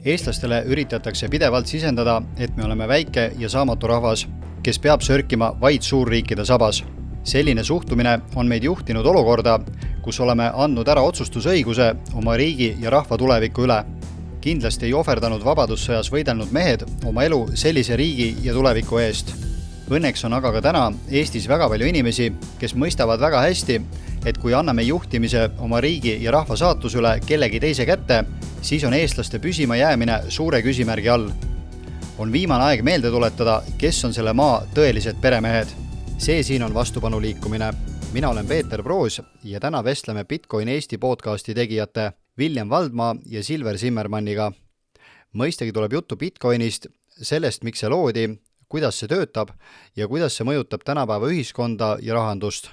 Eestlastele üritatakse pidevalt sisendada, et me oleme väike ja saamatu rahvas, kes peab sörkima vaid suurriikide sabas. Selline suhtumine on meid juhtinud olukorda, kus oleme andnud ära otsustusõiguse oma riigi ja rahva tuleviku üle. Kindlasti ei ohverdanud vabadussõjas võidelnud mehed oma elu sellise riigi ja tuleviku eest. Õnneks on aga ka täna Eestis väga palju inimesi, kes mõistavad väga hästi, et kui anname juhtimise oma riigi ja rahva saatus üle kellegi teise kätte, siis on eestlaste püsima jäämine suure küsimärgi all. On viimane aeg meelde tuletada, kes on selle maa tõelised peremehed. See siin on vastupanu liikumine. Mina olen Peeter Proos ja täna vestleme Bitcoin Eesti podcasti tegijate William Valdmaa ja Silver Zimmermanniga. Mõistagi tuleb juttu Bitcoinist, sellest, miks see loodi, kuidas see töötab ja kuidas see mõjutab tänapäeva ühiskonda ja rahandust.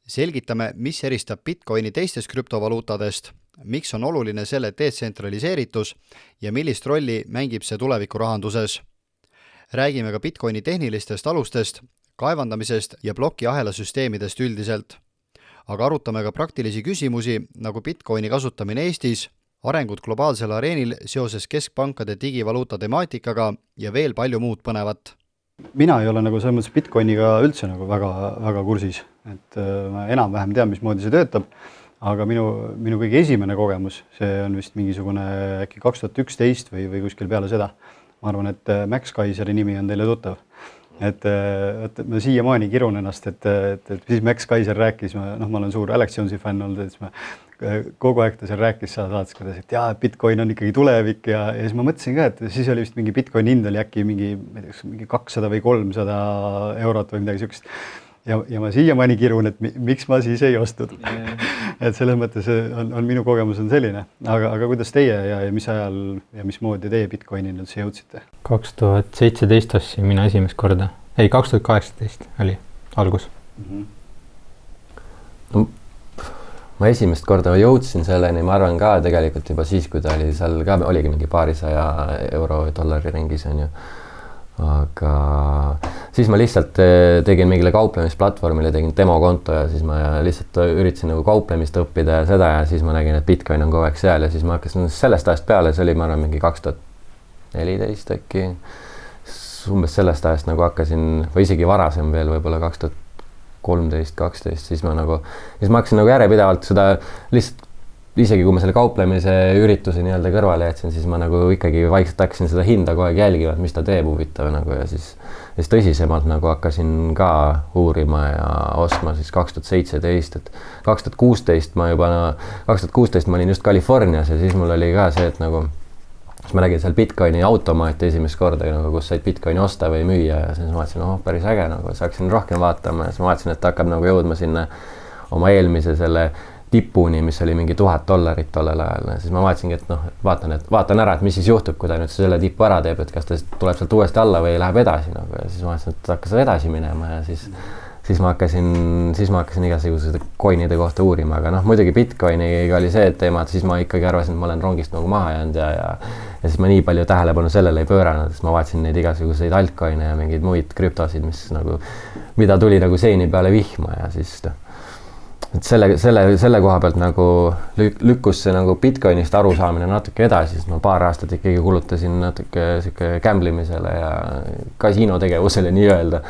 Selgitame, mis eristab Bitcoini teistest krüptovaluutadest, miks on oluline selle detsentraliseeritus ja millist rolli mängib see tuleviku rahanduses. Räägime ka Bitcoini tehnilistest alustest, kaevandamisest ja plokiahela süsteemidest üldiselt. Aga arutame ka praktilisi küsimusi, nagu Bitcoini kasutamine Eestis, arengud globaalsel areenil seoses keskpankade digivaluuta temaatikaga ja veel palju muud põnevat. Mina ei ole selles mõttes Bitcoiniga üldse väga kursis, et ma enam-vähem tean, mismoodi see töötab, aga minu kõige esimene kogemus, see on vist mingisugune äkki 2011 või kuskil peale seda. Ma arvan, et Max Kaiseri nimi on teile tuttav. Et ma siiamaani kirun ennast, et siis Max Kaiser rääkis, ma olen suur Alex Jonesi fänn olnud, et ma kogu aeg ta seal rääkis saates, kuidas, et Bitcoin on ikkagi tulevik ja siis ma mõtlesin ka, et siis oli vist mingi Bitcoin hind oli äkki mingi 200 või 300 eurot või midagi sellist. Ja ma siiamaani kirun, et miks ma siis ei ostnud. Et selles mõttes on minu kogemus on selline. Aga kuidas teie ja mis ajal ja mismoodi teie Bitcoinini üldse jõudsite? 2017 ostsin mina esimest korda. 2018 oli algus. No, ma esimest korda jõudsin selleni, ma arvan ka tegelikult juba siis, kui ta oli seal ka, oligi mingi paarisaja euro või dollari ringis on ju. Aga siis ma lihtsalt tegin mingile kauplemisplatvormile, tegin demokonto ja siis ma lihtsalt üritasin nagu kauplemist õppida ja seda ja siis ma nägin, et Bitcoin on kogu aeg seal ja siis ma hakkasin sellest ajast peale, see oli ma arvan mingi 2014 äkki, umbes sellest ajast nagu hakkasin, või isegi varasem veel võib-olla 2013-12, siis ma hakkasin nagu järjepidevalt seda lihtsalt isegi kui ma selle kauplemise ürituse nii-öelda kõrvale jätsin, siis ma nagu ikkagi vaikselt hakkasin seda hinda kogu aeg jälgima, et mis ta teeb huvitav nagu ja siis tõsisemalt nagu hakkasin ka uurima ja ostma siis 2017, et 2016 ma olin just Californias ja siis mul oli ka see, et nagu ma nägin seal Bitcoini automaati esimest korda, nagu, kus said Bitcoini osta või müüa ja siis ma vaatasin, päris äge, nagu saaksin rohkem vaatama ja siis ma vaatasin, et ta hakkab nagu jõudma sinna oma eelmise selle tipuni, mis oli mingi $1000 tollel ajal. Siis ma vaatasingi, et vaatan ära, et mis siis juhtub, kui ta nüüd selle tipu ära teeb, et kas ta tuleb sealt uuesti alla või läheb edasi. Nagu. Ja siis ma vaatasin, et hakkas edasi minema ja siis ma hakkasin igasugused coinide kohta uurima. Aga muidugi Bitcoiniga oli see teema, et siis ma ikkagi arvasin, et ma olen rongist nagu maha jäänud ja siis ma nii palju tähelepanu sellele ei pööranud, sest ma vaatasin neid igasuguseid altcoine ja mingeid muid krüptosid, mida tuli nagu seeni peale vihma ja siis et selle koha pealt nagu lükkus see nagu Bitcoinist arusaamine natuke edasi, sest ma paar aastat ikkagi kulutasin natuke siuke gamblemisele ja kasiinotegevusele nii-öelda.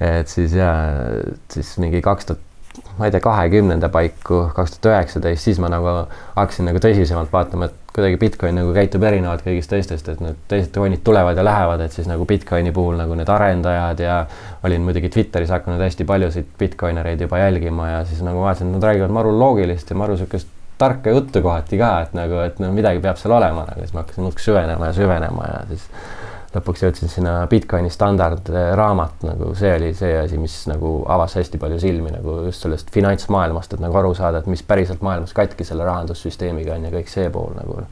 Et siis mingi 2020 paiku, 2019, siis ma nagu hakkasin nagu tõsisemalt vaatama, et kuidagi Bitcoin nagu käitub erinevalt kõigist teistest, et need teised coinid tulevad ja lähevad, et siis nagu Bitcoini puhul nagu need arendajad ja olin muidugi Twitteris hakanud hästi paljusid Bitcoinereid juba jälgima ja siis nagu vaatasin, et nad räägivad maru loogilist ja maru sükest tarka juttu kohati ka, et midagi peab seal olema, aga siis ma hakkasin süvenema ja siis lõpuks jõudsin sinna Bitcoini standard raamat, nagu see oli see asi, mis nagu avas hästi palju silmi nagu just sellest finantsmaailmast, et nagu aru saada, et mis päriselt maailmas katki selle rahandussüsteemiga on ja kõik see pool nagu.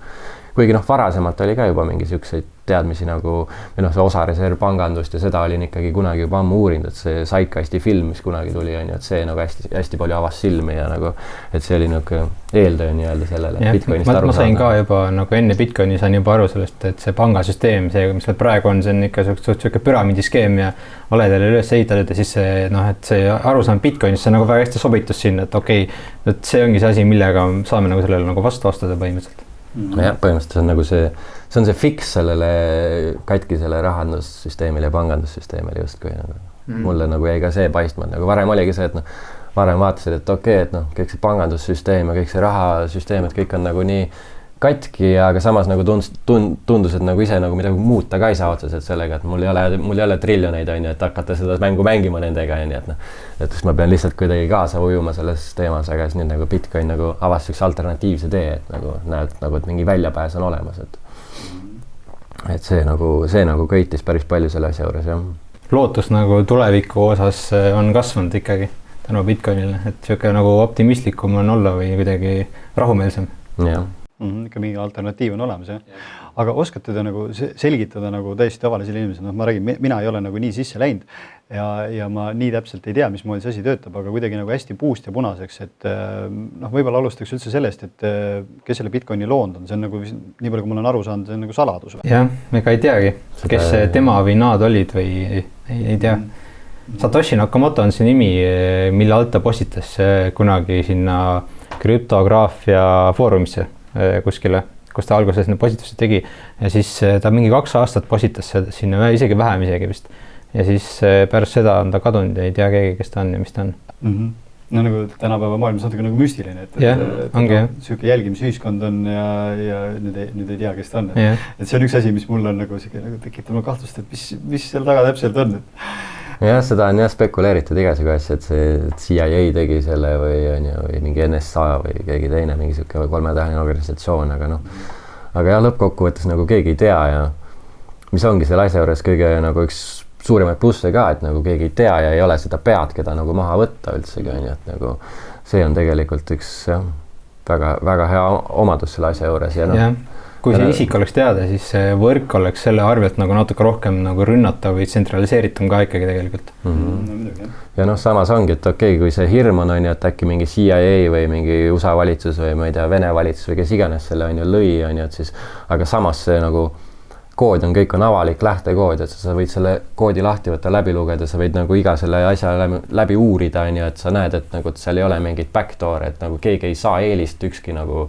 Kuigi varasemalt oli ka juba mingi siukseid teadmisi nagu, või see osa reservpangandust ja seda olin ikkagi kunagi juba ammu uurinud, et see Zeitgeisti film, mis kunagi tuli, on ju, et see nagu hästi palju avas silmi ja nagu, et see oli nagu eeltöö nii-öelda sellele Bitcoinist aru saada. Ma sain ka juba nagu enne Bitcoini sain juba aru sellest, et see pangasüsteem, see, mis praegu on, see on ikka suht püramiidiskeem ja oledele üles ehitatud ja siis see, et see arusaam Bitcoinist, see nagu väga hästi sobitus sinna, et okei, et see ongi see asi, millega saame nagu sellele nagu vastu astuda põhimõtteliselt. Jah, põhimõtteliselt on nagu see see on see fix sellele katkisele rahandussüsteemile ja pangandussüsteemile justkui nagu. Mulle nagu jäi ka see paistma, nagu varem oligi see, et varem vaatasid, et okei, et kõik see pangandussüsteem ja kõik see rahasüsteem, et kõik on nagu nii katki, aga samas nagu tundus, et nagu ise nagu midagi muuta ka ei saa otseselt sellega, et mul ei ole triljoneid, on ju, et hakata seda mängu mängima nendega, on ju, et siis ma pean lihtsalt kuidagi kaasa ujuma selles teemas, aga siis nüüd nagu Bitcoin nagu avas üks alternatiivse tee, et nagu näed, nagu, et mingi väljapääs on olemas, et see nagu köitis päris palju selle asja juures, jah. Lootus nagu tuleviku osas on kasvanud ikkagi tänu Bitcoinile, et siuke nagu optimistlikum on olla või kuidagi rahumeelsem. Jah. Ikka mingi alternatiiv on olemas, jah. Aga oskate te nagu selgitada nagu täiesti tavalisele inimesele, ma räägin, mina ei ole nagu nii sisse läinud ja ma nii täpselt ei tea, mismoodi see asi töötab, aga kuidagi nagu hästi puust ja punaseks, et võib-olla alustaks üldse sellest, et kes selle Bitcoini loonud on, see on nagu nii palju, kui mul on aru saanud, see on nagu saladus või? Jah, ega ei teagi, kes tema või nad olid või ei tea. Satoshi Nakamoto on see nimi, mille alt ta postitas kunagi sinna krüptograafia foorumisse kuskile, kus ta alguses need postitused tegi ja siis ta mingi 2 aastat postitas sinna isegi vähem vist. Ja siis pärast seda on ta kadunud ja ei tea keegi, kes ta on ja mis ta on. No nagu tänapäeva maailmas natuke nagu müstiline, et siuke jälgimisühiskond on ja nüüd ei tea, kes ta on. Et see on üks asi, mis mul on nagu tekitab kahtlust, et mis seal taga täpselt on. Jah, seda on spekuleeritud igasugu asja, et see CIA tegi selle või mingi NSA või keegi teine, mingi siuke 3-täheline organisatsioon, aga jah, lõppkokkuvõttes nagu keegi ei tea ja mis ongi selle asja juures kõige nagu üks suurimaid plusse ka, et nagu keegi ei tea ja ei ole seda pead, keda nagu maha võtta üldsegi, et nagu see on tegelikult üks väga, väga hea omadus selle asja juures ja kui see isik oleks teada, siis see võrk oleks selle arvelt nagu natuke rohkem nagu rünnatav või tsentraliseeritum ka ikkagi tegelikult. Ja samas ongi, et okei, kui see hirm on, et äkki mingi CIA või mingi USA valitsus või ma ei tea, Vene valitsus või kes iganes selle lõi, et siis, aga samas see nagu kood on, kõik on avalik lähtekood, et sa võid selle koodi lahti võtta, läbi lugeda, sa võid nagu iga selle asja läbi uurida, et sa näed, et nagu seal ei ole mingit backdoor, et nagu keegi ei saa eelist, ükski nagu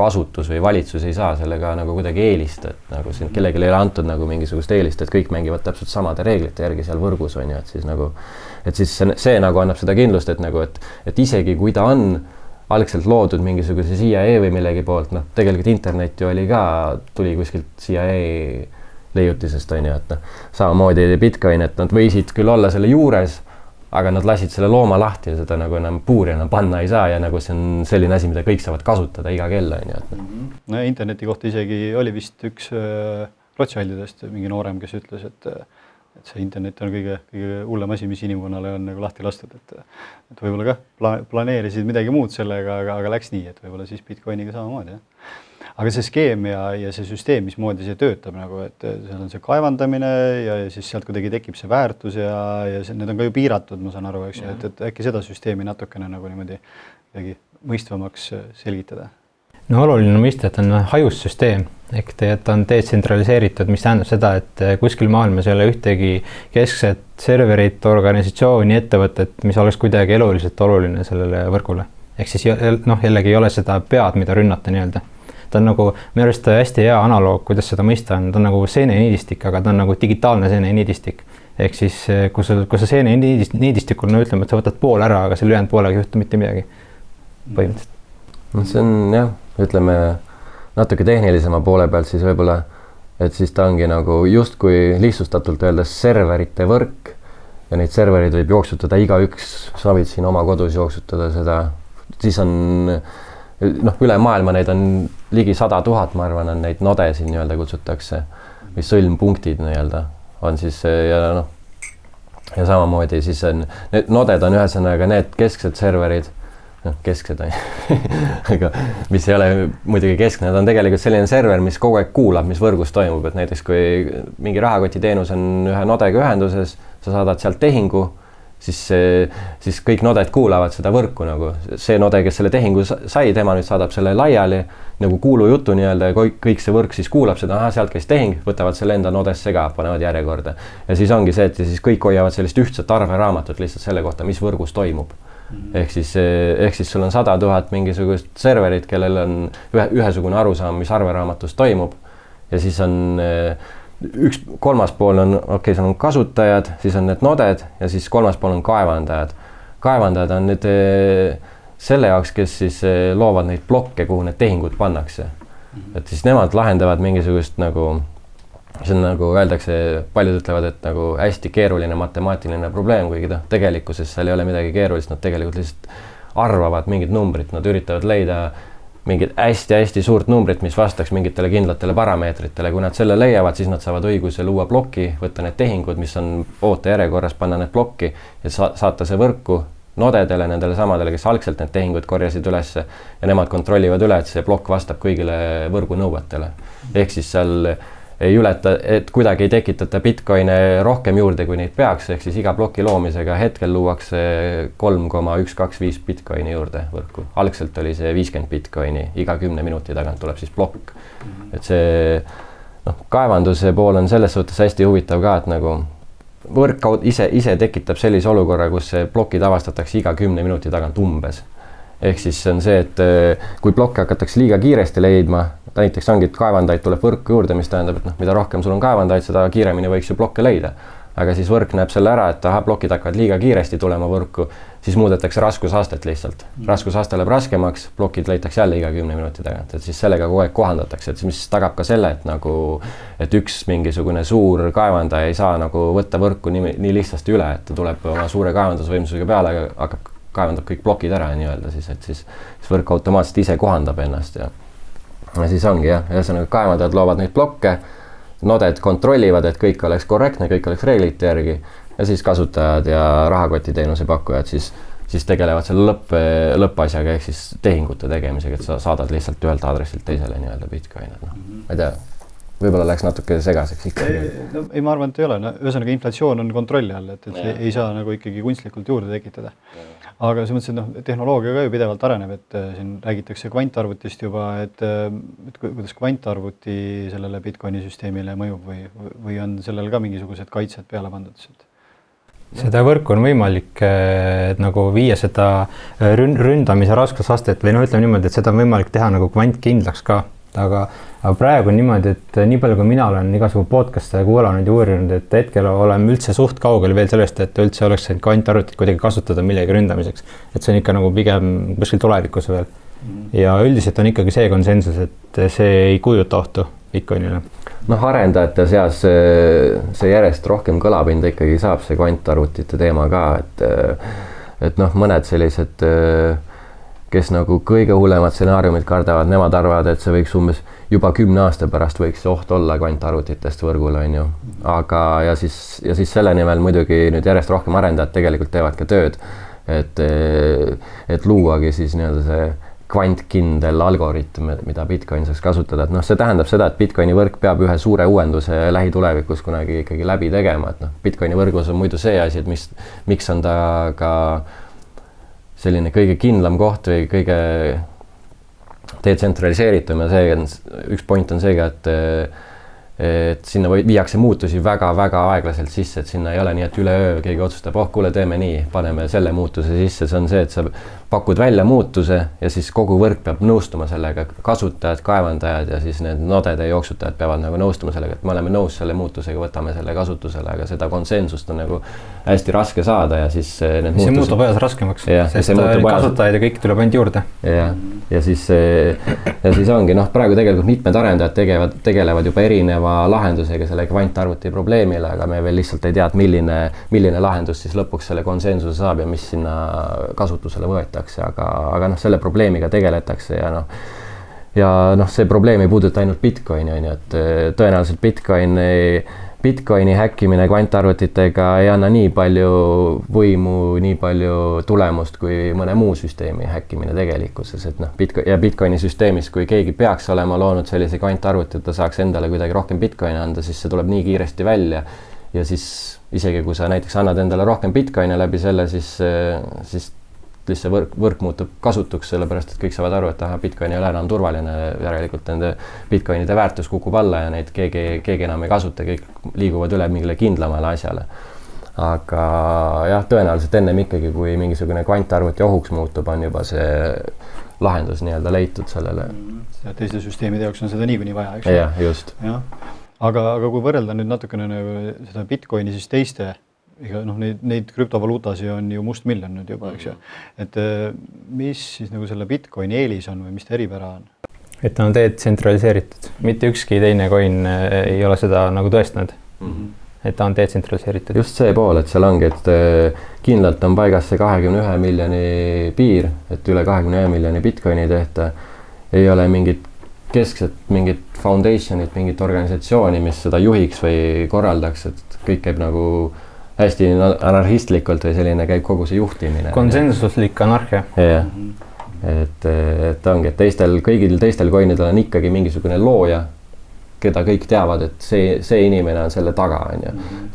asutus või valitsus ei saa sellega nagu kuidagi eelist, et nagu siin kellelegi ei ole antud nagu mingisugust eelist, et kõik mängivad täpselt samade reeglite järgi seal võrgus, et siis see nagu annab seda kindlust, et nagu, et isegi kui ta on algselt loodud mingisuguse CIA või millegi poolt, tegelikult internet ju tuli kuskilt CIA leiutisest, et samamoodi Bitcoin, et nad võisid küll olla selle juures, aga nad lasid selle looma lahti ja seda nagu enam puuri enam panna ei saa ja nagu see on selline asi, mida kõik saavad kasutada iga kell, No interneti kohta isegi oli vist üks Rothschildidest mingi noorem, kes ütles, et see internet on kõige hullem asi, mis inimkonnale on nagu lahti lastud, et võib-olla ka planeerisid midagi muud sellega, aga läks nii, et võib-olla siis Bitcoiniga samamoodi. Aga see skeem ja see süsteem, mismoodi see töötab, nagu, et seal on see kaevandamine ja siis sealt kuidagi tekib see väärtus ja need on ka ju piiratud, ma saan aru, eks, et äkki seda süsteemi natukene nagu niimoodi mõistvamaks selgitada. No oluline on mõista, et on hajussüsteem, ehk ta on detsentraliseeritud, mis tähendab seda, et kuskil maailmas ei ole ühtegi keskset serverit, organisatsiooni, ettevõtet, mis oleks kuidagi eluliselt oluline sellele võrgule. Ehk siis jällegi ei ole seda pead, mida rünnata nii-öelda. Ta on nagu, minu arust hästi hea analoog, kuidas seda mõista on, ta on nagu seeneniidistik, aga ta on nagu digitaalne seeneniidistik. Ehk siis, kui sa seeneniidistikul, ütleme, et sa võtad pool ära, aga selle ülejäänud poolega ei juhtu mitte midagi põhimõtteliselt. See on jah, ütleme natuke tehnilisema poole pealt siis võib-olla, et siis ta ongi nagu justkui lihtsustatult öeldes serverite võrk ja neid servereid võib jooksutada igaüks, sa võid siin oma kodus jooksutada seda, siis on üle maailma neid on ligi 100 000, ma arvan, on neid nodesid nii-öelda kutsutakse, mis sõlmpunktid nii-öelda on siis ja samamoodi siis on, need noded on ühesõnaga need kesksed serverid, kesksed on aga mis ei ole muidugi keskne, nad on tegelikult selline server, mis kogu aeg kuulab, mis võrgus toimub, et näiteks kui mingi rahakotiteenus on ühe nodega ühenduses, sa saadad sealt tehingu, siis kõik noded kuulavad seda võrku nagu. See node, kes selle tehingu sai, tema nüüd saadab selle laiali nagu kuulujutu nii-öelda ja kõik see võrk siis kuulab seda, sealt käis tehing, võtavad selle enda nodesse ka, panevad järjekorda. Ja siis ongi see, et siis kõik hoiavad sellist ühtset arveraamatut lihtsalt selle kohta, mis võrgus toimub. Ehk siis sul on 100 000 mingisugust serverit, kellel on ühesugune arusaam, mis arveraamatus toimub ja siis on üks kolmas pool on, okei, seal on kasutajad, siis on need noded ja siis kolmas pool on kaevandajad. Kaevandajad on nüüd selle jaoks, kes siis loovad neid blokke, kuhu need tehingud pannakse. Et siis nemad lahendavad mingisugust nagu, see on nagu öeldakse, paljud ütlevad, et nagu hästi keeruline matemaatiline probleem, kuigi tegelikkuses seal ei ole midagi keerulist, nad tegelikult lihtsalt arvavad mingit numbrit, nad üritavad leida mingit hästi-hästi suurt numbrit, mis vastaks mingitele kindlatele parameetritele. Kui nad selle leiavad, siis nad saavad õiguse luua bloki, võtta need tehingud, mis on ootejärjekorras, panna need blokki ja saata see võrku nodedele, nendele samadele, kes algselt need tehingud korjasid ülesse ja nemad kontrollivad üle, et see blokk vastab kõigile võrgu nõuetele. Ehk siis seal ei ületa, et kuidagi ei tekitata Bitcoine rohkem juurde, kui neid peaks, ehk siis iga bloki loomisega hetkel luuakse 3,125 Bitcoini juurde võrku. Algselt oli see 50 Bitcoini, iga 10 minuti tagant tuleb siis blokk. Et see kaevanduse pool on selles suhtes hästi huvitav ka, et nagu võrk ise tekitab sellise olukorra, kus see blokid avastatakse iga 10 minuti tagant umbes. Ehk siis on see, et kui blokke hakatakse liiga kiiresti leidma, näiteks ongi, et kaevandaid tuleb võrku juurde, mis tähendab, et mida rohkem sul on kaevandaid, seda kiiremini võiks ju blokke leida. Aga siis võrk näeb selle ära, et blokid hakkavad liiga kiiresti tulema võrku, siis muudetakse raskusastet lihtsalt. Raskusaste läheb raskemaks, blokid leitakse jälle iga 10 minuti tagant, et siis sellega kogu aeg kohandatakse, et mis tagab ka selle, et üks mingisugune suur kaevandaja ei saa nagu võtta võrku nii lihtsasti üle, et ta tuleb oma suure kaevandusvõimsusega peale, hakkab kaevandab kõik blokid ära nii-öelda siis, et siis võrk automaatselt ise kohandab ennast ja siis ongi jah, ühesõnaga kaevandajad loovad neid blokke, noded kontrollivad, et kõik oleks korrektne, kõik oleks reeglite järgi ja siis kasutajad ja rahakotiteenuse pakkujad siis tegelevad selle lõppasjaga ehk siis tehingute tegemisega, et sa saadad lihtsalt ühelt aadressilt teisele nii-öelda Bitcoinid. Ma ei tea, võib-olla läks natuke segaseks ikka. Ei, ma arvan, et ei ole. Ühesõnaga inflatsioon on kontrolli all, et ei saa nagu ikkagi kunstlikult juurde tekitada. Aga see mõttes, et tehnoloogia ka ju pidevalt areneb, et siin räägitakse kvantarvutist juba, et kuidas kvantarvuti sellele Bitcoini süsteemile mõjub või on sellel ka mingisugused kaitsed peale pandud? Seda võrku on võimalik nagu viia seda ründamise raskusastet või ütleme niimoodi, et seda on võimalik teha nagu kvantkindlaks ka. Aga praegu on niimoodi, et nii palju kui mina olen igasugu podcast'e kuulanud ja uurinud, et hetkel oleme üldse suht kaugel veel sellest, et üldse oleks kvantarvutit kuidagi kasutada millegi ründamiseks. Et see on ikka nagu pigem kuskil tulevikus veel. Ja üldiselt on ikkagi see konsensus, et see ei kujuta ohtu Bitcoinile. Arendajate seas see järjest rohkem kõlapinda ikkagi saab see kvantarvutite teema ka, et mõned sellised kes nagu kõige hullemad stsenaariumid kardavad, nemad arvavad, et see võiks umbes juba 10 aasta pärast võiks oht olla kvantarvutitest võrgul, on ju. Aga ja siis selle nimel muidugi nüüd järjest rohkem arendajad tegelikult teevad ka tööd, et luuagi siis nii-öelda see kvantkindel algoritm, mida Bitcoin saaks kasutada. Et see tähendab seda, et Bitcoini võrk peab ühe suure uuenduse lähitulevikus kunagi ikkagi läbi tegema. Et Bitcoini võrgus on muidu see asi, et miks on ta ka selline kõige kindlam koht või kõige detsentraliseeritum ja see on, üks point on seega, et sinna viiakse muutusi väga-väga aeglaselt sisse, et sinna ei ole nii, et üleöö keegi otsustab, kuule, teeme nii, paneme selle muutuse sisse, see on see, et sa pakud välja muutuse ja siis kogu võrk peab nõustuma sellega, kasutajad, kaevandajad ja siis need nodede jooksutajad peavad nagu nõustuma sellega, et me oleme nõus selle muutusega, võtame selle kasutusele, aga seda konsensust on nagu hästi raske saada ja siis need muutused... See muutub ajas raskemaks, sest kasutajaid ja kõik tuleb ainult juurde. Ja siis ongi, praegu tegelikult mitmed arendajad tegelevad juba erineva lahendusega selle kvantarvuti probleemile, aga me veel lihtsalt ei tea, et milline lahendus siis lõpuks selle konsensuse saab ja mis sinna kasutusele võetakse, aga selle probleemiga tegeletakse ja see probleem ei puuduta ainult Bitcoini, on ju, et tõenäoliselt Bitcoini häkkimine kvantarvutitega ei anna nii palju võimu, nii palju tulemust kui mõne muu süsteemi häkkimine tegelikkuses, et Bitcoini süsteemis, kui keegi peaks olema loonud sellise kvantarvuti, et ta saaks endale kuidagi rohkem Bitcoini anda, siis see tuleb nii kiiresti välja ja siis isegi kui sa näiteks annad endale rohkem Bitcoini läbi selle, siis lihtsalt võrk muutub kasutuks, sellepärast et kõik saavad aru, et Bitcoin ei ole enam turvaline, järelikult nende Bitcoinide väärtus kukub alla ja neid keegi enam ei kasuta, kõik liiguvad üle mingile kindlamale asjale. Aga jah, tõenäoliselt ennem ikkagi, kui mingisugune kvantarvuti ohuks muutub, on juba see lahendus nii-öelda leitud sellele. Teiste süsteemide jaoks on seda niikuinii vaja, eks? Jah, just. Ja. Aga kui võrrelda nüüd natukene seda Bitcoini siis teiste, neid krüptovaluutasi on ju mustmiljon nüüd juba, eks ju. Et mis siis nagu selle Bitcoini eelis on või mis ta eripära on? Et ta on detsentraliseeritud. Mitte ükski teine coin ei ole seda nagu tõestanud. Et ta on detsentraliseeritud. Just see pool, et seal ongi, et kindlalt on paigas see 21 miljoni piir, et üle 21 miljoni Bitcoini tehta. Ei ole mingit keskset, mingit foundationit, mingit organisatsiooni, mis seda juhiks või korraldaks, et kõik käib nagu hästi anarhistlikult või selline käib kogu see juhtimine. Konsensuslik anarhia. Jah. Et ongi, et kõigil teistel coinidel on ikkagi mingisugune looja, keda kõik teavad, et see inimene on selle taga, on ju.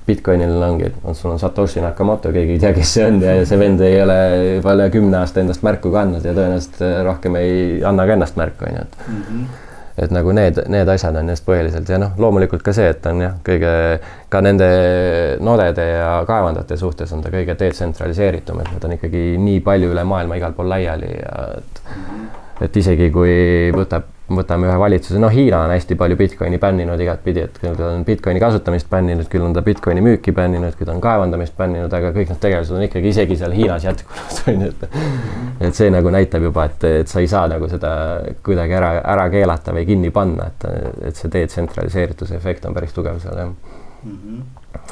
Bitcoinil ongi, sul on Satoshi Nakamoto, keegi ei tea, kes see on ja see vend ei ole juba üle 10 aasta endast märku kandnud ja tõenäoliselt rohkem ei anna ka ennast märku, on ju. Et nagu need asjad on just põhiliselt ja loomulikult ka see, et on ka nende nodede ja kaevandate suhtes on ta kõige detsentraliseeritum, et need on ikkagi nii palju üle maailma igal pool laiali ja et isegi kui võtame ühe valitsuse, Hiina on hästi palju Bitcoini bänninud igat pidi, et küll ta on Bitcoini kasutamist bänninud, küll on ta Bitcoini müüki bänninud, küll ta on kaevandamist bänninud, aga kõik need tegevused on ikkagi isegi seal Hiinas jätkunud. Et see nagu näitab juba, et sa ei saa nagu seda kuidagi ära keelata või kinni panna, et see detsentraliseerituse efekt on päris tugev seal.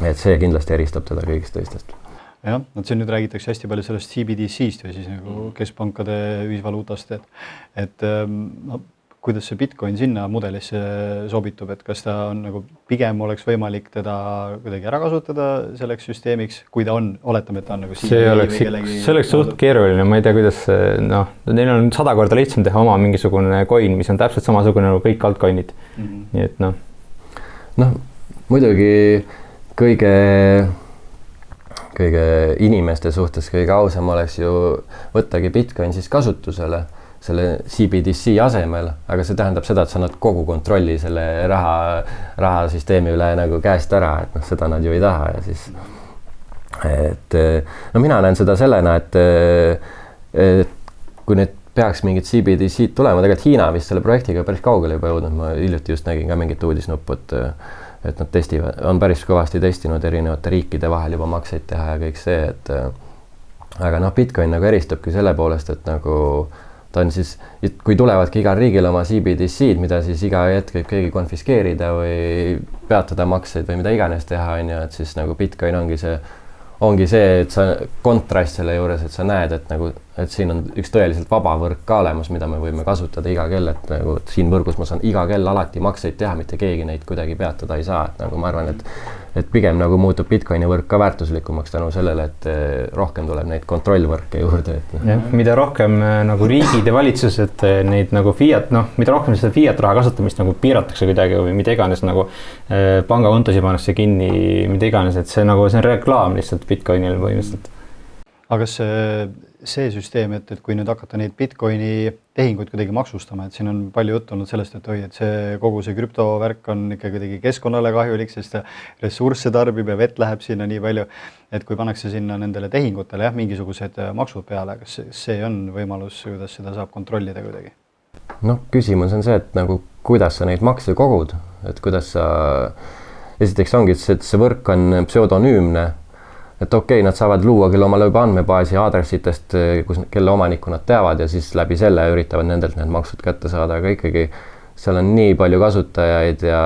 Et see kindlasti eristab teda kõigist teistest. Jah, siin nüüd räägitakse hästi palju sellest CBDC-st või siis nagu keskpankade ühisvaluutast, et kuidas see Bitcoin sinna mudelisse sobitub, et kas ta on nagu pigem oleks võimalik teda kuidagi ära kasutada selleks süsteemiks, kui ta on, oletame, et ta on nagu see oleks suht keeruline, ma ei tea, kuidas neil on 100 korda lihtsam teha oma mingisugune coin, mis on täpselt samasugune nagu kõik altcoinid. Nii et muidugi kõige inimeste suhtes kõige ausam oleks ju võttagi Bitcoin siis kasutusele selle CBDC asemel, aga see tähendab seda, et sa annad kogu kontrolli selle rahasüsteemi üle nagu käest ära, et seda nad ju ei taha ja siis mina näen seda sellena, et kui nüüd peaks mingid CBDC tulema, tegelikult Hiina vist selle projektiga päris kaugele juba jõudnud, ma hiljuti just nägin ka mingit uudisnupput, et nad on päris kõvasti testinud erinevate riikide vahel juba makseid teha ja kõik see, et aga Bitcoin nagu eristabki selle poolest, et nagu ta on siis, kui tulevadki igal riigil oma CBDC-d, mida siis iga hetk võib keegi konfiskeerida või peatada makseid või mida iganes teha, on ju, et siis nagu Bitcoin ongi see, et sa kontrast selle juures, et sa näed, et siin on üks tõeliselt vaba võrk ka olemas, mida me võime kasutada iga kell, et nagu siin võrgus ma saan iga kell alati makseid teha, mitte keegi neid kuidagi peatada ei saa, et nagu ma arvan, et pigem nagu muutub Bitcoini võrk ka väärtuslikumaks tänu sellele, et rohkem tuleb neid kontrollvõrke juurde. Mida rohkem nagu riigid ja valitsused neid nagu fiat, mida rohkem seda fiat raha kasutamist nagu piiratakse kuidagi või mida iganes nagu pangakontosi pannakse kinni, mida iganes, et see on reklaam lihtsalt Bitcoinil põhimõtteliselt. Aga kas see süsteem, et kui nüüd hakata neid Bitcoini tehinguid kuidagi maksustama, et siin on palju juttu olnud sellest, et et kogu see krüptovärk on ikka kuidagi keskkonnale kahjulik, sest ressursse tarbib ja vett läheb sinna nii palju, et kui pannakse sinna nendele tehingutele mingisugused maksud peale, kas see on võimalus, kuidas seda saab kontrollida kuidagi? Küsimus on see, et nagu kuidas sa neid makse kogud, et kuidas sa, esiteks ongi, et see võrk on pseudonüümne, et nad saavad luua küll omale juba andmebaasi aadressitest, kelle omanikku nad teavad ja siis läbi selle üritavad nendelt need maksud kätte saada, aga ikkagi seal on nii palju kasutajaid ja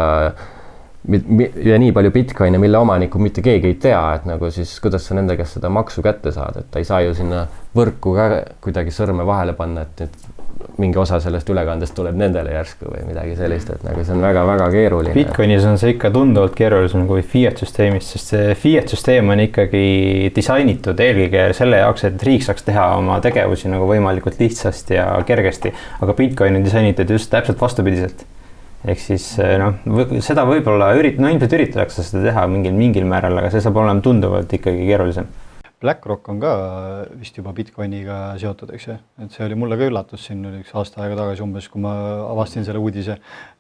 nii palju Bitcoine, mille omanikku mitte keegi ei tea, et nagu siis kuidas sa nende käest seda maksu kätte saad, et ta ei saa ju sinna võrku ka kuidagi sõrme vahele panna, et mingi osa sellest ülekandest tuleb nendele järsku või midagi sellist, et nagu see on väga-väga keeruline. Bitcoinis on see ikka tunduvalt keerulisem kui fiat-süsteemist, sest see fiat-süsteem on ikkagi disainitud eelkõige selle jaoks, et riik saaks teha oma tegevusi nagu võimalikult lihtsasti ja kergesti, aga Bitcoin on disainitud just täpselt vastupidiselt. Ehk siis seda võib-olla ilmselt üritatakse seda teha mingil määral, aga see saab olema tunduvalt ikkagi keerulisem. BlackRock on ka vist juba Bitcoiniga seotud, eks ju, et see oli mulle ka üllatus siin üks aasta aega tagasi umbes, kui ma avastin selle uudise,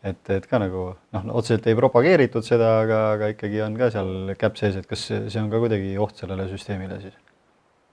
et ka nagu otseselt ei propageeritud seda, aga ikkagi on ka seal käpp sees, et kas see on ka kuidagi oht sellele süsteemile siis?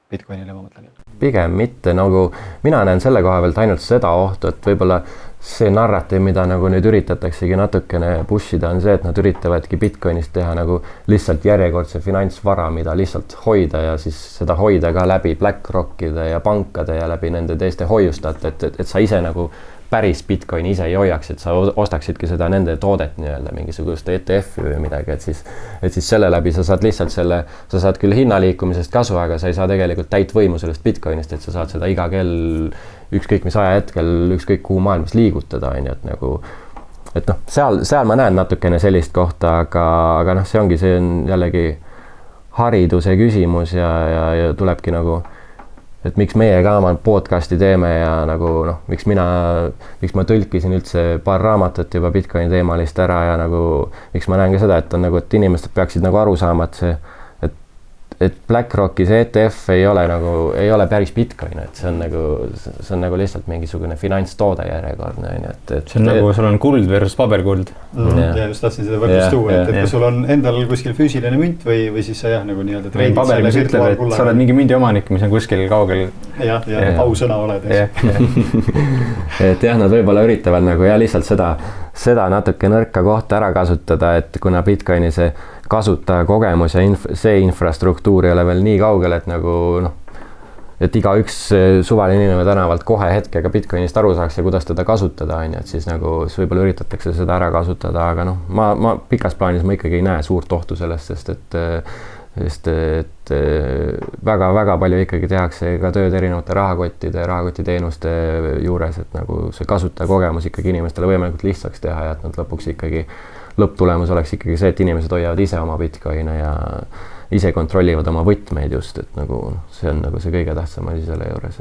Bitcoinile, ma mõtlen. Pigem mitte, nagu mina näen selle koha pealt ainult seda ohtu, et võib-olla see narratiiv, mida nagu nüüd üritataksegi natukene push ida, on see, et nad üritavadki Bitcoinist teha nagu lihtsalt järjekordse finantsvara, mida lihtsalt hoida ja siis seda hoida ka läbi BlackRockide ja pankade ja läbi nende teiste hoiustajate, et sa ise nagu päris Bitcoini ise ei hoiaks, et sa ostaksidki seda nende toodet nii-öelda mingisugust ETF-i või midagi, et siis selle läbi sa saad lihtsalt sa saad küll hinnaliikumisest kasu, aga sa ei saa tegelikult täit võimu sellest Bitcoinist, et sa saad seda iga kell ükskõik mis ajahetkel, ükskõik kuhu maailmas liigutada, on ju, et nagu, et noh, seal ma näen natukene sellist kohta, aga noh, see on jällegi hariduse küsimus ja tulebki nagu, et miks meie ka oma podcasti teeme ja nagu noh, miks ma tõlkisin üldse paar raamatut juba Bitcoini teemalist ära ja nagu, miks ma näen ka seda, et on nagu, et inimesed peaksid nagu aru saama, et BlackRocki see ETF ei ole päris Bitcoin, et see on nagu lihtsalt mingisugune finantstoode järjekordne, on ju, et see on nagu, sul on kuld versus paberkuld. Ja just tahtsin seda võrdlust tuua, et kui sul on endal kuskil füüsiline münt või siis sa jah, nagu nii-öelda treidid paber, mis ütleb, et sa oled mingi mündi omanik, mis on kuskil kaugel. Ja ausõna oled. Et jah, nad võib-olla üritavad nagu ja lihtsalt seda natuke nõrka kohta ära kasutada, et kuna Bitcoini see kasutaja kogemus ja see infrastruktuur ei ole veel nii kaugel, et nagu noh, et igaüks suvaline inimene tänavalt kohe hetkega Bitcoinist aru saaks ja kuidas teda kasutada, on ju, et siis nagu võib-olla üritatakse seda ära kasutada, aga noh, ma pikas plaanis ma ikkagi ei näe suurt ohtu sellest, sest et väga-väga palju ikkagi tehakse ka tööd erinevate rahakotiteenuste juures, et nagu see kasutaja kogemus ikkagi inimestele võimalikult lihtsaks teha ja et nad lõpuks ikkagi lõpptulemus oleks ikkagi see, et inimesed hoiavad ise oma Bitcoine ja ise kontrollivad oma võtmeid just, et nagu see on nagu see kõige tähtsam asi selle juures.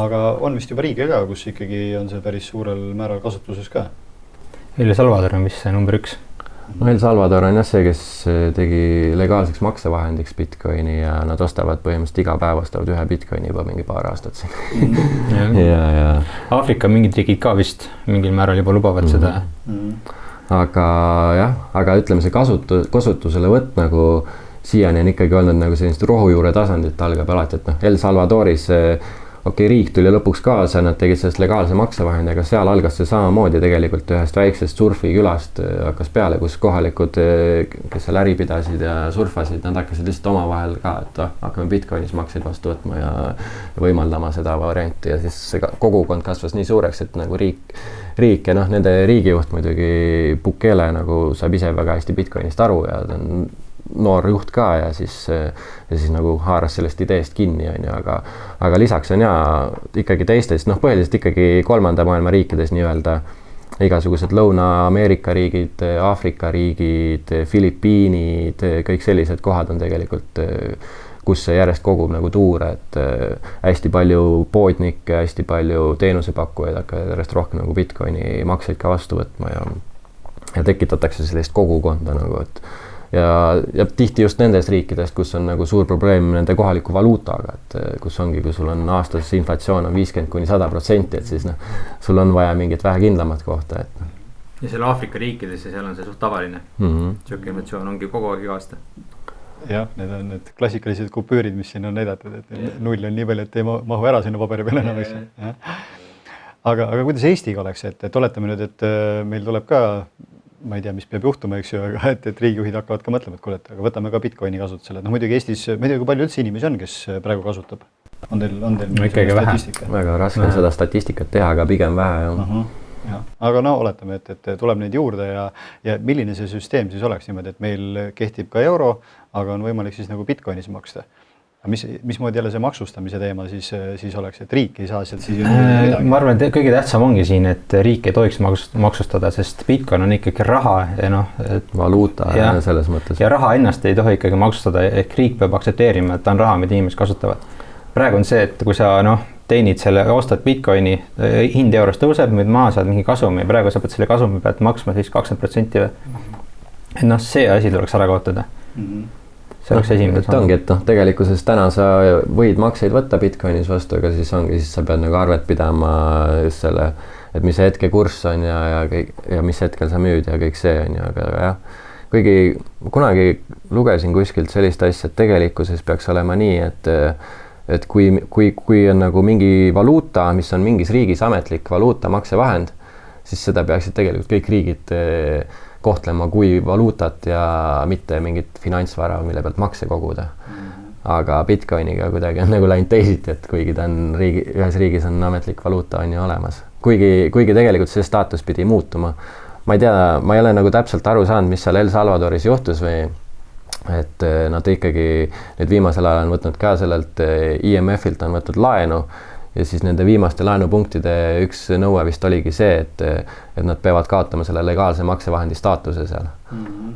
Aga on vist juba riigi ka, kus ikkagi on see päris suurel määral kasutuses ka? El Salvador on vist see number 1. No El Salvador on jah see, kes tegi legaalseks maksevahendiks Bitcoini ja nad ostavad põhimõtteliselt iga päev ostavad ühe Bitcoini juba mingi paar aastat siin. ja. Aafrika mingid riigid ka vist mingil määral juba lubavad seda. Aga ütleme see kasutusele võtt nagu siiani on ikkagi olnud nagu sellist rohujuure tasandit algab alati, et noh, El Salvadoris riik tuli lõpuks kaasa, nad tegid sellest legaalse maksevahendi, aga seal algas see samamoodi tegelikult ühest väiksest surfikülast hakkas peale, kus kohalikud, kes seal äri pidasid ja surfasid, nad hakkasid lihtsalt omavahel ka, et hakkame Bitcoinis makseid vastu võtma ja võimaldama seda varianti ja siis see kogukond kasvas nii suureks, et nagu riik ja noh, nende riigijuht muidugi Bukele nagu saab ise väga hästi Bitcoinist aru ja ta on noor juht ka ja siis nagu haaras sellest ideest kinni, on ju, aga lisaks on ikkagi teistest, noh, põhiliselt ikkagi kolmanda maailma riikides nii-öelda igasugused Lõuna-Ameerika riigid, Aafrika riigid, Filipiinid, kõik sellised kohad on tegelikult, kus see järjest kogub nagu tuure, et hästi palju poodnikke, hästi palju teenusepakkujaid hakkavad järjest rohkem nagu Bitcoini makseid ka vastu võtma ja tekitatakse sellist kogukonda nagu, et ja tihti just nendest riikidest, kus on nagu suur probleem nende kohaliku valuutaga, et kui sul on aastas inflatsioon on 50–100%, et siis noh, sul on vaja mingit vähe kindlamat kohta, et ja selle Aafrika riikides ja seal on see suht tavaline. Siuke inflatsioon ongi kogu aeg iga aasta. Jah, need on need klassikalised kupüürid, mis siin on näidatud, et null on nii palju, et ei mahu ära sinna paberi peale enam, eks. Aga kuidas Eestiga oleks, et oletame nüüd, et meil tuleb ka ma ei tea, mis peab juhtuma, eks ju, aga et riigijuhid hakkavad ka mõtlema, et kuule, aga võtame ka Bitcoini kasutusele. No muidugi Eestis, ma ei tea, kui palju üldse inimesi on, kes praegu kasutab. On teil statistika? Väga raske on seda statistikat teha, aga pigem vähe. Ja. Aga no oletame, et tuleb neid juurde ja milline see süsteem siis oleks niimoodi, et meil kehtib ka euro, aga on võimalik siis nagu Bitcoinis maksta. Mismoodi jälle see maksustamise teema siis oleks, et riik ei saa sealt siis midagi? Ma arvan, et kõige tähtsam ongi siin, et riik ei tohiks maksustada, sest Bitcoin on ikkagi raha ja noh, valuuta ja selles mõttes. Ja raha ennast ei tohi ikkagi maksustada, ehk riik peab aktsepteerima, et ta on raha, mida inimesed kasutavad. Praegu on see, et kui sa teenid selle, ostad Bitcoini, hind euros tõuseb, nüüd maha saad mingi kasumi ja praegu sa pead selle kasumi pealt maksma siis 20%. Et noh, see asi tuleks ära kaotada. See oleks esimene samm. Ongi, et tegelikkuses täna sa võid makseid võtta Bitcoinis vastu, aga siis ongi, siis sa pead nagu arvet pidama just selle, et mis hetke kurss on ja mis hetkel sa müüd ja kõik see on ju, aga jah. kuigi kunagi lugesin kuskilt sellist asja, et tegelikkuses peaks olema nii, et kui on nagu mingi valuuta, mis on mingis riigis ametlik valuuta maksevahend, siis seda peaksid tegelikult kõik riigid kohtlema kui valuutat ja mitte mingit finantsvara, mille pealt makse koguda. Aga Bitcoiniga kuidagi on nagu läinud teisiti, et kuigi ta on ühes riigis on ametlik valuuta on ju olemas. Kuigi tegelikult see staatus pidi muutuma. Ma ei tea, ma ei ole nagu täpselt aru saanud, mis seal El Salvadoris juhtus või et nad ikkagi nüüd viimasel ajal on võtnud ka sellelt IMF-ilt on võtnud laenu ja siis nende viimaste laenupunktide üks nõue vist oligi see, et nad peavad kaotama selle legaalse maksevahendi staatuse seal.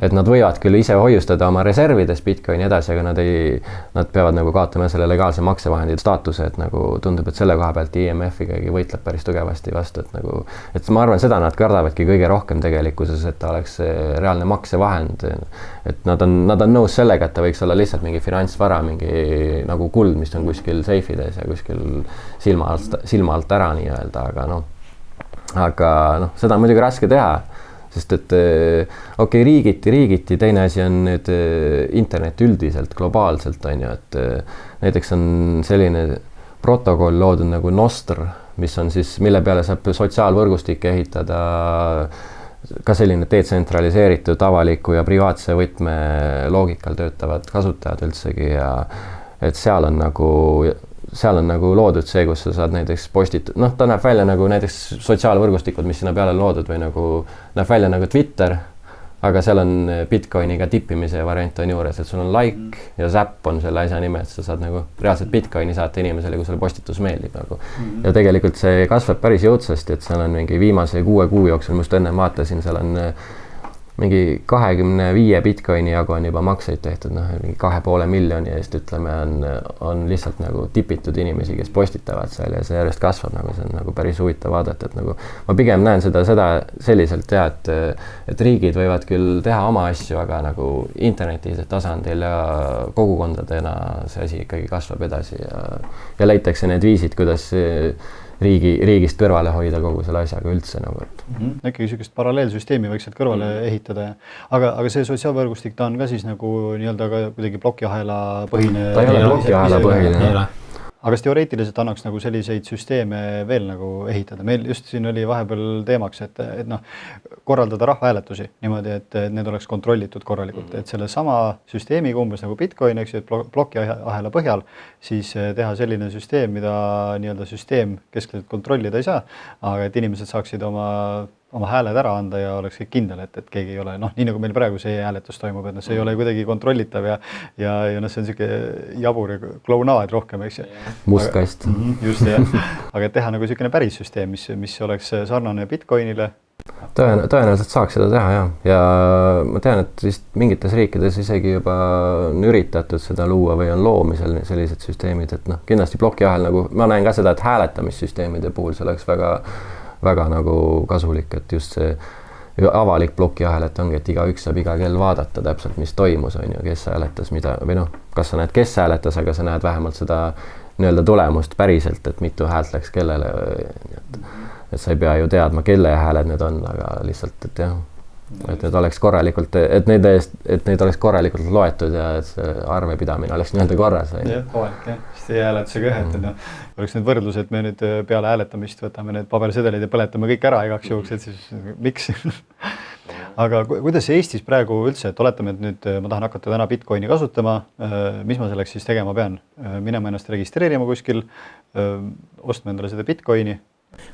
Et nad võivad küll ise hoiustada oma reservides Bitcoini edasi, aga nad peavad nagu kaotama selle legaalse maksevahendi staatuse, et nagu tundub, et selle koha pealt IMF ikkagi võitleb päris tugevasti vastu, et ma arvan, seda nad kardavadki kõige rohkem tegelikkuses, et ta oleks reaalne maksevahend, et nad on nõus sellega, et ta võiks olla lihtsalt mingi finantsvara, mingi nagu kuld, mis on kuskil seifides ja kuskil silma alt ära nii-öelda, aga seda on muidugi raske teha, sest et okei, riigiti, teine asi on nüüd internet üldiselt, globaalselt on ju, et näiteks on selline protokoll loodud nagu Nostr, mis on siis, mille peale saab sotsiaalvõrgustikke ehitada, ka selline detsentraliseeritud avaliku ja privaatse võtme loogikal töötavad kasutajad üldsegi ja et seal on nagu loodud see, kus sa saad näiteks ta näeb välja nagu näiteks sotsiaalvõrgustikud, mis sinna peale loodud või nagu näeb välja nagu Twitter, aga seal on Bitcoiniga tippimise variant on juures, et sul on like ja zap on selle asja nime, et sa saad nagu reaalselt Bitcoini saata inimesele, kui sulle postitus meeldib nagu. Ja tegelikult see kasvab päris jõudsasti, et seal on mingi viimase 6 kuu jooksul, must enne vaatasin, seal on mingi 25 Bitcoini jagu on juba makseid tehtud, mingi 2,5 miljoni eest ütleme on lihtsalt nagu tipitud inimesi, kes postitavad seal ja see järjest kasvab, nagu see on nagu päris huvitav vaadata, et nagu ma pigem näen seda selliselt ja, et riigid võivad küll teha oma asju, aga nagu interneti tasandil ja kogukondadena see asi ikkagi kasvab edasi ja leitakse need viisid, kuidas riigist kõrvale hoida kogu selle asjaga üldse nagu, et. Ikkagi sellist paralleelsüsteemi võiks sealt kõrvale ehitada. Aga see sotsiaalvõrgustik, ta on ka siis nagu nii-öelda ka kuidagi plokiahela põhine. Ta ei ole plokiahela põhine. Aga kas teoreetiliselt annaks nagu selliseid süsteeme veel nagu ehitada? Meil just siin oli vahepeal teemaks, et korraldada rahvahääletusi niimoodi, et need oleks kontrollitud korralikult, et selle sama süsteemiga umbes nagu Bitcoin, eks ju, et plokiahela põhjal, siis teha selline süsteem, mida nii-öelda süsteem keskselt kontrollida ei saa, aga et inimesed saaksid oma hääled ära anda ja oleks kõik kindel, et keegi ei ole, nii nagu meil praegu see hääletus toimub, et see ei ole kuidagi kontrollitav ja see on selline jabur ja klounaad rohkem, eks ju. Mustkast. Just, jah. Aga teha nagu selline päris süsteem, mis oleks sarnane Bitcoinile. Tõenäoliselt saaks seda teha, jah. Ja ma tean, et vist mingites riikides isegi juba on üritatud seda luua või on loomisel sellised süsteemid, et kindlasti plokiahel nagu, ma näen ka seda, et hääletamissüsteemide puhul see oleks väga nagu kasulik, et just see avalik plokiahel, et ongi, et igaüks saab iga kell vaadata täpselt, mis toimus, on ju, kes hääletas mida või kas sa näed, kes hääletas, aga sa näed vähemalt seda nii-öelda tulemust päriselt, et mitu häält läks kellele, et sa ei pea ju teadma, kelle hääled need on, aga lihtsalt, et jah, et need oleks korralikult, et neid oleks korralikult loetud ja et see arvepidamine oleks nii-öelda korras. Jah, avalik, jah. See hääletusega oleks need võrdlused, me nüüd peale hääletamist võtame need pabersedelid ja põletame kõik ära igaks juhuks, et siis miks? Aga kuidas Eestis praegu üldse, et oletame, et nüüd ma tahan hakata täna Bitcoini kasutama, mis ma selleks siis tegema pean? Minema ennast registreerima kuskil, ostma endale seda Bitcoini?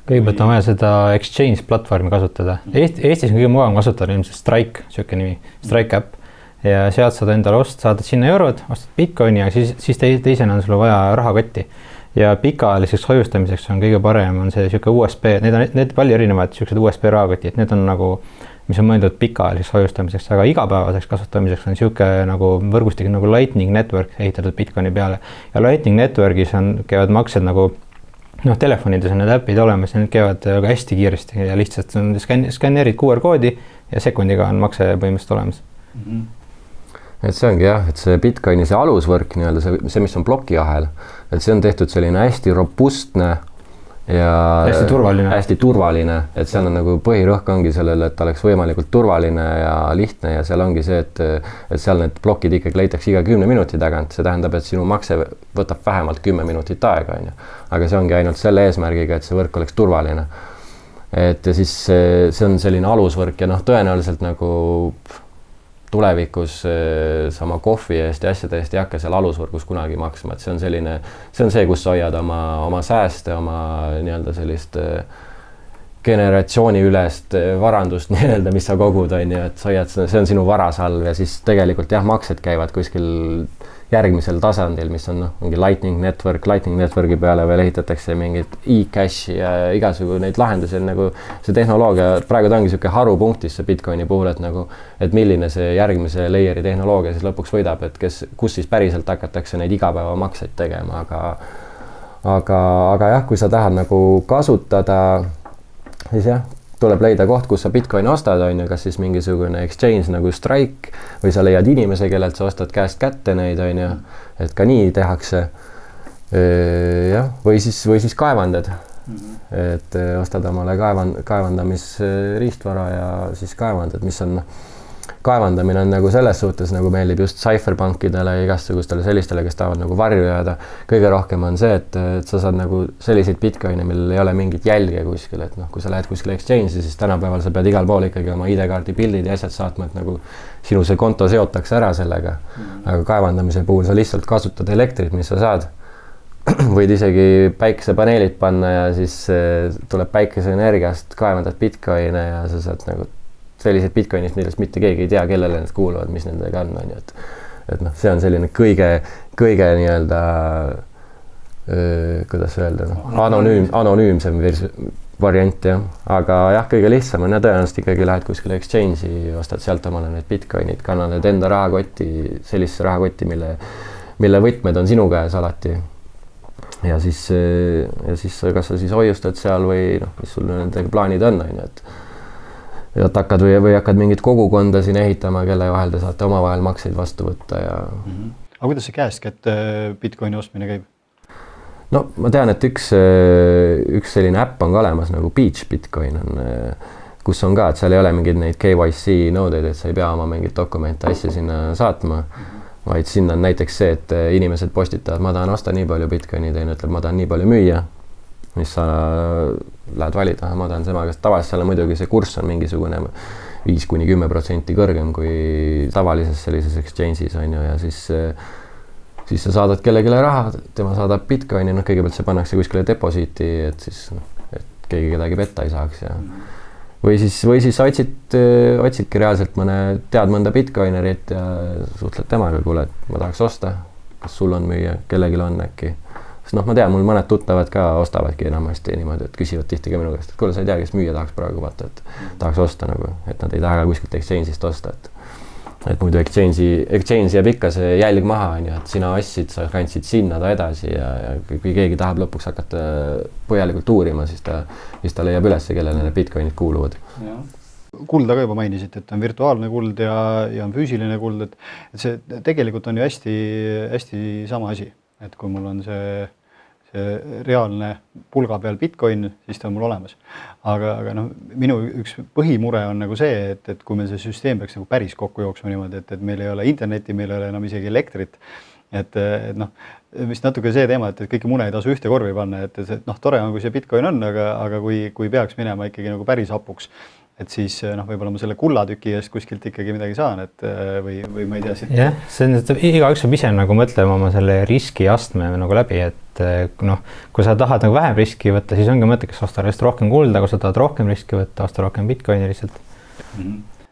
Kõigepealt on vaja seda exchange platvormi kasutada. Eestis on kõige mugavam kasutada ilmselt Strike, selline nimi, Strike äpp. Ja sealt saad endale saadad sinna eurod, ostad Bitcoini ja siis teisena on sul vaja rahakotti. Ja pikaajaliseks hoiustamiseks on kõige parem on see selline USB, need palju erinevad sellised USB rahakotid, need on nagu, mis on mõeldud pikaajaliseks hoiustamiseks, aga igapäevaseks kasutamiseks on selline nagu võrgustik nagu Lightning Network ehitatud Bitcoini peale. Ja Lightning Networkis käivad maksed nagu telefonides on need äpid olemas ja need käivad väga hästi kiiresti ja lihtsalt skanneerid QR-koodi ja sekundiga on makse põhimõtteliselt olemas. Et see ongi jah, et see Bitcoini see alusvõrk, see, mis on plokiahel, et see on tehtud selline hästi robustne ja hästi turvaline, et seal on nagu põhirõhk ongi sellele, et oleks võimalikult turvaline ja lihtne ja seal ongi see, et seal need plokid ikkagi leitakse iga 10 minuti tagant, see tähendab, et sinu makse võtab vähemalt 10 minutit aega, on ju. Aga see ongi ainult selle eesmärgiga, et see võrk oleks turvaline. Et ja siis see on selline alusvõrk ja noh, tõenäoliselt nagu tulevikus sa oma kohvi eest ja asjade eest ei hakka seal alusvõrgus kunagi maksma, et see on see, kus sa hoiad oma sääste, oma nii-öelda sellist generatsiooni ülest varandust nii-öelda, mis sa kogud, on ju, et sa hoiad, see on sinu varasalv ja siis tegelikult jah, maksed käivad kuskil järgmisel tasandil, mis on mingi Lightning Networki peale veel ehitatakse mingid e-cash ja igasugu neid lahendusi on nagu see tehnoloogia, praegu ta ongi niisugune harupunktis see Bitcoini puhul, et milline see järgmise layeri tehnoloogia siis lõpuks võidab, et kus siis päriselt hakatakse neid igapäevamakseid tegema, aga jah, kui sa tahad nagu kasutada, siis jah, tuleb leida koht, kus sa Bitcoini ostad, on ju, kas siis mingisugune exchange nagu Strike või sa leiad inimese, kellelt sa ostad käest kätte neid, on ju, et ka nii tehakse. Jah, või siis kaevandad, et ostad omale kaevandamisriistvara ja siis kaevandad, mis on kaevandamine on nagu selles suhtes nagu meeldib just cypherpunkidele ja igasugustele sellistele, kes tahavad nagu varju jääda. Kõige rohkem on see, et sa saad nagu selliseid Bitcoine, millel ei ole mingit jälge kuskil, et noh, kui sa lähed kuskile exchange'i, siis tänapäeval sa pead igal pool ikkagi oma ID-kaardi pildid ja asjad saatma, et nagu sinu see konto seotakse ära sellega. Aga kaevandamise puhul sa lihtsalt kasutad elektrit, mis sa saad. Võid isegi päikesepaneelid panna ja siis tuleb päikeseenergiast, kaevandad Bitcoine ja sa saad nagu sellised Bitcoinist, millest mitte keegi ei tea, kellele need kuuluvad, mis nendega on ju, et noh, see on selline kõige nii-öelda kuidas öelda, anonüümsem variant jah, aga jah, kõige lihtsam on ja tõenäoliselt ikkagi lähed kuskile exchange'i, ostad sealt omale need Bitcoinid, kannad need enda rahakotti, sellisesse rahakotti, mille võtmed on sinu käes alati ja siis kas sa siis hoiustad seal või noh, mis sul nendega plaanid on ju, et hakkad või hakkad mingit kogukonda siin ehitama, kelle vahel te saate omavahel makseid vastu võtta ja Aga kuidas see käest kätte Bitcoini ostmine käib? No ma tean, et üks selline äpp on ka olemas nagu Beach Bitcoin on, kus on ka, et seal ei ole mingeid neid KYC nõudeid, et sa ei pea oma mingit dokumente asja sinna saatma, vaid sinna on näiteks see, et inimesed postitavad, ma tahan osta nii palju Bitcoini, teine ütleb, ma tahan nii palju müüa, mis sa lähed valida, ma tahan sama, kas tavaliselt seal on muidugi see kurss on mingisugune 5-10% kõrgem kui tavalises sellises exchange'is on ju ja siis sa saadad kellelegi raha, tema saadab Bitcoini, noh kõigepealt see pannakse kuskile deposiiti, et siis et keegi kedagi petta ei saaks ja või siis sa otsidki reaalselt tead mõnda Bitcoinerit ja suhtled temaga, kuule, et ma tahaks osta, kas sul on müüa, kellelgi on äkki. Sest noh, ma tean, mul mõned tuttavad ka ostavadki enamasti niimoodi, et küsivad tihti ka minu käest, et kuule, sa ei tea, kes müüa tahaks praegu vaata, et tahaks osta nagu, et nad ei taha kuskilt exchange'ist osta, et muidu exchange jääb ikka see jälg maha, on ju, et sina ostsid, sa kandsid sinna ta edasi ja kui keegi tahab lõpuks hakata põhjalikult uurima, siis ta leiab üles, kellele need Bitcoinid kuuluvad. Kulda ka juba mainisite, et on virtuaalne kuld ja on füüsiline kuld, et see tegelikult on ju hästi sama asi, et kui mul on see reaalne pulga peal Bitcoin, siis ta on mul olemas. Aga noh, minu üks põhimure on nagu see, et kui meil see süsteem peaks nagu päris kokku jooksma niimoodi, et meil ei ole interneti, meil ei ole enam isegi elektrit, et noh, vist natuke see teema, et kõiki mune ei tasu ühte korvi panna, et noh, tore on, kui see Bitcoin on, aga kui peaks minema ikkagi nagu päris hapuks, et siis noh, võib-olla ma selle kullatüki eest kuskilt ikkagi midagi saan, et või ma ei tea siit. Jah, see on, igaüks võib ise nagu mõtlema oma selle riskiastme nagu läbi, et noh, kui sa tahad nagu vähem riski võtta, siis ongi mõttekas osta rohkem kulda, kui sa tahad rohkem riski võtta, osta rohkem Bitcoini lihtsalt.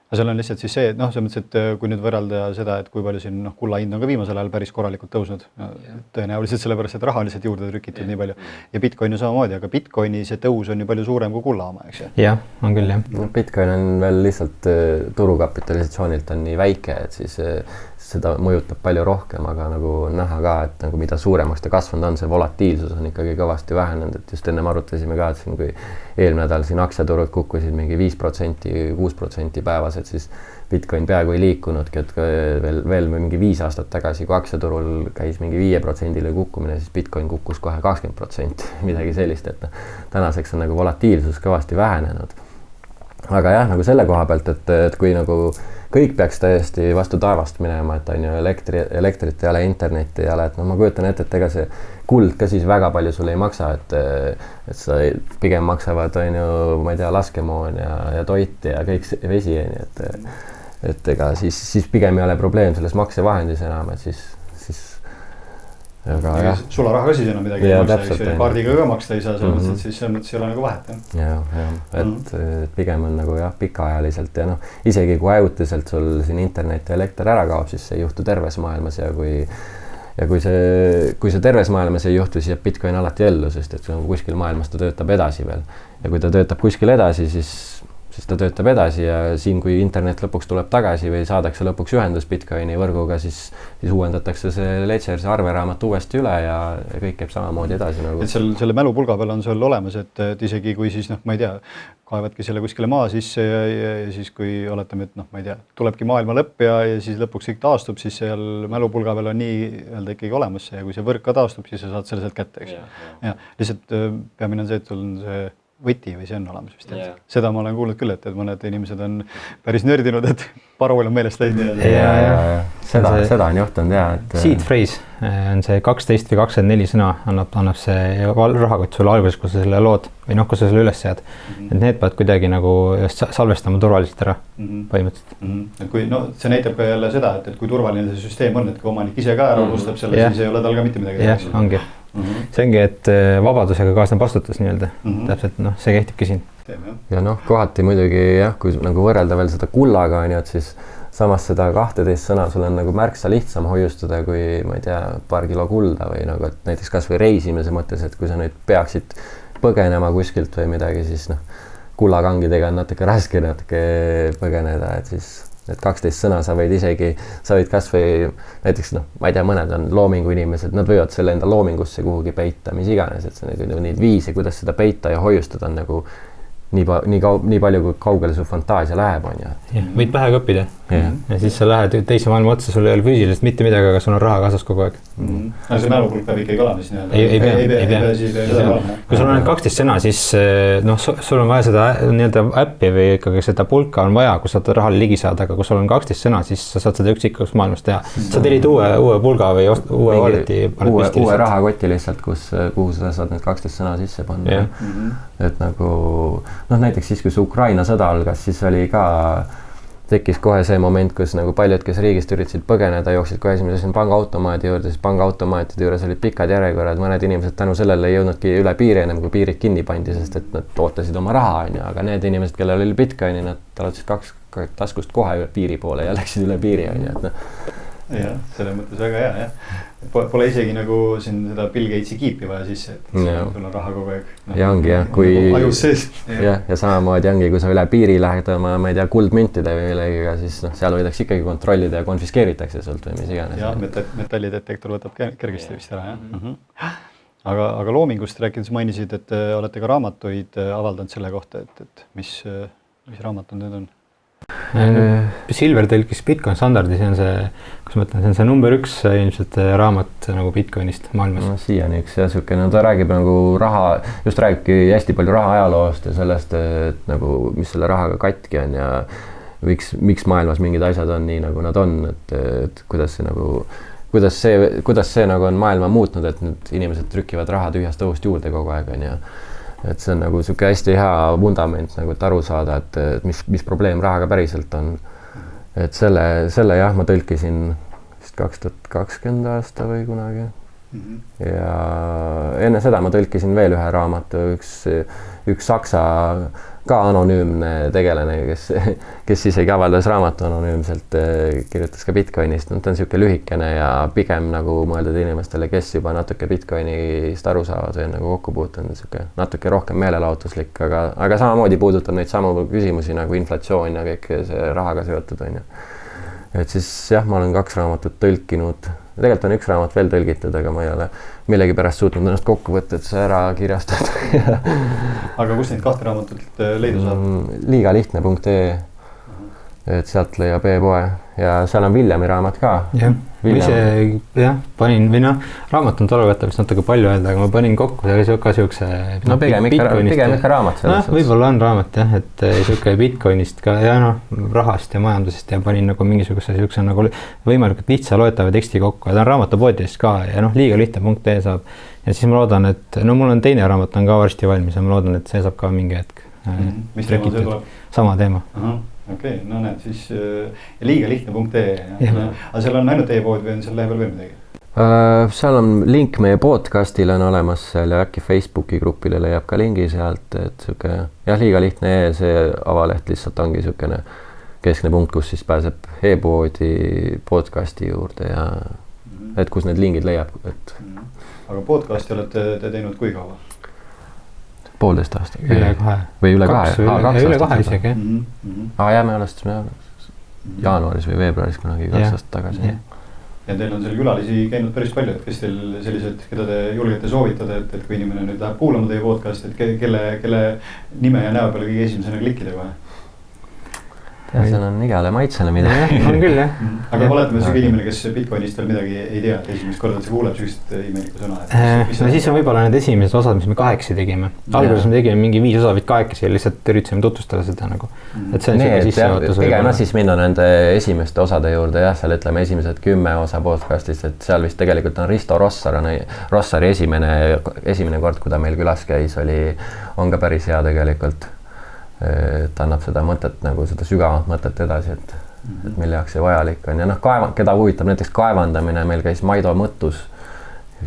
Aga seal on lihtsalt siis see, et noh, see mõttes, et kui nüüd võrrelda seda, et kui palju siin kulla hind on ka viimasel ajal päris korralikult tõusnud, tõenäoliselt sellepärast, et raha on lihtsalt juurde trükitud nii palju ja Bitcoin on samamoodi, aga Bitcoini see tõus on ju palju suurem kui kulla oma, eks ju? Jah, on küll jah. Bitcoin on veel lihtsalt turukapitalisatsioonilt on nii väike, et siis seda mõjutab palju rohkem, aga nagu näha ka, et nagu mida suuremaks ta kasvanud on, see volatiilsus on ikkagi kõvasti vähenenud, et just ennem arutasime ka, et siin kui eelmine nädal siin aktsiaturud kukkusid mingi 5%, 6% päevas et siis Bitcoin peaaegu ei liikunudki, et veel mingi 5 aastat tagasi, kui aktsiaturul käis mingi 5%-le kukkumine, siis Bitcoin kukkus kohe 20%, midagi sellist, et tänaseks on nagu volatiilsus kõvasti vähenenud. Aga jah, nagu selle koha pealt, et kui nagu kõik peaks täiesti vastu taevast minema, et on ju elektrit ei ole, internetti ei ole, et ma kujutan ette, et ega see kuld ka siis väga palju sulle ei maksa, et sa pigem maksavad, on ju, ma ei tea, laskemoon ja toit ja kõik vesi, et ega siis pigem ei ole probleem selles maksevahendis enam, et siis aga jah. Sularaha ka siis enam midagi ei maksa, kaardiga ka maksta ei saa, selles mõttes, et siis selles mõttes ei ole nagu vahet. Et pigem on nagu jah, pikaajaliselt ja isegi kui ajutiselt sul siin internet ja elekter ära kaob, siis see ei juhtu terves maailmas ja kui see terves maailmas ei juhtu, siis jääb Bitcoin alati ellu, sest et kuskil maailmas ta töötab edasi veel. Ja kui ta töötab kuskil edasi, siis ta töötab edasi ja siin, kui internet lõpuks tuleb tagasi või saadakse lõpuks ühendus Bitcoini võrguga, siis uuendatakse see ledger, see arveraamat uuesti üle ja kõik käib samamoodi edasi nagu. Et selle mälupulga peal on sul olemas, et isegi kui siis ma ei tea, kaevadki selle kuskile maa sisse ja siis kui oletame, et ma ei tea, tulebki maailma lõpp ja siis lõpuks kõik taastub, siis seal mälupulga peal on nii öelda ikkagi olemas ja kui see võrk ka taastub, siis sa saad selle sealt kätte, eks. Ja lihtsalt peamine on see, et sul on see võti või see on olemas vist. Seda ma olen kuulnud küll, et mõned inimesed on päris nördinud, et parol on meelest läinud. Seda on juhtunud ja. Seed phrase on see 12 või 24 sõna annab see rahakott sulle alguses, kui sa selle lood või kui sa selle üles sead. Et need pead kuidagi nagu salvestama turvaliselt ära põhimõtteliselt. Et kui, see näitab ka jälle seda, et kui turvaline see süsteem on, et kui omanik ise ka ära unustab selle, siis ei ole tal ka mitte midagi. Jah, ongi. See ongi, et vabadusega kaasneb vastutus nii-öelda. Täpselt, see kehtibki siin. Ja kohati muidugi jah, kui nagu võrrelda veel seda kullaga on ju, et siis samas seda 12 sõna sul on nagu märksa lihtsam hoiustada kui, ma ei tea, paar kilo kulda või nagu, et näiteks kas või reisimise mõttes, et kui sa nüüd peaksid põgenema kuskilt või midagi, siis kullakangidega on natuke raske põgeneda, et siis need 12 sõna sa võid kas või näiteks ma ei tea, mõned on loomingu inimesed, nad võivad selle enda loomingusse kuhugi peita, mis iganes, et see neid viise, kuidas seda peita ja hoiustada on nagu nii palju, kui kaugele su fantaasia läheb, on ju. Võid pähe õppida. Ja siis sa lähed teise maailma otsa, sul ei ole füüsiliselt mitte midagi, aga sul on raha kaasas kogu aeg. Aga see mälupulk peab ikkagi olema siis nii-öelda? Ei pea. Kui sul on 12 sõna, siis sul on vaja seda nii-öelda äppi või ikkagi seda pulka on vaja, kui saad rahale ligi saada, aga kui sul on 12 sõna, siis sa saad seda üksikust maailmast teha. Sa telid uue pulga või uue walleti. Uue rahakoti lihtsalt, kuhu sa saad need 12 sõna sisse panna. Et nagu näiteks siis, kui see Ukraina sõda algas, siis tekkis kohe see moment, kus nagu paljud, kes riigist üritasid põgeneda, jooksid kohe esimese pangaautomaadi juurde, siis pangaautomaatide juures olid pikad järjekorrad, mõned inimesed tänu sellele ei jõudnudki üle piiri ennem, kui piirid kinni pandi, sest et nad ootasid oma raha, on ju, aga need inimesed, kellel oli Bitcoini, nad talutasid 2 taskust kohe üle piiri poole ja läksid üle piiri, on ju, jah, selles mõttes väga hea, jah. Pole isegi nagu siin seda Bill Gatesi kiipi vaja sisse, et sul on raha kogu aeg. Ja ongi jah, kui ajus sees. Ja samamoodi ongi, kui sa üle piiri lähed oma, ma ei tea, kuldmüntide või millegiga, siis seal võidaks ikkagi kontrollida ja konfiskeeritakse sult või mis iganes. Jah, metallidetektor võtab kergesti vist ära, jah. Aga loomingust rääkides mainisid, et olete ka raamatuid avaldanud selle kohta, et mis raamatud need on? Silver tõlkis Bitcoin standardi, see on see number 1 ilmselt raamat nagu Bitcoinist maailmas. Siiani üks ja siukene, ta räägib nagu räägibki hästi palju raha ajaloost ja sellest, et nagu, mis selle rahaga katki on ja miks maailmas mingid asjad on nii, nagu nad on, et kuidas see nagu on maailma muutnud, et need inimesed trükivad raha tühjast õhust juurde kogu aeg on ja et see on nagu siuke hästi hea vundament nagu, et aru saada, et mis probleem rahaga päriselt on. Et selle jah, ma tõlkisin vist 2020 aasta või kunagi. Ja enne seda ma tõlkisin veel ühe raamatu, üks saksa ka anonüümne tegelane, kes isegi avaldas raamatu anonüümselt, kirjutas ka Bitcoinist. Ta on siuke lühikene ja pigem nagu mõeldud inimestele, kes juba natuke Bitcoinist aru saavad või nagu kokku puutunud, siuke natuke rohkem meelelahutuslik, aga samamoodi puudutab neid samu küsimusi nagu inflatsioon ja kõik see rahaga seotud on ju. Et siis jah, ma olen 2 raamatut tõlkinud. Tegelikult on 1 raamat veel tõlgitud, aga ma ei ole millegipärast suutnud ennast kokku võtta, et see ära kirjastada. Aga kus neid 2 raamatut leidu saab? Liigalihtne.ee. et sealt leiab e-poe ja seal on Villemi raamat ka. Jah, ma ise panin, või noh, raamat on tolukata vist natuke palju öelda, aga ma panin kokku ka siukse no pigem ikka raamat selles. Võib-olla on raamat jah, et siuke Bitcoinist ka ja noh, rahast ja majandusest ja panin nagu mingisuguse siukse nagu võimalikult lihtsa loetava teksti kokku ja ta on raamatupoodist ka ja noh, liigalihtne.ee saab ja siis ma loodan, et no mul on teine raamat on ka varsti valmis ja ma loodan, et see saab ka mingi hetk mis teema see tuleb? Sama teema. Okei, no näed, siis liigalihtne.ee. Aga seal on ainult e-pood või on seal läheb veel midagi? Seal on link meie podcastile on olemas seal ja äkki Facebooki grupile leiab ka lingi sealt, et siuke jah, liigalihtne see avaleht lihtsalt ongi siukene keskne punkt, kus siis pääseb e-poodi podcasti juurde ja et kus need lingid leiab. Aga podcasti olete te teinud kui kaua? 1,5 aastat. Üle 2. Või üle 2. Üle 2 isegi. Ja me alustasime jaanuaris või veebruaris kunagi 2 aastat tagasi. Ja teil on seal külalisi käinud päris palju, et kes teil sellised, keda te julgete soovitada, et kui inimene nüüd läheb kuulama teie podcast, et kelle nime ja näo peale kõige esimesena klikkida kohe? Ja seal on igale maitsele midagi. On küll jah. Aga oletame see inimene, kes Bitcoinist veel midagi ei tea, et esimest korda see kuuleb sellist imelikku sõna. No siis on võib-olla need esimesed osad, mis me 8 tegime. Alguses me tegime mingi 5 osa või 8 ja lihtsalt üritasime tutvustada seda nagu. Et see on selline sissejuhatus. Pigem siis minna nende esimeste osade juurde jah, seal ütleme esimesed 10 osa podcastist, et seal vist tegelikult on Risto Rossari esimene kord, kui ta meil külas käis, on ka päris hea tegelikult. Et annab seda mõtet nagu seda sügavat mõtet edasi, et mille jaoks see vajalik on ja noh, keda huvitab näiteks kaevandamine, meil käis Maido Mõttus,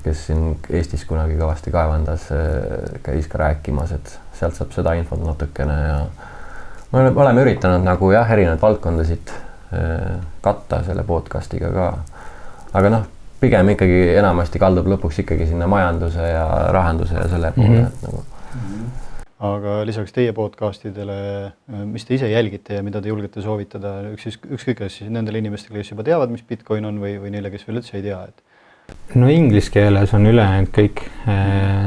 kes siin Eestis kunagi kõvasti kaevandas, käis ka rääkimas, et sealt saab seda infot natukene ja me oleme üritanud nagu jah, erinevaid valdkondasid katta selle podcastiga ka, aga noh, pigem ikkagi enamasti kaldub lõpuks ikkagi sinna majanduse ja rahanduse ja selle poole, et nagu aga lisaks teie podcastidele, mis te ise jälgite ja mida te julgete soovitada, ükskõik siis nendele inimestele, kes juba teavad, mis Bitcoin on või neile, kes veel üldse ei tea? No inglise keeles on ülejäänud kõik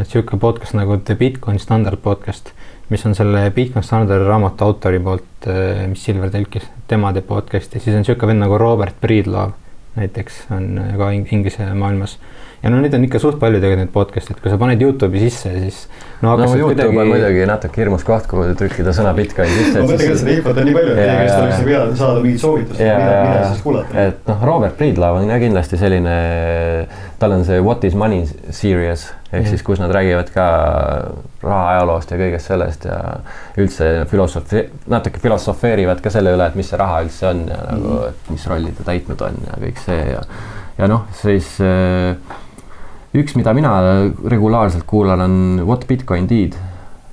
siuke podcast nagu The Bitcoin Standard podcast, mis on selle Bitcoin Standard raamatu autori poolt, mis Silver tõlkis, tema teeb podcasti, siis on siuke vend nagu Robert Breedlove näiteks on ka inglise maailmas. Ja no neid on ikka suht palju tegelikult need podcastid, kui sa paned YouTube'i sisse, siis YouTube on muidugi natuke hirmus koht, kui trükkida sõna Bitcoin sisse. Ma mõtlen, et seda infot on nii palju, et teie käest oleks saada mingit soovitust, mida siis kuulata. Et noh, Robert Breedlove on kindlasti selline, tal on see What is Money series, ehk siis kus nad räägivad ka raha ajaloost ja kõigest sellest ja üldse natuke filosofeerivad ka selle üle, et mis see raha üldse on ja nagu, et mis rolli ta täitnud on ja kõik see ja noh, siis üks, mida mina regulaarselt kuulan, on What Bitcoin Did,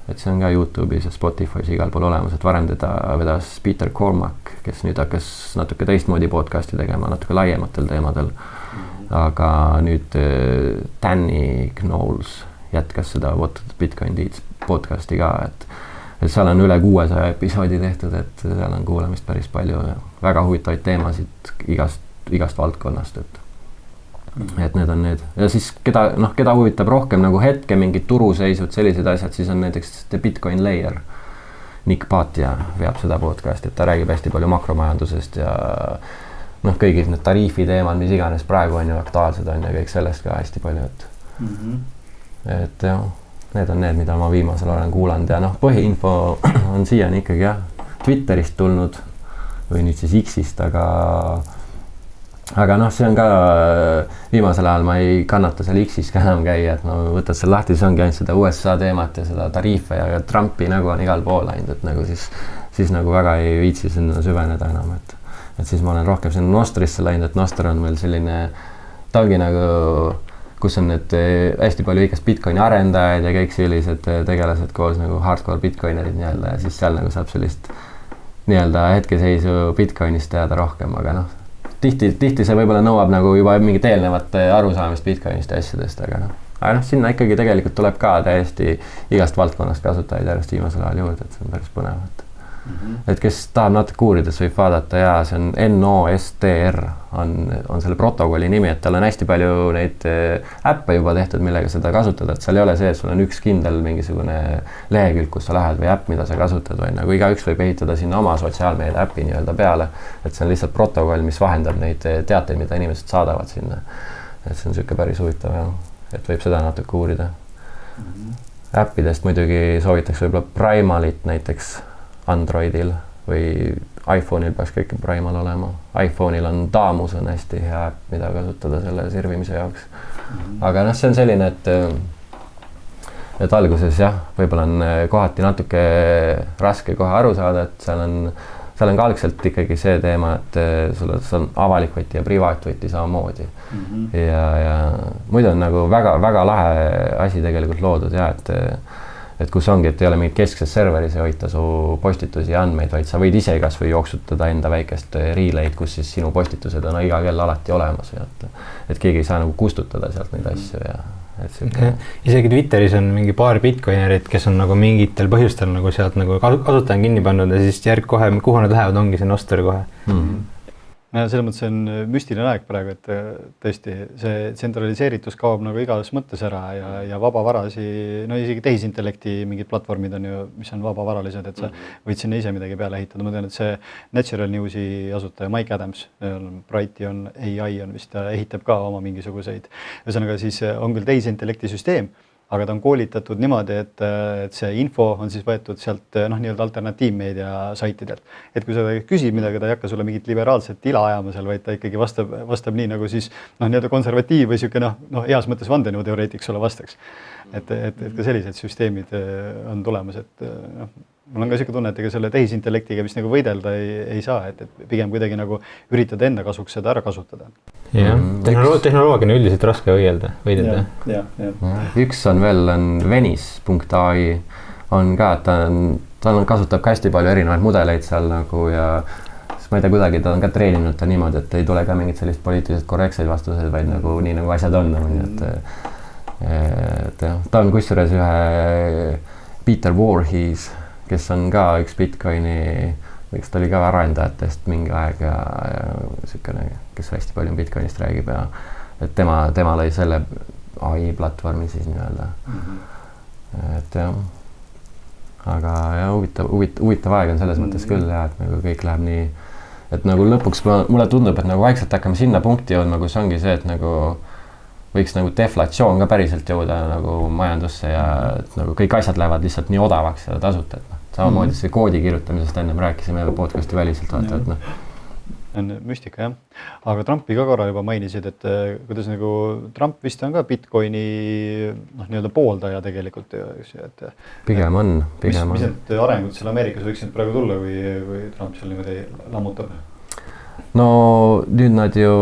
et see on ka YouTube'is ja Spotify's igal pool olemas, et varem teda vedas Peter Cormack, kes nüüd hakkas natuke teistmoodi podcasti tegema, natuke laiematel teemadel, aga nüüd Danny Knowles jätkas seda What Bitcoin Did podcasti ka, et seal on üle 600 episoodi tehtud, et seal on kuulamist päris palju ja väga huvitavaid teemasid igast valdkonnast, et need on need ja siis keda huvitab rohkem nagu hetke mingid turuseisud, sellised asjad, siis on näiteks The Bitcoin Layer. Nick Patia veab seda podcasti, et ta räägib hästi palju makromajandusest ja noh, kõigid need tariifi teemad, mis iganes praegu on ju aktuaalsed on ja kõik sellest ka hästi palju, et jah, need on need, mida ma viimasel olen kuulanud ja noh, põhiinfo on siiani ikkagi jah, Twitterist tulnud või nüüd siis X-ist, aga noh, see on ka viimasel ajal ma ei kannata seal X-is ka enam käia, et no võtad seal lahti, see ongi ainult seda USA teemat ja seda tariife ja Trumpi nagu on igal pool läinud, et nagu siis nagu väga ei viitsi sinna süveneda enam, et siis ma olen rohkem sinna Nostrisse läinud, et Nostr on meil selline, ta ongi nagu, kus on need hästi palju ikast Bitcoini arendajaid ja kõik sellised tegelased koos nagu hardcore Bitcoinerid nii-öelda ja siis seal nagu saab sellist nii-öelda hetkeseisu Bitcoinist teada rohkem, aga noh, tihti see võib-olla nõuab nagu juba mingit eelnevat arusaamist Bitcoinist ja asjadest, aga noh, sinna ikkagi tegelikult tuleb ka täiesti igast valdkonnast kasutajaid järjest viimasel ajal juurde, et see on päris põnev. Et kes tahab natuke uurides võib vaadata ja see on NOSTR on selle protokolli nimi, et tal on hästi palju neid äppe juba tehtud, millega seda kasutada, et seal ei ole see, et sul on üks kindel mingisugune lehekülg, kus sa lähed või äpp, mida sa kasutad, või nagu igaüks võib ehitada sinna oma sotsiaalmeedia äppi nii-öelda peale, et see on lihtsalt protokoll, mis vahendab neid teateid, mida inimesed saadavad sinna. Et see on niisugune päris huvitav ja et võib seda natuke uurida. Äppidest muidugi soovitaks võib-olla Primalit näiteks Androidil või iPhone'il peaks kõik Primal olema. iPhone'il on Damus on hästi hea äpp, mida kasutada selle sirvimise jaoks. Aga noh, see on selline, et alguses jah, võib-olla on kohati natuke raske kohe aru saada, et seal on ka algselt ikkagi see teema, et sul on avalik võti ja privaatvõti samamoodi. Ja muidu on nagu väga lahe asi tegelikult loodud ja et kus ongi, et ei ole mingit keskses serveris ja hoita su postitusi ja andmeid, vaid sa võid ise kas või jooksutada enda väikest relay'd, kus siis sinu postitused on iga kell alati olemas ja et keegi ei saa nagu kustutada sealt neid asju ja et see isegi Twitteris on mingi paar bitcoinerit, kes on nagu mingitel põhjustel nagu sealt nagu kasutajan kinni pannud ja siis järg kohe, kuhu nad lähevad, ongi see Nostr kohe. Ja selles mõttes on müstiline aeg praegu, et tõesti see tsentraliseeritus kaob nagu igas mõttes ära ja vabavarasi, no isegi tehisintellekti mingid platvormid on ju, mis on vabavaralised, et sa võid sinna ise midagi peale ehitada. Ma tean, et see Natural Newsi asutaja Mike Adams, Brighti on AI on vist, ta ehitab ka oma mingisuguseid. Ühesõnaga siis on küll tehisintellekti süsteem, aga ta on koolitatud niimoodi, et see info on siis võetud sealt nii-öelda alternatiivmeedia saitidelt. Et kui sa küsid midagi, ta ei hakka sulle mingit liberaalset tila ajama seal, vaid ta ikkagi vastab nii nagu siis nii-öelda konservatiiv või siuke heas mõttes vandenõuteoreetik sulle vastaks. Et ka sellised süsteemid on tulemas, et mul on ka siuke tunne, et ega selle tehisintellektiga vist nagu võidelda ei saa, et pigem kuidagi nagu üritada enda kasuks seda ära kasutada. Jah, tehnoloogia on üldiselt raske võidelda. Üks on veel Venice.ai on ka, et ta kasutab ka hästi palju erinevaid mudeleid seal nagu ja siis ma ei tea, kuidagi ta on ka treeninud ta niimoodi, et ei tule ka mingit sellist poliitiliselt korrektseid vastuseid, vaid nagu nii nagu asjad on. Et ta on kusjuures ühe Peter Voorhees, kes on ka üks Bitcoini, miks ta oli ka arendajatest mingi aeg ja sükene, kes hästi palju Bitcoinist räägib ja et tema lõi selle AI platvormi siis nii-öelda. Et jah, aga ja huvitav aeg on selles mõttes küll ja, et nagu kõik läheb nii, et nagu lõpuks mulle tundub, et nagu vaikselt hakkame sinna punkti jõudma, kus ongi see, et nagu võiks nagu deflatsioon ka päriselt jõuda nagu majandusse ja et nagu kõik asjad lähevad lihtsalt nii odavaks ja tasuta, et samamoodi see koodi kirjutamisest ennem rääkisime podcasti väliselt vaata, et on müstika jah, aga Trumpi ka korra juba mainisid, et kuidas nagu Trump vist on ka Bitcoini nii-öelda pooldaja tegelikult. Et pigem on. Mis need arengud seal Ameerikas võiksid praegu tulla, kui Trump seal niimoodi lammutab? No nüüd nad ju,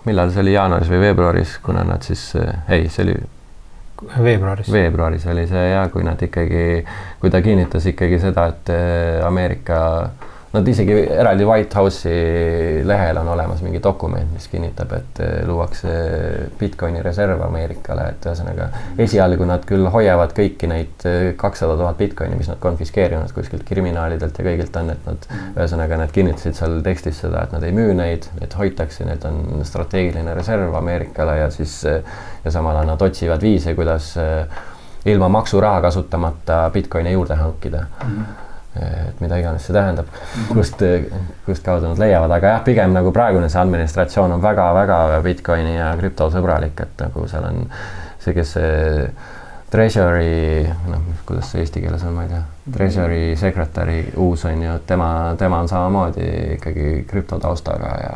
millal see oli jaanuaris või veebruaris, kuna nad siis, see oli veebruaris oli see ja kui nad ikkagi, kui ta kinnitas ikkagi seda, et Ameerika, nad isegi eraldi White House'i lehel on olemas mingi dokument, mis kinnitab, et luuakse Bitcoini reserv Ameerikale, et ühesõnaga esialgu nad küll hoiavad kõiki neid 200 000 Bitcoini, mis nad konfiskeerinud kuskilt kriminaalidelt ja kõigilt on, et nad ühesõnaga nad kinnitasid seal tekstis seda, et nad ei müü neid, et hoitakse, need on strateegiline reserv Ameerikale ja siis ja samal ajal nad otsivad viise, kuidas ilma maksuraha kasutamata Bitcoini juurde hankida. Et mida iganes see tähendab, kust kaudu nad leiavad, aga jah, pigem nagu praegune see administratsioon on väga-väga Bitcoini ja krüptosõbralik, et nagu seal on see, kes see Treasury, kuidas see eesti keeles on, ma ei tea, Treasury Secretary uus on ju, tema on samamoodi ikkagi krüptotaustaga ja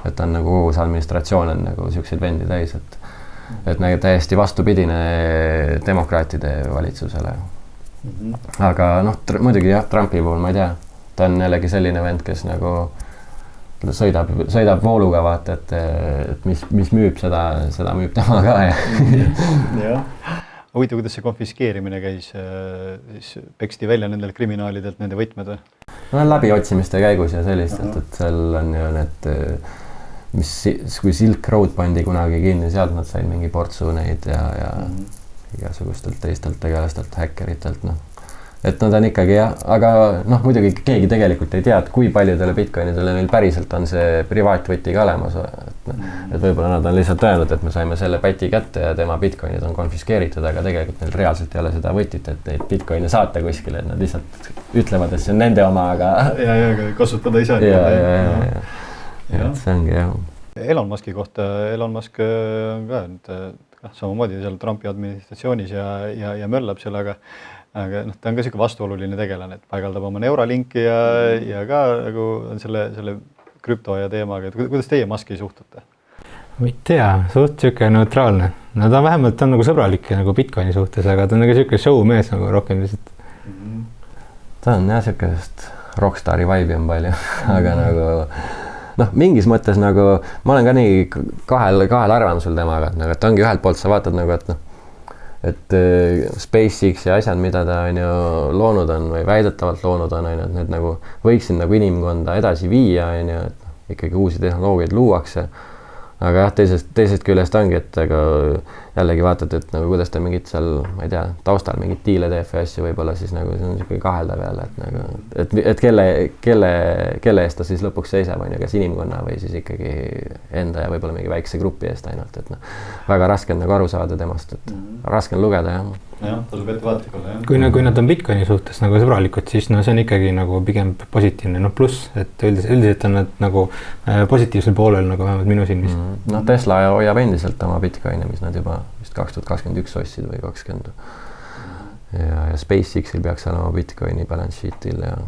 et on nagu uus administratsioon on nagu siukseid vendi täis, et nagu täiesti vastupidine demokraatide valitsusele. Aga muidugi jah, Trumpi puhul ma ei tea, ta on jällegi selline vend, kes nagu sõidab vooluga vaata, et mis müüb, seda müüb tema ka ja. Huvitav, kuidas see konfiskeerimine käis, siis peksti välja nendel kriminaalidelt nende võtmed või? No läbiotsimiste käigus ja sellist, et seal on ju need, kui Silk Road pandi kunagi kinni, sealt nad said mingi portsu neid ja igasugustelt teistelt tegelastelt, häkkeritelt, et nad on ikkagi jah, aga noh, muidugi keegi tegelikult ei tea, et kui paljudele Bitcoinidele neil päriselt on see privaatvõti ka olemas, et võib-olla nad on lihtsalt öelnud, et me saime selle päti kätte ja tema Bitcoinid on konfiskeeritud, aga tegelikult neil reaalselt ei ole seda võtit, et neid Bitcoine saata kuskile, et nad lihtsalt ütlevad, et see on nende oma, aga ja kasutada ise. Ja see ongi jah. Elon Muski kohta, Elon Musk on ka samamoodi seal Trumpi administratsioonis ja möllab seal, aga ta on ka siuke vastuoluline tegelane, et paigaldab oma Neuralinki ja ka nagu on selle krüpto ja teemaga, et kuidas teie Muski suhtute? Ma ei tea, suht siuke neutraalne. No ta vähemalt on nagu sõbralik nagu Bitcoini suhtes, aga ta on nagu siuke showmees nagu rohkem lihtsalt. Ta on jah siukest rockstari vibe'i on palju, aga nagu noh, mingis mõttes nagu ma olen ka nii kahel arvamusel temaga, et ongi ühelt poolt sa vaatad nagu, et SpaceX ja asjad, mida ta on ju loonud on või väidetavalt loonud on, et need nagu võiksid nagu inimkonda edasi viia, on ju, et ikkagi uusi tehnoloogiaid luuakse. Aga jah, teisest küljest ongi, et aga jällegi vaatad, et nagu kuidas ta mingit seal, ma ei tea, taustal mingit diile teeb või asju võib-olla siis nagu see on siuke kaheldav jälle, et nagu, et kelle eest ta siis lõpuks seisab, on ju, kas inimkonna või siis ikkagi enda ja võib-olla mingi väikse grupi eest ainult, et noh, väga raske on nagu aru saada temast, et raske on lugeda jah. Jah, tasub ettevaatlik olla, jah. Kui nad on Bitcoini suhtes nagu sõbralikud, siis no see on ikkagi nagu pigem positiivne, no pluss, et üldiselt on nad nagu positiivsel poolel nagu vähemalt minu silmis. No Tesla hoiab endiselt oma Bitcoini, mis nad juba vist 2021 ostsid või 20. Ja SpaceXil peaks olema Bitcoini balance sheet'il ja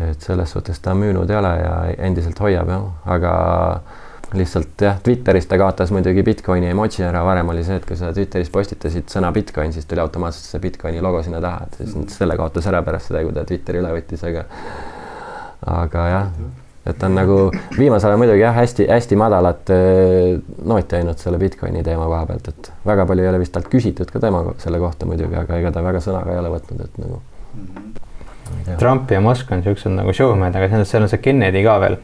et selles suhtes ta müünud ei ole ja endiselt hoiab jah, aga lihtsalt jah, Twitteris ta kaotas muidugi Bitcoini emoji ära, varem oli see, et kui sa Twitteris postitasid sõna Bitcoin, siis tuli automaatselt see Bitcoini logo sinna taha, et siis selle kaotas ära pärast seda, kui ta Twitteri üle võttis, aga jah, et on nagu viimasel ajal muidugi jah, hästi madalat nooti ainult selle Bitcoini teema koha pealt, et väga palju ei ole vist talt küsitud ka tema selle kohta muidugi, aga ega ta väga sõnaga ei ole võtnud, et nagu Trump ja Musk on siuksed nagu showmehed, aga seal on see Kennedy ka veel.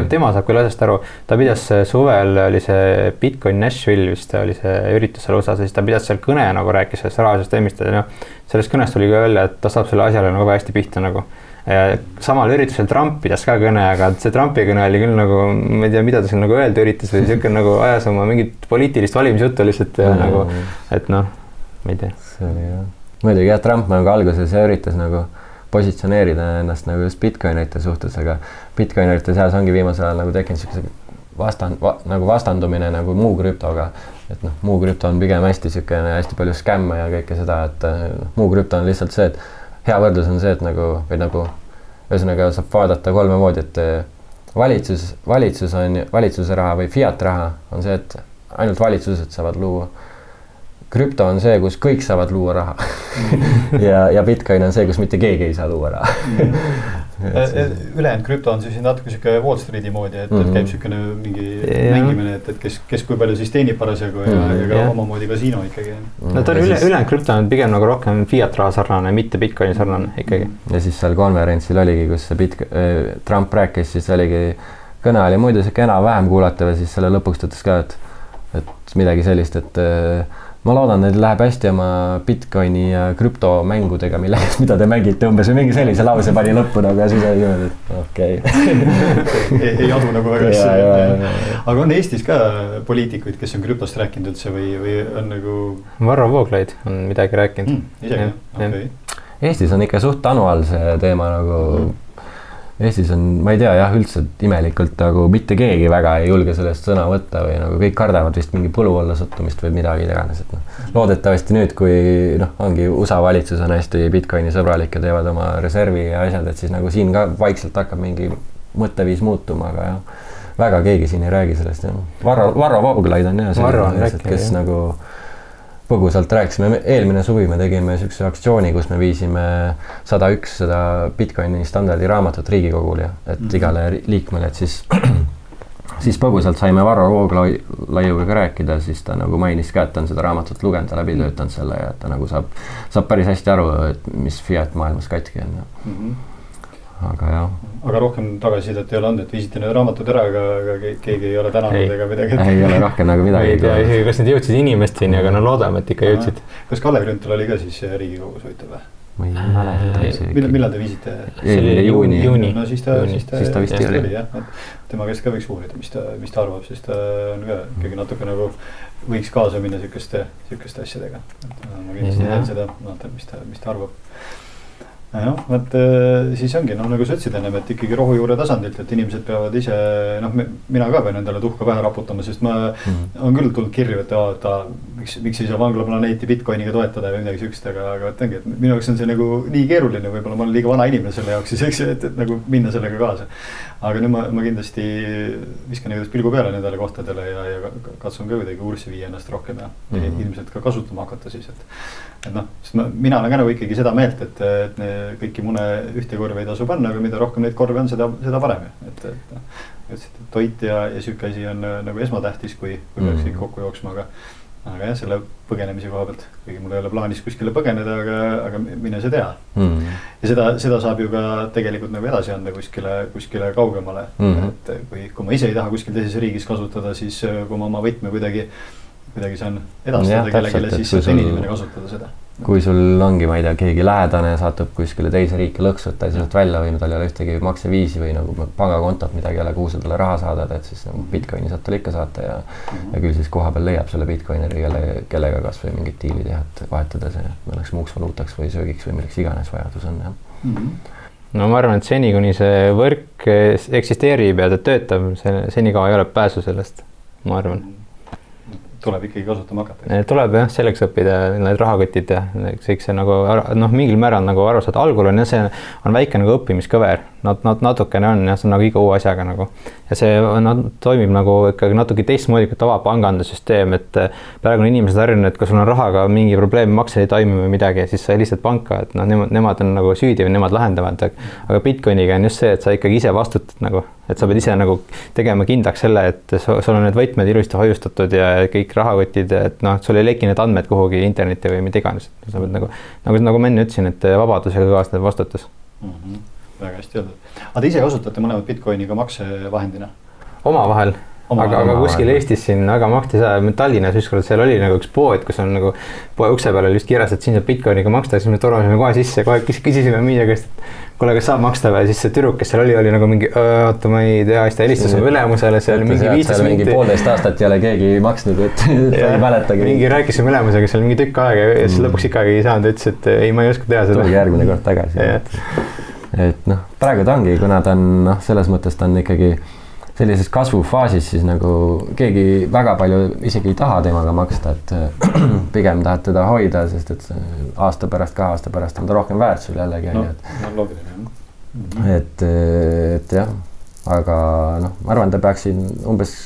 Tema saab küll asjast aru, ta pidas suvel, oli see Bitcoin Nashville vist, oli see üritus seal USA, siis ta pidas seal kõne nagu rääkis sellest rahasüsteemist ja sellest kõnest tuli ka välja, et ta saab selle asjale nagu väga hästi pihta nagu. Samal üritusel Trump pidas ka kõne, aga see Trumpi kõne oli küll nagu, ma ei tea, mida ta seal nagu öelda üritas või siuke nagu ajas oma mingit poliitilist valimisjuttu lihtsalt ja nagu, et noh, ma ei tea. See oli jah. Muidugi jah, Trump nagu alguses üritas nagu positsioneerida ennast nagu just Bitcoinite suhtes, aga Bitcoinite seas ongi viimasel ajal nagu tekkinud siukse vastandumine nagu muu krüptoga, et noh, muu krüpto on pigem hästi palju skämme ja kõike seda, et muu krüpto on lihtsalt see, et hea võrdlus on see, et nagu, või nagu ühesõnaga saab vaadata kolme moodi, et valitsus on valitsuse raha või fiat raha on see, et ainult valitsused saavad luua. Krüpto on see, kus kõik saavad luua raha ja Bitcoin on see, kus mitte keegi ei saa luua raha. Ülejäänud krüpto on siis natuke siuke Wall Streeti moodi, et käib siukene mingi mängimine, et kes kui palju siis teenib parasjagu ja ka omamoodi kasiino ikkagi. No ta on ülejäänud krüpto on pigem nagu rohkem fiat raha sarnane, mitte Bitcoini sarnane ikkagi. Ja siis seal konverentsil oligi, kus Trump rääkis, siis oligi kõne oli muidu siuke enam-vähem kuulatav ja siis selle lõpuks tõttas ka, et midagi sellist, et ma loodan, et läheb hästi oma Bitcoini ja krüptomängudega, mida te mängite umbes või mingi sellise lause pani lõppu nagu ja siis oli niimoodi, et okei. ei adu nagu väga hästi. Aga on Eestis ka poliitikuid, kes on krüptost rääkinud üldse või on nagu... Varro Vooglaid on midagi rääkinud. Isegi, okei. Eestis on ikka suht anual see teema nagu... Eestis on, ma ei tea jah, üldse imelikult nagu mitte keegi väga ei julge sellest sõna võtta või nagu kõik kardavad vist mingi põlu olla sattumist või midagi iganes, et noh, loodetavasti nüüd, kui noh, ongi USA valitsus on hästi Bitcoini sõbralik ja teevad oma reservi ja asjad, et siis nagu siin ka vaikselt hakkab mingi mõtteviis muutuma, aga jah, väga keegi siin ei räägi sellest jah. Varro Vooglaid on jah, kes nagu põgusalt rääkisime, eelmine suvi me tegime sükse aktsiooni, kus me viisime 101 seda Bitcoini standardi raamatut Riigikogul ja et igale liikmele, et siis põgusalt saime Varro Vooglaiuga ka rääkida, siis ta nagu mainis ka, et ta on seda raamatut lugenud ja läbi töötanud selle ja ta nagu saab päris hästi aru, et mis fiat maailmas katki on. Aga jah. Aga rohkem tagasisidet ei ole olnud, et viisite need raamatud ära, aga keegi ei ole tänanud ega midagi. Ei ole rohkem nagu midagi. Ei tea isegi, kas need jõudsid inimesteni, aga no loodame, et ikka jõudsid. Kas Kalle Grünthal oli ka siis Riigikogus huvitav või? ma ei mäleta isegi. Millal te viisite? See oli juuni. No siis ta vist oli jah. Tema käest ka võiks uurida, mis ta arvab, siis ta on ka ikkagi natuke nagu võiks kaasa minna sükeste asjadega. Ma kindlasti teen seda, mis ta arvab. Noh, siis ongi, nagu sa ütlesid ennem, et ikkagi rohujuure tasandilt, et inimesed peavad ise, mina ka pean endale tuhka pähe raputama, sest ma on küll tulnud kirju, et miks ei saa vanglaplaneeti Bitcoiniga toetada või midagi sükst, aga ongi, et minu jaoks on see nagu nii keeruline, võib-olla ma olen liiga vana inimene selle jaoks, siis et nagu minna sellega kaasa. Aga nüüd ma kindlasti viskan pilgu peale nendele kohtadele ja katsun ka kuidagi kurssi viia ennast rohkem ja ilmselt ka kasutama hakata siis, et sest mina olen ka nagu ikkagi seda meelt, et kõiki mune ühte korve ei tasu panna, aga mida rohkem neid korve on, seda parem. Et toit ja süke asi on nagu esmatähtis, kui peaks kõik kokku jooksma, aga jah, selle põgenemise koha pealt, kuigi mul ei ole plaanis kuskile põgeneda, aga mine see tea. Ja seda saab ju ka tegelikult nagu edasi anda kuskile kaugemale. Et kui ma ise ei taha kuskil teises riigis kasutada, siis kui ma oma võtme kuidagi saan edastada kellelegi, siis saab teine inimene kasutada seda. Kui sul ongi, ma ei tea, keegi lähedane satub kuskile teise riiki lõksut, ei sealt välja või tal ei ole ühtegi makseviisi või nagu pangakontot midagi ei ole, kuhu sa talle raha saadad, et siis nagu Bitcoini saab talle ikka saata ja küll siis koha peal leiab selle Bitcoineri, kellega kas või mingid diili teha, et vahetada see mõneks muuks valuutaks või söögiks või milleks iganes vajadus on. No ma arvan, et seni kuni see võrk eksisteerib ja ta töötab, senikaua ei ole pääsu sellest, ma arvan. Tuleb ikkagi kasutama hakata. Tuleb jah, selleks õppida need rahakotid ja kõik see nagu, mingil määral nagu aru saada. Algul on ja see on väike nagu õppimiskõver, natukene on ja see on nagu iga uue asjaga nagu. Ja see toimib nagu ikkagi natuke teistmoodi kui tavapangandussüsteem, et praegu on inimesed harjunud, et kui sul on rahaga mingi probleem, makse ei toimi või midagi, siis sa lihtsalt panka, et nemad on nagu süüdi või nemad lahendavad. Aga Bitcoiniga on just see, et sa ikkagi ise vastutad nagu, et sa pead ise nagu tegema kindlaks selle, et sul on need võtmed ilusti hoiustatud ja kõik rahakotid, et sul ei leki need andmed kuhugi internetti või mida iganes. Sa pead nagu ma enne ütlesin, et vabadusega kaasneb vastutus. Väga hästi öeldud. Aga te ise kasutate mõlemad Bitcoiniga maksevahendina? Omavahel. Aga kuskil Eestis siin väga makti saa, Tallinnas ükskord seal oli nagu üks pood, kus on nagu poe ukse peal oli just kirjas, et siin saab Bitcoiniga maksta, siis me tormasime kohe sisse, kohe küsisime müüja käest, et kuule, kas saab maksta või, siis see tüdruk, kes seal oli nagu mingi, oota, ma ei tea, siis ta helistasime ülemusele, seal mingi 15 mingi 1,5 aastat ei ole keegi maksnud, et ei mäletagi. Mingi rääkisime ülemusega seal mingi tükk aega ja siis lõpuks ikkagi ei saanud, ütles, et ei, ma ei oska teha seda. Tulgi järgmine kord tagasi. Et praegu ta ongi, kuna ta on, selles mõttes ta on ikkagi sellises kasvufaasis, siis nagu keegi väga palju isegi ei taha temaga maksta, et pigem tahad teda hoida, sest et aasta pärast on ta rohkem väärt sul jällegi. Et jah, aga ma arvan, ta peaks siin umbes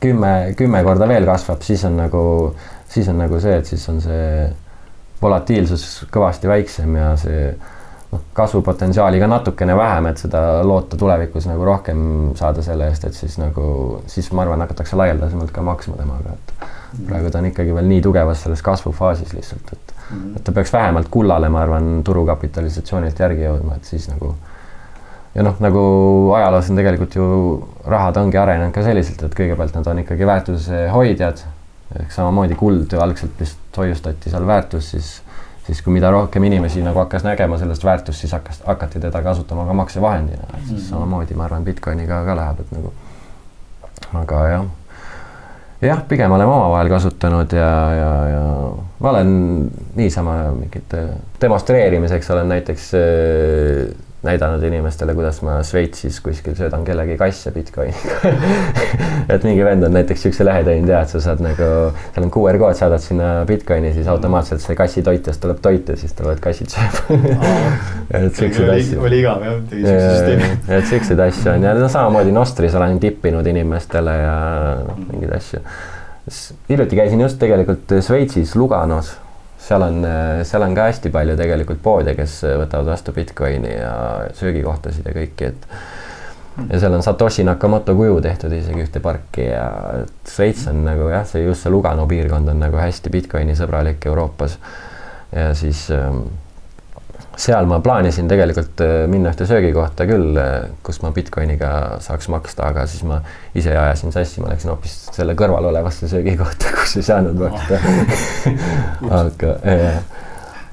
10 korda veel kasvab, siis on nagu see, et siis on see volatiilsus kõvasti väiksem ja see kasvupotentsiaali ka natukene vähem, et seda loota tulevikus nagu rohkem saada selle eest, et siis ma arvan, hakatakse laialdasemalt ka maksma temaga, et praegu ta on ikkagi veel nii tugevas selles kasvufaasis lihtsalt, et ta peaks vähemalt kullale, ma arvan, turukapitalisatsioonilt järgi jõudma, et siis nagu ja nagu ajaloos on tegelikult ju rahad ongi arenenud ka selliselt, et kõigepealt nad on ikkagi väärtuse hoidjad, ehk samamoodi kuld algselt vist hoiustati seal väärtus, siis kui mida rohkem inimesi nagu hakkas nägema sellest väärtust, siis hakati teda kasutama ka maksevahendina. Siis samamoodi ma arvan Bitcoiniga ka läheb, et nagu. Aga jah, pigem oleme omavahel kasutanud ja ma olen niisama mingit demonstreerimiseks olen näiteks näidanud inimestele, kuidas ma Šveitsis kuskil söödan kellegi kasse Bitcoiniga. Et mingi vend on näiteks siukse lehe teinud ja et sa saad nagu, seal on QR-kood, saadad sinna Bitcoini, siis automaatselt see kassi toitjast tuleb toit ja siis tulevad kassid sööb. Et siukseid asju. Oli igav jah, tegi siukse süsteemi. Et siukseid asju on ja samamoodi Nostris olen tippinud inimestele ja mingeid asju. Hiljuti käisin just tegelikult Šveitsis Luganos. Seal on ka hästi palju tegelikult poode, kes võtavad vastu Bitcoini ja söögikohtasid ja kõiki, ja seal on Satoshi Nakamoto kuju tehtud isegi ühte parki ja Šveits on nagu jah, just see Lugano piirkond on nagu hästi Bitcoini sõbralik Euroopas ja siis seal ma plaanisin tegelikult minna ühte söögikohta küll, kus ma Bitcoiniga saaks maksta, aga siis ma ise ajasin sassi, ma läksin hoopis selle kõrval olevasse söögikohta, kus ei saanud maksta.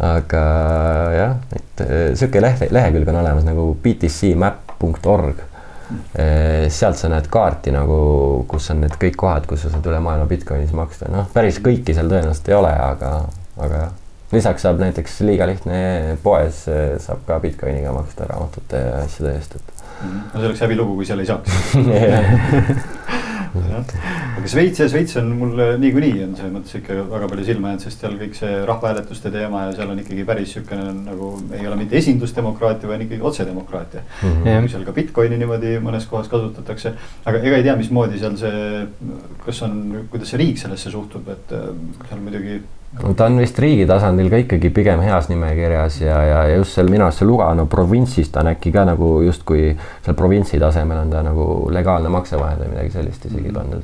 aga jah, et siuke lehekülg on olemas nagu btcmap.org. Sealt sa näed kaarti nagu, kus on need kõik kohad, kus sa saad üle maailma Bitcoinis maksta. Noh, päris kõiki seal tõenäoliselt ei ole, aga lisaks saab näiteks liiga lihtne poes saab ka Bitcoiniga maksta raamatute ja asjade eest. No see oleks häbilugu, kui seal ei saaks. Aga Šveits on mul niikuinii on see mõttes ikka väga palju silma jäänud, sest seal kõik see rahvahääletuste teema ja seal on ikkagi päris siukene nagu ei ole mitte esindusdemokraatia, vaid ikkagi otsedemokraatia. Kui seal ka Bitcoini niimoodi mõnes kohas kasutatakse, aga ega ei tea, mismoodi seal see, kuidas see riik sellesse suhtub, et seal muidugi ta on vist riigi tasandil ka ikkagi pigem heas nimekirjas ja just seal minu arust see Lugano provintsist on äkki ka nagu justkui seal provintsi tasemel on ta nagu legaalne maksevahend või midagi sellist isegi pandud,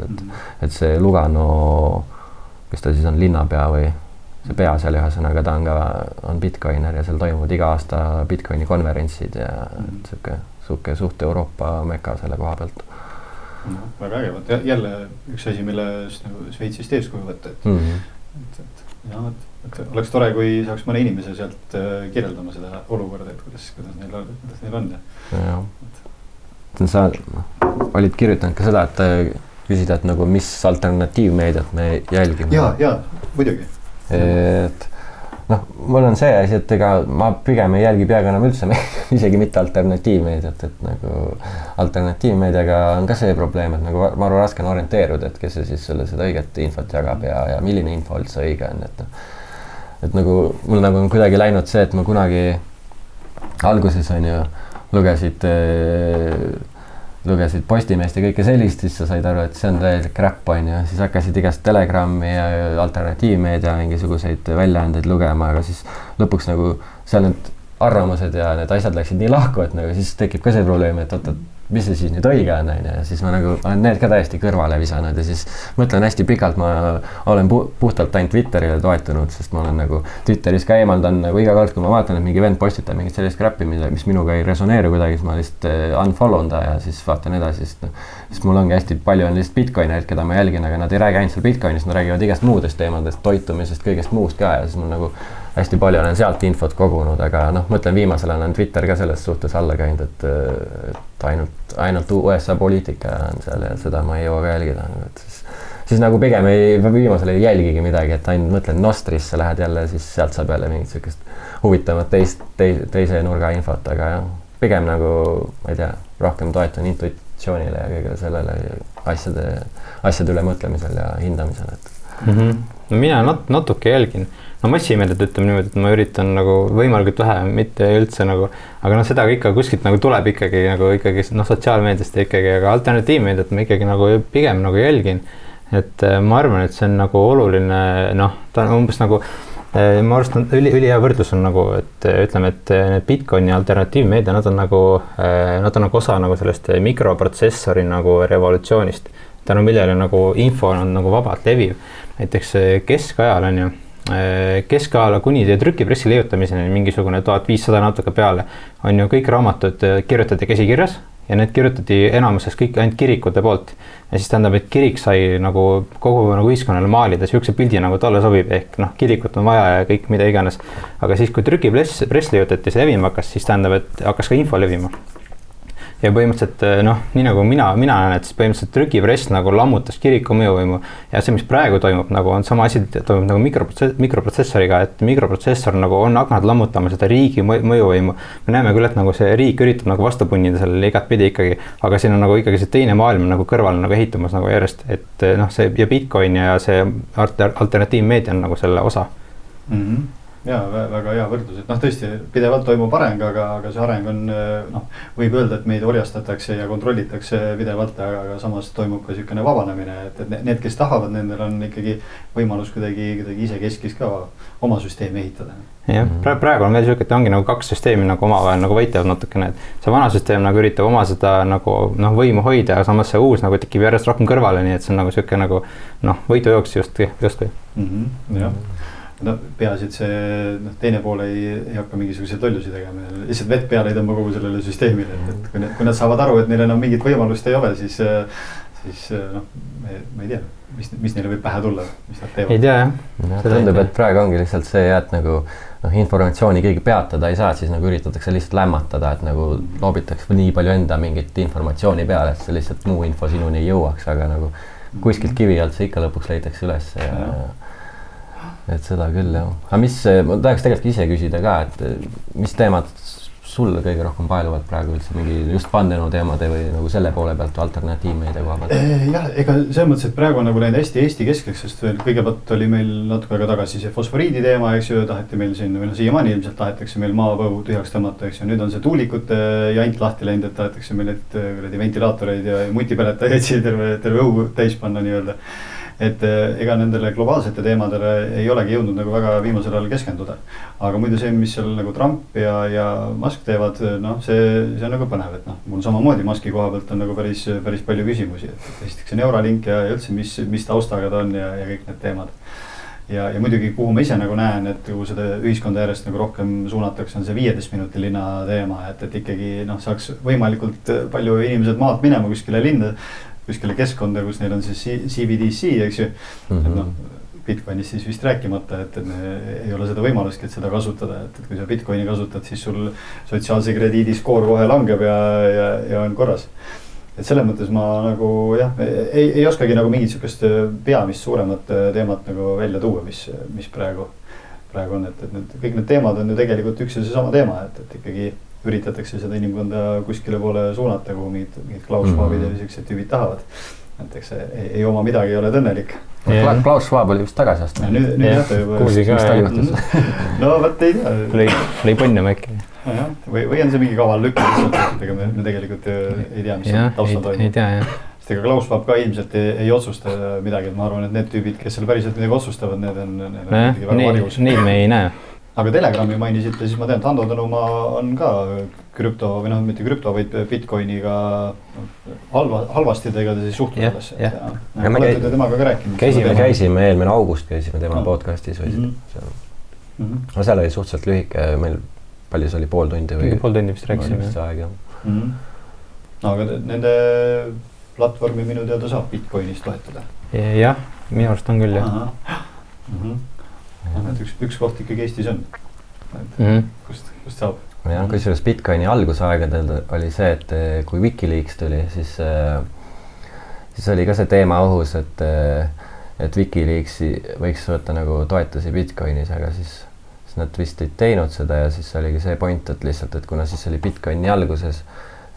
et see Lugano, kes ta siis on, linnapea või see pea seal ühesõnaga, ta on Bitcoiner ja seal toimuvad iga aasta Bitcoini konverentsid ja suke suht Euroopa meka selle koha pealt. No, väga ägevat, jälle üks asi, mille Šveitsist eeskuju võtta, et oleks tore, kui saaks mõne inimese sealt kirjeldama seda olukorda, et kuidas neil on. Sa olid kirjutanud ka seda, et küsida, et nagu mis alternatiivmeediat me jälgime. Ja, muidugi. Et noh, mul on see asi, et ega ma pigem ei jälgi peaaegu enam üldse isegi mitte alternatiivmeediat, et nagu alternatiivmeediaga on ka see probleem, et nagu ma arvan, raske on orienteeruda, et kes see siis seda õiget infot jagab ja milline info üldse õige on, et nagu mul nagu on kuidagi läinud see, et ma kunagi alguses on ju lugesid Postimeest ja kõike sellist, siis sa said aru, et see on täielik crap on ju, siis hakkasid igast Telegrami ja alternatiivmeedia mingisuguseid väljaandeid lugema, aga siis lõpuks nagu seal need arvamused ja need asjad läksid nii lahku, et nagu siis tekib ka see probleem, et oot, mis see siis nüüd õige on ja siis ma nagu olen need ka täiesti kõrvale visanud ja siis mõtlen hästi pikalt, ma olen puhtalt ainult Twitterile toetunud, sest ma olen nagu Twitteris ka eemaldan nagu iga kord, kui ma vaatan, et mingi vend postitab mingit sellist crap'i, mis minuga ei resoneeru kuidagi, siis ma lihtsalt unfollow ta ja siis vaatan edasi, sest mul ongi hästi palju on lihtsalt Bitcoineid, keda ma jälgin, aga nad ei räägi ainult seal Bitcoinist, nad räägivad igast muudest teemadest, toitumisest, kõigest muust ka ja siis mul nagu hästi palju olen sealt infot kogunud, aga noh, mõtlen viimasel on Twitter ka selles suhtes alla käinud, et ainult USA poliitika on seal ja seda ma ei jõua ka jälgida, et siis nagu pigem viimasel ei jälgigi midagi, et ainult mõtlen Nostrisse lähed jälle, siis sealt saab jälle mingit sellist huvitavat teise nurga infot, aga jah, pigem nagu, ma ei tea, rohkem toetun intuitsioonile ja kõigele sellele asjade üle mõtlemisel ja hindamisel, et No mina natuke jälgin, no massimeediat ütleme niimoodi, et ma üritan nagu võimalikult vähe, mitte üldse nagu, aga noh, seda ikka kuskilt nagu tuleb ikkagi noh, sotsiaalmeediast ikkagi, aga alternatiivmeediat ma ikkagi nagu pigem nagu jälgin, et ma arvan, et see on nagu oluline, noh, ta on umbes nagu, ma arvan, et ülihea võrdlus on nagu, et ütleme, et need Bitcoini alternatiivmeedia, nad on nagu osa nagu sellest mikroprotsessori nagu revolutsioonist, tänu millele nagu info on nagu vabalt leviv. Näiteks keskajal on ju, keskajal kuni trükipressi leiutamiseni mingisugune 1500 natuke peale on ju kõik raamatud kirjutati käsikirjas ja need kirjutati enamuses kõik ainult kirikute poolt. Ja siis tähendab, et kirik sai nagu kogu nagu ühiskonnale maalida siukse pildi nagu talle sobib, ehk noh, kirikut on vaja ja kõik mida iganes. Aga siis, kui trükipress leiutati, see levima hakkas, siis tähendab, et hakkas ka info levima. Ja põhimõtteliselt noh, nii nagu mina näen, et siis põhimõtteliselt trükipress nagu lammutas kiriku mõjuvõimu ja see, mis praegu toimub, nagu on sama asi, toimub nagu mikroprotsessoriga, et mikroprotsessor nagu on hakanud lammutama seda riigi mõjuvõimu. Me näeme küll, et nagu see riik üritab nagu vastu punnida sellele igat pidi ikkagi, aga siin on nagu ikkagi see teine maailm nagu kõrval nagu ehitumas nagu järjest, et noh, see ja Bitcoin ja see alternatiivmeedia on nagu selle osa. Ja väga hea võrdlus, et noh, tõesti pidevalt toimub areng, aga see areng on, noh, võib öelda, et meid orjastatakse ja kontrollitakse pidevalt, aga samas toimub ka niisugune vabanemine, et need, kes tahavad, nendel on ikkagi võimalus kuidagi isekeskis ka oma süsteemi ehitada. Jah, praegu on veel niisugune, et ongi nagu kaks süsteemi nagu omavahel nagu võitlevad natukene, et see vana süsteem nagu üritab oma seda nagu noh, võimu hoida, aga samas see uus nagu tekib järjest rohkem kõrvale, nii et see on nagu niisugune nagu noh, võidujooks justkui. Jah. No peaasi, et see teine pool ei hakka mingisuguseid lollusi tegema, lihtsalt vett peale ei tõmba kogu sellele süsteemile, et kui nad saavad aru, et neil enam mingit võimalust ei ole, siis siis noh, ma ei tea, mis neile võib pähe tulla, mis nad teevad. Ei tea jah. Tundub, et praegu ongi lihtsalt see, et nagu informatsiooni keegi peatada ei saa, siis nagu üritatakse lihtsalt lämmatada, et nagu loobitakse nii palju enda mingit informatsiooni peale, et see lihtsalt muu info sinuni ei jõuaks, aga nagu kuskilt kivi alt see ikka lõpuks leitakse üles ja et seda küll jah. Aga ma tahaks tegelikult ise küsida ka, et mis teemad sulle kõige rohkem paeluvad praegu üldse mingi just vandenõu teemade või nagu selle poole pealt või alternatiivmeedia koha pealt? Jah, ega selles mõttes, et praegu on nagu läinud hästi Eesti keskseks, sest kõigepealt oli meil natuke aega tagasi see fosforiidi teema, eks ju, taheti meil siin, või siiamaani ilmselt tahetakse meil maapõu tühjaks tõmmata, eks ju, nüüd on see tuulikute jant lahti läinud, et tahetakse meil need ventilaatoreid ja mutipeletajaid siia terve õu täis panna nii-öelda. Et ega nendele globaalsete teemadele ei olegi jõudnud nagu väga viimasel ajal keskenduda. Aga muidu see, mis seal nagu Trump ja Musk teevad, noh, see on nagu põnev, et noh, mul samamoodi Muski koha pealt on nagu päris palju küsimusi, et esiteks see Neuralink ja üldse, mis taustaga ta on ja kõik need teemad. Ja muidugi, kuhu ma ise nagu näen, et kuhu seda ühiskonda järjest nagu rohkem suunatakse, on see 15 minuti linna teema, et ikkagi noh, saaks võimalikult palju inimesed maalt minema kuskile linna, kuskile keskkonda, kus neil on siis CBDC, eks ju, et noh, Bitcoinist siis vist rääkimata, et ei ole seda võimalustki, et seda kasutada, et kui sa Bitcoini kasutad, siis sul sotsiaalse krediidi skoor kohe langeb ja on korras. Et selles mõttes ma nagu jah, ei oskagi nagu mingit sükest peamist suuremat teemat nagu välja tuua, mis praegu on, et kõik need teemad on ju tegelikult üks ja see sama teema, et ikkagi üritatakse seda inimkonda kuskile poole suunata, kuhu mingid Klaus Schwabid ja sellised tüübid tahavad. Et eks ei oma midagi, ei ole õnnelik. Klaus Schwab oli vist tagasi astunud. Nüüd jätta juba. Kuuldi ka. No võt ei tea. Lõi põnnama äkki. Või on see mingi kaval lükka, me tegelikult ei tea, mis taustal toimub. Ei tea, jah. Sest ega Klaus Schwab ka ilmselt ei otsusta midagi, et ma arvan, et need tüübid, kes seal päriselt midagi otsustavad, need on väga varjus. Neid me ei näe. Aga Telegrami mainisite, siis ma tean, et Hando Tõnumaa on ka krüpto või noh, mitte krüpto, vaid Bitcoiniga halvasti tegada siis suhtlus. Olete temaga ka rääkinud? Käisime eelmine august, käisime tema podcastis või seal. No seal oli suhteliselt lühike, meil palju see oli pool tundi või? Pool tundi vist rääkisime. Aga nende platvormi minu teada saab Bitcoinist toetada. Jah, minu arust on küll, jah. Üks koht ikkagi Eestis on, kust saab. Ja kusjuures Bitcoini algusaegadel oli see, et kui Wikileaks tuli, siis oli ka see teema õhus, et Wikileaksi võiks võtta nagu toetusi Bitcoinis, aga siis nad vist ei teinud seda ja siis oligi see point, et lihtsalt, et kuna siis oli Bitcoini alguses,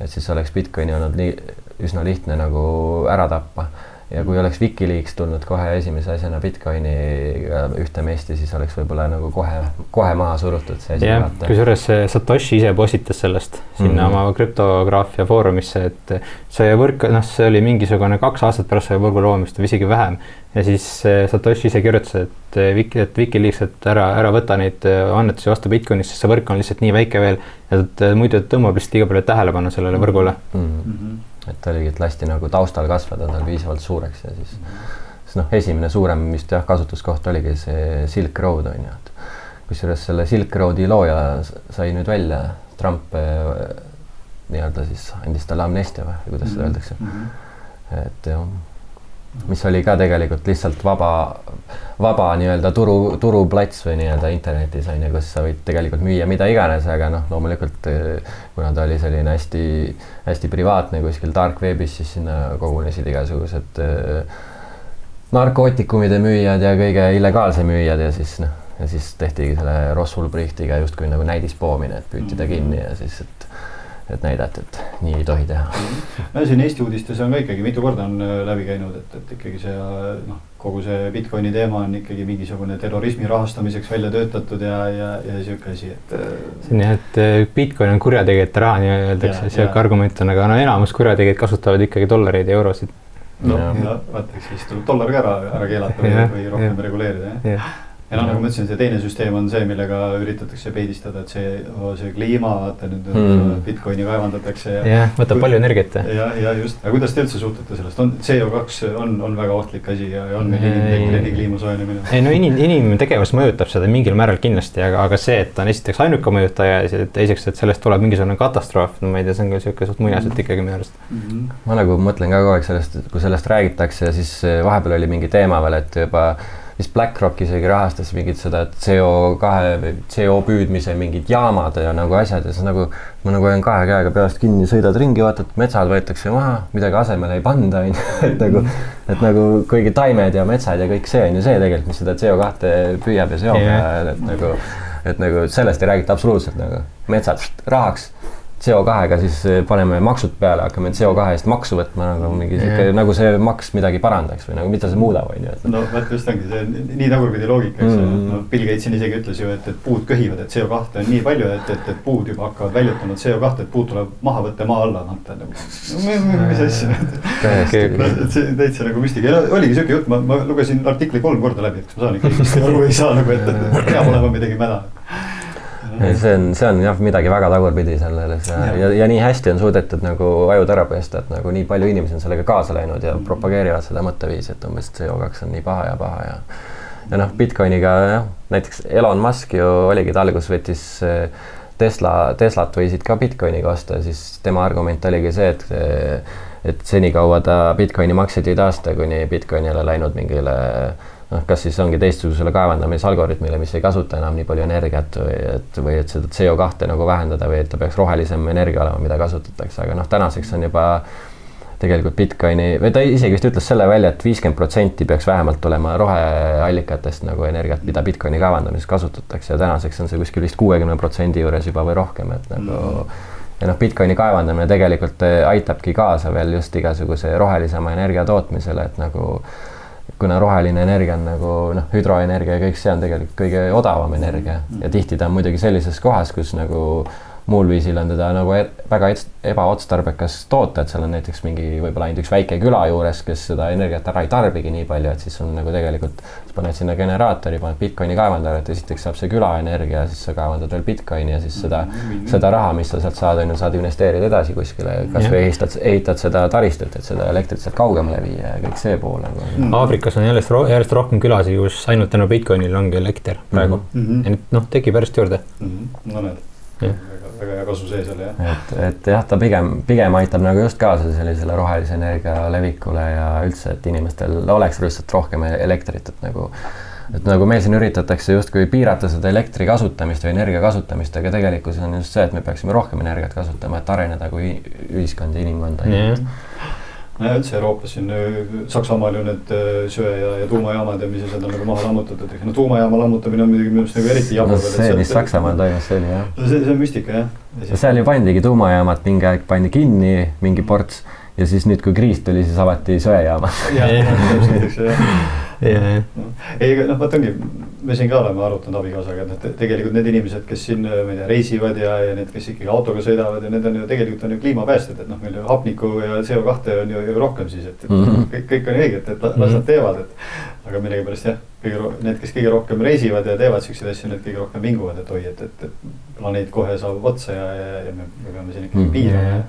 et siis oleks Bitcoini olnud üsna lihtne nagu ära tappa. Ja kui oleks Wikileaks tulnud kohe esimese asjana Bitcoini ühte mesti, siis oleks võib-olla nagu kohe maha surutud see asi. Jah, kusjuures Satoshi ise postitas sellest sinna oma krüptograafia foorumisse, et see võrk, see oli mingisugune 2 aastat pärast see võrgu loomist või isegi vähem. Ja siis Satoshi ise kirjutas, et Wikileaks, et ära võta neid annetusi vastu Bitcoinist, sest see võrk on lihtsalt nii väike veel, et muidu tõmbab lihtsalt liiga palju tähelepanu sellele võrgule. Et oligi, et lasti nagu taustal kasvada tal piisavalt suureks ja siis noh, esimene suurem vist jah, kasutuskoht oligi see Silk Road on ju, et kusjuures selle Silk Roadi looja sai nüüd välja, Trump nii-öelda siis andis talle amnestia või kuidas seda öeldakse, et jah, mis oli ka tegelikult lihtsalt vaba nii-öelda turuplats või nii-öelda internetis on ju, kus sa võid tegelikult müüa mida iganes, aga noh, loomulikult kuna ta oli selline hästi privaatne kuskil dark webis, siis sinna kogunesid igasugused narkootikumide müüjad ja kõige illegaalse müüjad ja siis tehtigi selle Ross Ulbrichtiga justkui nagu näidispoomine, et püüti ta kinni ja siis, et näidati, et nii ei tohi teha. No siin Eesti uudistes on ka ikkagi mitu korda on läbi käinud, et ikkagi see, noh, kogu see Bitcoini teema on ikkagi mingisugune terrorismi rahastamiseks välja töötatud ja siuke asi, et see on jah, et Bitcoin on kurjategijate raha, nii öeldakse, siuke argument on, aga no enamus kurjategijad kasutavad ikkagi dollareid ja eurosid. No vaataks, siis tuleb dollar ka ära keelata või rohkem reguleerida, jah? ja noh, nagu ma ütlesin, see teine süsteem on see, millega üritatakse peidistada, et see kliima, vaata nüüd Bitcoini kaevandatakse. Jah, võtab palju energiat. Ja just, aga kuidas te üldse suhtute sellest? CO2 on väga ohtlik asi ja on meil inimtekkeline kliima soojenemine? Ei, no inimtegevus mõjutab seda mingil määral kindlasti, aga see, et on esiteks ainuke mõjutaja ja teiseks, et sellest tuleb mingisugune katastroof, no ma ei tea, see on ka siuke suht muinasjutt ikkagi minu arust. Ma nagu mõtlen ka kogu aeg sellest, kui sellest räägitakse ja siis vahepeal oli mingi teema veel, et juba vist BlackRock isegi rahastas mingid seda CO püüdmise mingid jaamad ja nagu asjad ja see nagu, ma nagu olen 2 käega peast kinni, sõidad ringi, vaatad, metsad võetakse maha, midagi asemele ei panda, et nagu kuigi taimed ja metsad ja kõik see on ju see tegelikult, mis seda CO2 püüab ja seob, et nagu sellest ei räägita absoluutselt nagu metsad rahaks. CO2-ga siis paneme maksud peale, hakkame CO2 eest maksu võtma nagu mingi nagu see maks midagi parandaks või nagu mida see muudab, on ju. No vaat just ongi see nii tagurpidi loogika, eks no, Bill Gatesin isegi ütles ju, et puud köhivad, et CO2 on nii palju, et puud juba hakkavad väljutanud CO2, et puud tuleb maha võtta maa alla, mis asja. See täitsa nagu müstika. Ja oligi sööki jutt, ma lugesin artikli 3 korda läbi, et ma saan ikka aru ei saa nagu, et peab olema midagi mäda. See on jah midagi väga tagurpidi sellele ja nii hästi on suudetud nagu ajud ära pesta, et nagu nii palju inimesi on sellega kaasa läinud ja propageerivad seda mõtteviisi, et umbes CO2 on nii paha ja noh, Bitcoiniga jah, näiteks Elon Musk ju oligi, ta algus võttis Teslat võisid ka Bitcoiniga osta ja siis tema argument oligi see, et senikaua ta Bitcoini makseid ei taasta, kuni Bitcoinile läinud mingile kas siis ongi teistsugusele kaevandamisalgoritmile, mis ei kasuta enam nii palju energiat või et seda CO2 nagu vähendada või et ta peaks rohelisem energia olema, mida kasutatakse, aga noh, tänaseks on juba tegelikult Bitcoini, või ta isegi vist ütles selle välja, et 50% peaks vähemalt olema roheallikatest nagu energiat, mida Bitcoini kaevandamises kasutatakse ja tänaseks on see kuskil vist 60% juures juba või rohkem, et nagu ja noh, Bitcoini kaevandamine tegelikult aitabki kaasa veel just igasuguse rohelisema energia tootmisele, et nagu kuna roheline energia on nagu hüdroenergia ja kõik see on tegelikult kõige odavam energia ja tihti ta on muidugi sellises kohas, kus nagu muul viisil on teda nagu väga ebaotstarbekas toota, et seal on näiteks mingi võib-olla ainult üks väike küla juures, kes seda energiat ära ei tarbigi nii palju, et siis on nagu tegelikult, sa paned sinna generaatori, paned Bitcoini kaevandajat, esiteks saab see küla energia, siis sa kaevandad veel Bitcoini ja siis seda raha, mis sa sealt saad investeerida edasi kuskile, kas või ehitad seda taristut, et seda elektrit sealt kaugemale viia ja kõik see pool. Aafrikas on järjest rohkem külasid, kus ainult tänu Bitcoinil ongi elekter praegu. Ja nüüd tegi pärast juurde. No need. Väga hea kasu see selle, jah. Et jah, ta pigem aitab nagu just kaasa sellisele rohelise energia levikule ja üldse, et inimestel oleks lihtsalt rohkem elektrit, et nagu meil siin üritatakse justkui piirata seda elektri kasutamist või energia kasutamist, aga tegelikult on just see, et me peaksime rohkem energiat kasutama, et areneda kui ühiskond ja inimkond. Ja üldse Euroopas siin Saksamaal ju need söe ja tuumajaamad ja mis asjad on nagu maha lammutatud. No tuumajaama lammutamine on midagi minust nagu eriti jabur. See, mis Saksamaal toimus, see oli jah. See on müstika, jah. Seal ju pandigi tuumajaamad, mingi aeg pandi kinni, mingi ports ja siis nüüd, kui kriis tuli, siis avati söejaamad. Ei, vaat ongi, me siin ka oleme arutanud abikaasaga, et tegelikult need inimesed, kes siin reisivad ja need, kes ikkagi autoga sõidavad ja need on ju tegelikult on ju kliimapäästed, et meil ju hapniku ja CO2 on ju rohkem siis, et kõik on ju õiget, et las nad teevad, aga millegipärast jah, need, kes kõige rohkem reisivad ja teevad selliseid asju, need kõige rohkem vinguvad, et oi, et planeet kohe saabub otsa ja me peame siin ikkagi piirama.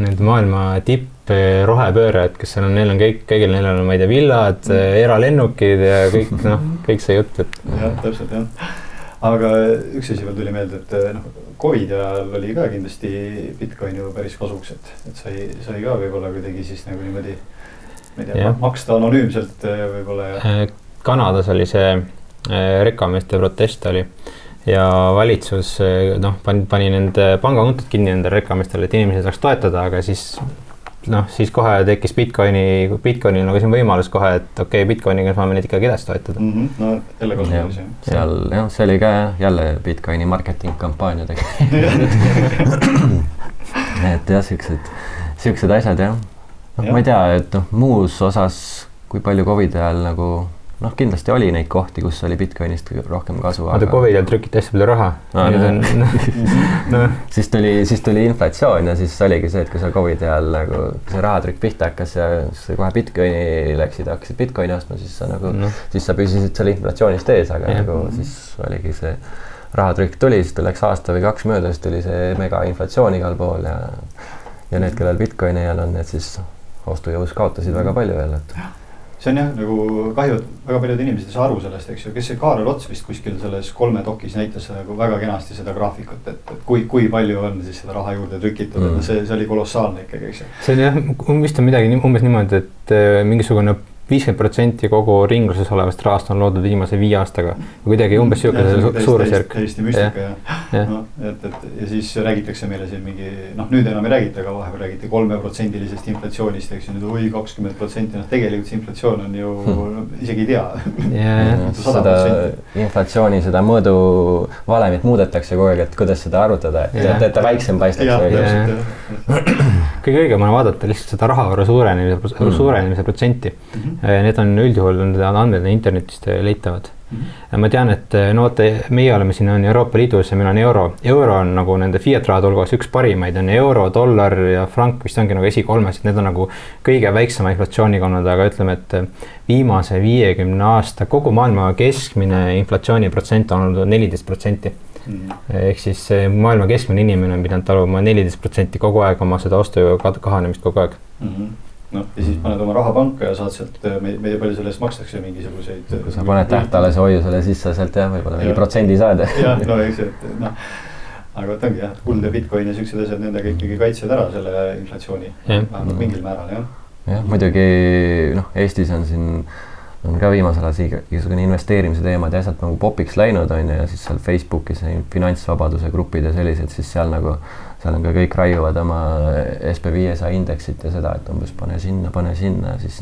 Need maailma tipp rohepöörajad, kes seal on, neil on kõigil neil on, ma ei tea, villad, eralennukid ja kõik see jutt, et. Jah, täpselt jah. Aga üks asi veel tuli meelde, et COVID ajal oli ka kindlasti Bitcoin ju päris kasuks, et sai ka võib-olla kuidagi siis nagu niimoodi, ma ei tea, maksta anonüümselt võib-olla. Kanadas oli see rekkameeste protest oli. Ja valitsus pani nende pangakontod kinni nende rekkameestele, et inimesed saaks toetada, aga siis kohe tekkis Bitcoinil nagu siin võimalus kohe, et okei, Bitcoiniga saame neid ikkagi edasi toetada. No jälle kasutus. Seal, see oli ka jälle Bitcoini marketing kampaania tegelikult. Et jah, siuksed asjad jah. Ma ei tea, et muus osas, kui palju COVID ajal nagu noh, kindlasti oli neid kohti, kus oli Bitcoinist rohkem kasu. Aga Covidil trükiti hästi palju raha. Siis tuli inflatsioon ja siis oligi see, et kui sa Covidi ajal nagu see rahatrükk pihta hakkas ja siis kohe Bitcoini läksid ja hakkasid Bitcoini ostma, siis sa nagu, siis sa püsisid seal inflatsioonist ees, aga nagu siis oligi see rahatrükk tuli, siis läks aasta või 2 mööda, siis tuli see mega inflatsioon igal pool ja need, kellel Bitcoini ei olnud, need siis ostujõus kaotasid väga palju veel, et see on jah, nagu kahju, et väga paljud inimesed ei saa aru sellest, eks ju, kes see Kaarel Ots vist kuskil selles 3 dokis näitas nagu väga kenasti seda graafikut, et kui palju on siis seda raha juurde trükitud, et see oli kolossaalne ikkagi, eks ju. See on jah, vist on midagi umbes niimoodi, et mingisugune 50% kogu ringluses olevast rahast on loodud viimase 5 aastaga. Kuidagi umbes suurusjärk. Täiesti müstika ja. No, ja siis räägitakse meile siin mingi, noh nüüd enam ei räägita, aga vahepeal räägiti 3%-lisest inflatsioonist, eks ju nüüd 20%, noh tegelikult see inflatsioon on ju isegi ei tea. Seda inflatsiooni, seda mõõdu valemit muudetakse kogu aeg, et kuidas seda arvutada, et ta väiksem paistaks. Kõige õigem on vaadata lihtsalt seda rahavaru suurenemise protsenti. Need on üldjuhul andmed internetist leitavad. Ma tean, et no vaata, meie oleme siin on Euroopa Liidus ja meil on euro. Euro on nagu nende fiat rahade hulgas üks parimaid, on euro, dollar ja frank vist ongi nagu esi3, et need on nagu kõige väiksema inflatsiooniga olnud, aga ütleme, et viimase 50 aasta kogu maailma keskmine inflatsiooniprotsent on olnud 14%. Ehk siis maailma keskmine inimene on pidanud taluma 14% kogu aeg oma seda ostu kahanemist kogu aeg. No, ja siis paned oma raha panka ja saad sealt, meie palju sellest makstakse mingisuguseid. Kui sa paned tähtalase hoiusele, siis sa sealt võib-olla mingi protsendi saad. Jah, no eks, et noh, aga võtangi jah, kuld ja Bitcoin ja sellised asjad, nendega ikkagi kaitsed ära selle inflatsiooni, vähemalt mingil määral, jah. Jah, muidugi Eestis on siin on ka viimasel ajal igasugune investeerimise teemad ja asjad nagu popiks läinud on ja siis seal Facebookis finantsvabaduse grupid ja sellised, siis seal on ka kõik raiuvad oma SP500 indeksit ja seda, et umbes pane sinna, siis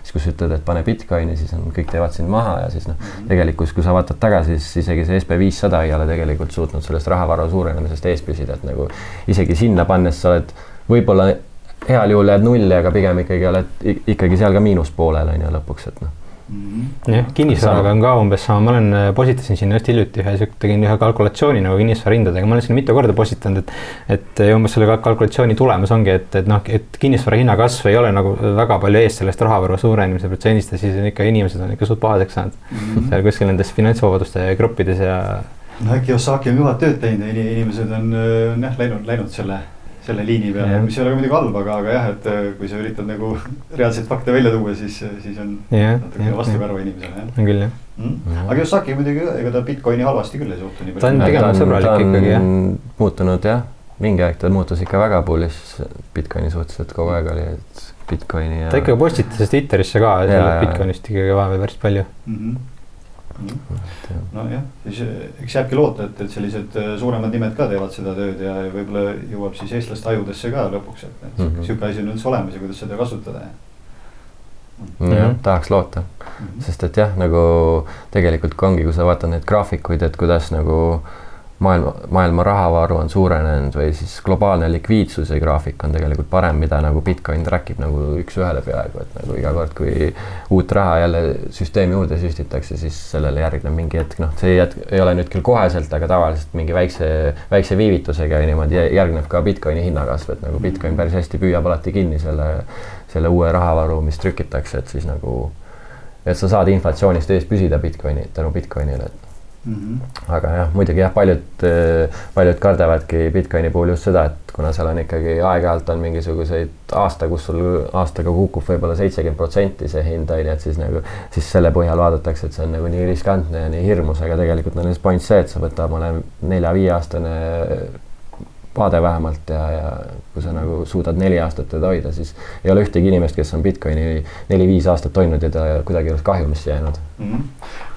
kui sa ütled, et pane Bitcoini, siis kõik teevad sind maha ja siis tegelikult, kui sa vaatad tagasi, siis isegi see SP500 ei ole tegelikult suutnud sellest rahavaru suurenemisest ees püsida, et nagu isegi sinna pannes sa oled võib-olla heal juhul jääd nulli, aga pigem ikkagi seal ka miinuspoolel on ja lõpuks, et Jah, kinnisvaraga on ka umbes sama, ma positasin sinna just hiljuti tegin ühe kalkulatsiooni nagu kinnisvara hindadega, ma olen sinna mitu korda positanud, et umbes selle kalkulatsiooni tulemus ongi, et kinnisvara hinna kasv ei ole nagu väga palju ees sellest rahavaru suurenemise protsendist ja siis ikka inimesed on ikka suht pahaseks saanud seal kuskil nendes finantsvabaduste gruppides ja no äkki Osaki on kõvad tööd teinud ja inimesed on läinud selle liini peale, mis ei ole ka midagi halb, aga jah, et kui sa üritad nagu reaalseid fakte välja tuua, siis on natuke vastukarva inimesele. On küll, jah. Aga Osaki muidugi, ega ta Bitcoini halvasti küll ei suhtu nii palju. Ta on pigem sõbralik ikkagi, jah. Muutunud, jah. Mingi aeg ta muutus ikka väga bullish Bitcoini suhtes, et kogu aeg oli Bitcoini ja... Ta ikka postitas Twitterisse ka Bitcoinist ikkagi vahepeal päris palju. No jah, siis eks jääbki loota, et sellised suuremad nimed ka teevad seda tööd ja võib-olla jõuab siis eestlaste ajudesse ka lõpuks, et siuke asi on üldse olemas ja kuidas seda kasutada. Jah, tahaks loota, sest et jah, nagu tegelikult ongi, kui sa vaatad neid graafikuid, et kuidas nagu maailma rahavaru on suurenenud või siis globaalne likviidsuse graafik on tegelikult parem, mida nagu Bitcoin trackib nagu üks ühele peaaegu, et nagu iga kord, kui uut raha jälle süsteemi juurde süstitakse, siis sellele järgneb mingi hetk, see ei ole nüüd küll koheselt, aga tavaliselt mingi väikse viivitusega ja niimoodi järgneb ka Bitcoini hinnakasv, et nagu Bitcoin päris hästi püüab alati kinni selle uue rahavaru, mis trükitakse, et siis nagu, et sa saad inflatsioonist ees püsida tänu Bitcoinile. Aga jah, muidugi jah, paljud kardavadki Bitcoini puhul just seda, et kuna seal on ikkagi aeg-ajalt on mingisuguseid kus sul aastaga kukub võib-olla 70% see hind, et siis selle põhjal vaadatakse, et see on nagu nii riskantne ja nii hirmus, aga tegelikult on siis point see, et sa võtab 4-5 aastane vaade vähemalt ja kui sa nagu suudad 4 aastat teda hoida, siis ei ole ühtegi inimest, kes on Bitcoini 4-5 aastat hoidnud ja ta kuidagi oleks kahjumisse jäänud.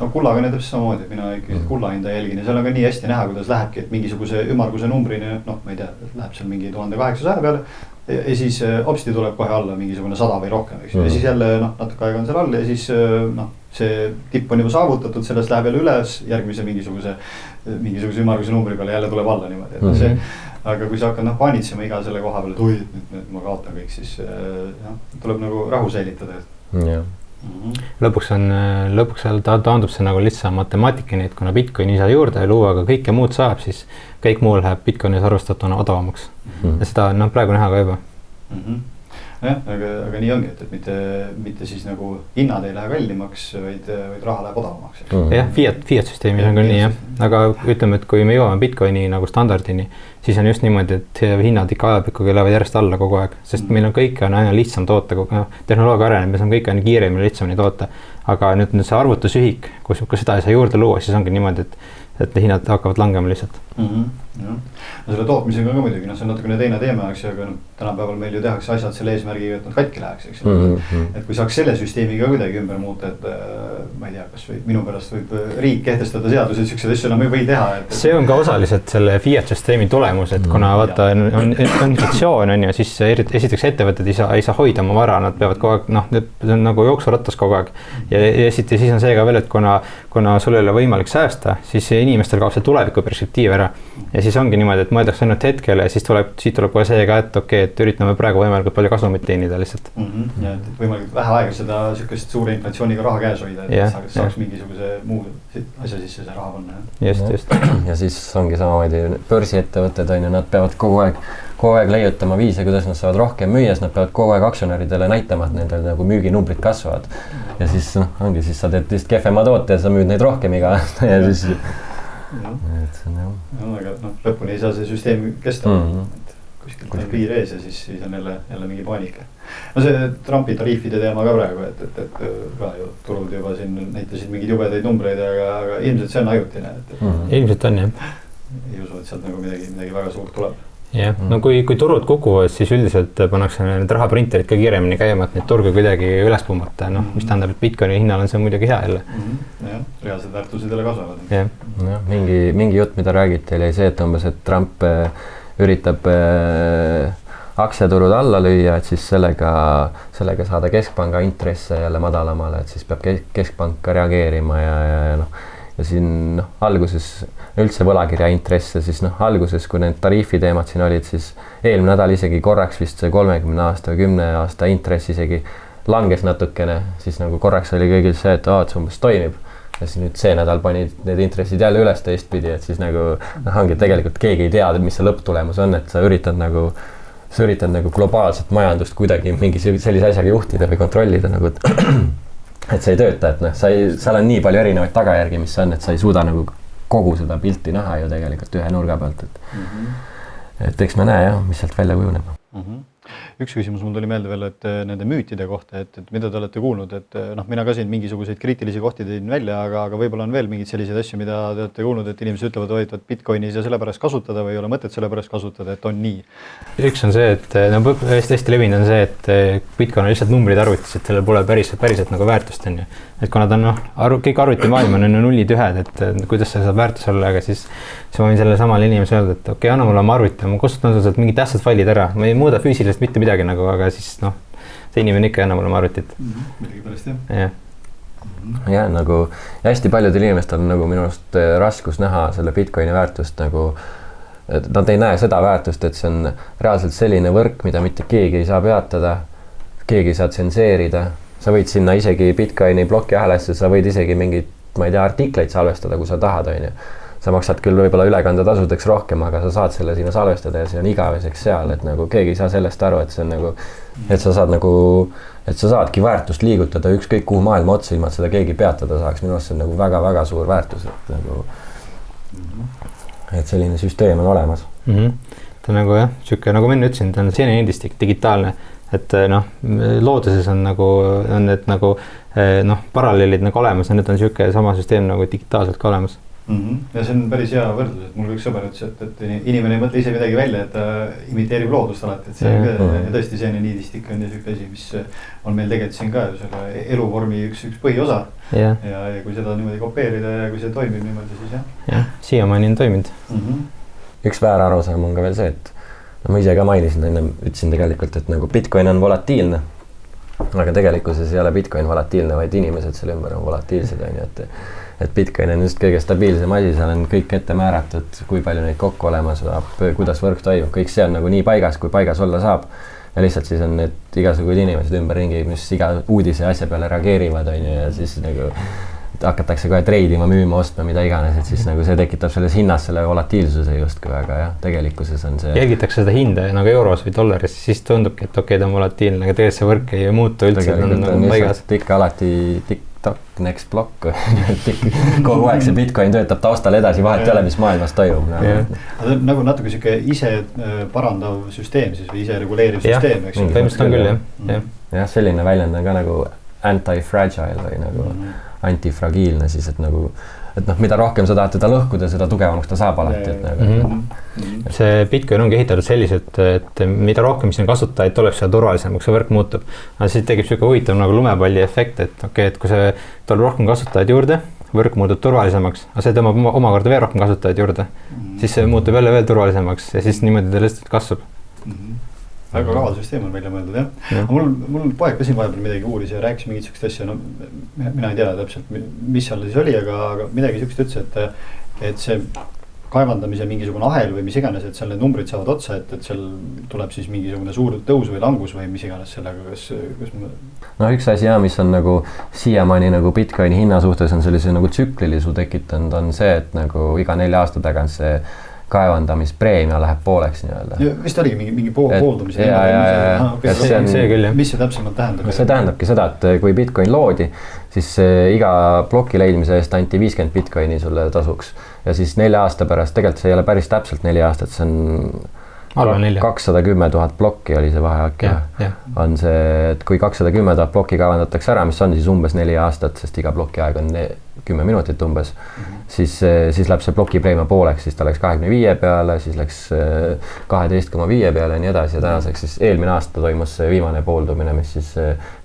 No kullaga on täpselt samamoodi, mina ikkagi kulla hinda jälgin ja seal on ka nii hästi näha, kuidas lähebki, et mingisuguse ümmarguse numbrini, ma ei tea, läheb seal mingi 1800 peale ja siis hopsti tuleb kohe alla mingisugune 100 või rohkem, eks ju, ja siis jälle natuke aega on seal all ja siis see tipp on juba saavutatud, sellest läheb jälle üles järgmise mingisuguse ümmarguse numbri peale jälle tuleb alla niimoodi, et see aga kui sa hakkad paanitsema iga selle koha peale, et oi, et nüüd ma kaotan kõik, siis tuleb nagu rahu säilitada. lõpuks taandub see nagu lihtsam matemaatikani, et kuna Bitcoini ei saa juurde luua, aga kõike muud saab, siis kõik muu läheb Bitcoinis arvestatuna odavamaks. Ja seda praegu näha ka juba. Jah, aga nii ongi, et mitte siis nagu hinnad ei lähe kallimaks, vaid raha läheb odavamaks. Jah, fiat süsteemis on küll nii, jah. Aga ütleme, et kui me jõuame Bitcoini nagu standardini, siis on just niimoodi, et hinnad ikka ajapikku lähevad järjest alla kogu aeg, sest meil on kõike on aina lihtsam toota, tehnoloogia areneb, me saame kõike aina kiiremini lihtsamini toota. Aga nüüd see arvutusühik, kui seda ei saa juurde luua, siis ongi niimoodi, et hinnad hakkavad langema lihtsalt. No selle tootmisega ka muidugi, see on natukene teine teema, eks, aga tänapäeval meil ju tehakse asjad selle eesmärgiga, et nad katki läheks, eks. Et kui saaks selle süsteemiga kuidagi ümber muuta, et ma ei tea, kas minu pärast võib riik kehtestada seadused, sellised asju enam ei või teha. See on ka osaliselt selle fiat süsteemi tulemus, et kuna vaata on inflatsioon on ju, siis esiteks ettevõtted ei saa hoida oma vara, nad peavad kogu aeg, see on nagu jooksurattas kogu aeg. Ja siis on see ka veel, et kuna sul ei ole võimalik säästa, siis inimestel kaob see tuleviku perspektiiv ära. Ja siis ongi niimoodi, et mõeldakse ainult hetkele ja siis siit tuleb kohe see ka, et okei, et üritame praegu võimalikult palju kasumit teenida lihtsalt. Ja et võimalikult vähe aega seda sükest suure inflatsiooniga raha käes hoida, et saaks mingisuguse muu asja sisse see raha panna. Just. Ja siis ongi samamoodi börsiettevõtted on ju, nad peavad kogu aeg leiutama viise, kuidas nad saavad rohkem müüa, nad peavad kogu aeg aktsionäridele näitama, et nendel nagu müüginumbrid kasvavad. Ja siis ongi, siis sa teed lihtsalt kehvema toote ja sa müüd neid rohkem iga aasta ja siis aga lõpuni ei saa see süsteem kesta, et kuskilt on piir ees ja siis on jälle mingi paanika. See Trumpi tariifide teema ka praegu, et ka ju turud juba siin näitasid mingeid jubedaid numbreid, aga ilmselt see on ajutine. Ilmselt on, jah. Ei usu, et sealt nagu midagi väga suurt tuleb. Jah, no kui turud kukuvad, siis üldiselt pannakse need rahaprinterid ka kiiremini käima, et neid turge kuidagi üles pumbata, mis tähendab, et Bitcoini hinnal on see muidugi hea jälle. Jah, reaalsed väärtused jälle kasvavad. Jah, mingi jutt, mida räägiti, oli see, et umbes, et Trump üritab aktsiaturud alla lüüa, et siis sellega saada keskpanga intresse jälle madalamale, et siis peab keskpank ka reageerima ja siin alguses üldse võlakirja intresse, siis alguses, kui need tariifiteemad siin olid, siis eelmine nädal isegi korraks vist see 30 aasta või 10 aasta intress isegi langes natukene, siis nagu korraks oli kõigil see, et see umbes toimib. Ja siis nüüd see nädal panid need intressid jälle üles teistpidi, et siis nagu ongi tegelikult keegi ei tea, mis see lõpptulemus on, et sa üritad nagu globaalset majandust kuidagi mingi sellise asjaga juhtida või kontrollida nagu, et see ei tööta, et seal on nii palju erinevaid tagajärgi, mis on, et sa ei suuda nagu kogu seda pilti näha ju tegelikult ühe nurga pealt, et eks me näe jah, mis sealt välja kujuneb. Üks küsimus mul tuli meelde veel, et nende müütide kohta, et mida te olete kuulnud, et mina ka siin mingisuguseid kriitilisi kohti tõin välja, aga võib-olla on veel mingid sellised asju, mida te olete kuulnud, et inimesed ütlevad, et Bitcoini ei saa sellepärast kasutada või ei ole mõtet sellepärast kasutada, et on nii. Üks on see, et hästi levinud on see, et Bitcoin on lihtsalt numbrid arvutis, et sellel pole päriselt nagu väärtust on ju. Et kuna ta on kõik arvutimaailm on nullid ühed, et kuidas see saab väärtus olla, aga siis ma võin selle samale inimesele öelda, et okei, anna mulle oma arvuti, ma kustutan sealt mingid tähtsad failid ära, ma ei muuda füüsilist mitte midagi nagu, aga siis see inimene ikka ei anna mulle oma arvutit. Midagi pärast jah. Ja nagu hästi paljudel inimestel on nagu minu arust raskus näha selle Bitcoini väärtust nagu, et nad ei näe seda väärtust, et see on reaalselt selline võrk, mida mitte keegi ei saa peatada, keegi ei saa tsenseerida. Sa võid sinna isegi Bitcoini bloki ahelesse, sa võid isegi mingid, ma ei tea, artikleid salvestada, kui sa tahad, on ju. Sa maksad küll võib-olla ülekandetasudeks rohkem, aga sa saad selle sinna salvestada ja see on igaveseks seal, et nagu keegi ei saa sellest aru, et see on nagu, et sa saadki väärtust liigutada ükskõik kuhu maailma otsa, ilma et seda keegi peatada saaks. Minu arust see on nagu väga-väga suur väärtus, et selline süsteem on olemas. Ta on nagu jah, nagu ma enne ütlesin, ta on selline digitaalne, et looduses on need paralleelid nagu olemas ja nüüd on selline sama süsteem nagu digitaalselt ka olemas. Ja see on päris hea võrdlus, et mul üks sõber ütles, et inimene ei mõtle ise midagi välja, et ta imiteerib loodust alati, et see on tõesti selline niidistik on ja selline asi, mis on meil tegelikult siin ka ju selle eluvormi üks põhiosa ja kui seda niimoodi kopeerida ja kui see toimib niimoodi, siis jah. Jah, siiamaani on toiminud. Üks väär arusaam on ka veel see, et ma ise ka mainisin, ütlesin tegelikult, et nagu Bitcoin on volatiilne, aga tegelikkuses ei ole Bitcoin volatiilne, vaid inimesed selle ümber on volatiilsed, on ju, et Bitcoin on just kõige stabiilsem asi, seal on kõik ette määratud, kui palju neid kokku olema saab, kuidas võrk toimub, kõik see on nagu nii paigas, kui paigas olla saab. ja lihtsalt siis on need igasugused inimesed ümberringi, mis iga uudise ja asja peale reageerivad, on ju, ja siis nagu hakatakse kohe treidima, müüma, ostma, mida iganes, et siis nagu see tekitab selles hinnas selle volatiilsuse justkui, aga jah, tegelikkuses on see. Jälgitakse seda hinda nagu euros või dollaris, siis tundubki, et okei, ta on volatiilne, aga tegelikult see võrk ei muutu üldse. Tegelikult on lihtsalt ikka alati TikTok, next block, kogu aeg see Bitcoin töötab taustal edasi, vahet ei ole, mis maailmas toimub. Nagu natuke siuke ise parandav süsteem siis või ise reguleeriv süsteem, eks? Põhimõtteliselt on küll, jah. Jah, selline väljend on ka nagu anti-fragile või nagu antifragiilne siis, et nagu, et noh, mida rohkem sa tahad teda lõhkuda, seda tugevamaks ta saab alati, et nagu. See Bitcoin ongi ehitatud selliselt, et mida rohkem siin kasutajaid tuleb, seda turvalisemaks see võrk muutub. Aga siis tekib siuke huvitav nagu lumepalli efekt, et okei, et kui see tuleb rohkem kasutajaid juurde, võrk muutub turvalisemaks, aga see tõmbab omakorda veel rohkem kasutajaid juurde, siis see muutub jälle veel turvalisemaks ja siis niimoodi ta lihtsalt kasvab. Väga kaval süsteem on välja mõeldud, jah. Mul poeg ka siin vahepeal midagi uuris ja rääkis mingit sükest asja, no mina ei tea täpselt, mis seal siis oli, aga midagi sükest ütles, et see kaevandamise mingisugune ahel või mis iganes, et seal need numbrid saavad otsa, et seal tuleb siis mingisugune suur tõus või langus või mis iganes sellega, kas no üks asi mis on nagu siiamaani nagu Bitcoini hinna suhtes on sellise nagu tsüklilisu tekitanud, on see, et nagu iga 4 aasta tagant see kaevandamispreemia läheb pooleks nii-öelda. Vist oligi mingi pooldumise. See küll, jah. Mis see täpsemalt tähendab? See tähendabki seda, et kui Bitcoin loodi, siis iga ploki leidmise eest anti 50 Bitcoini sulle tasuks. Ja siis 4 aasta pärast, tegelikult see ei ole päris täpselt 4 aastat, see on 210 000 plokki oli see vaheaeg. On see, et kui 210 000 plokki kaevandatakse ära, mis on siis umbes 4 aastat, sest iga ploki aeg on 10 minutit umbes, siis läheb see plokipreemia pooleks, siis ta läks 25 peale, siis läks 12,5 peale ja nii edasi ja tänaseks siis eelmine aasta toimus see viimane pooldumine, mis siis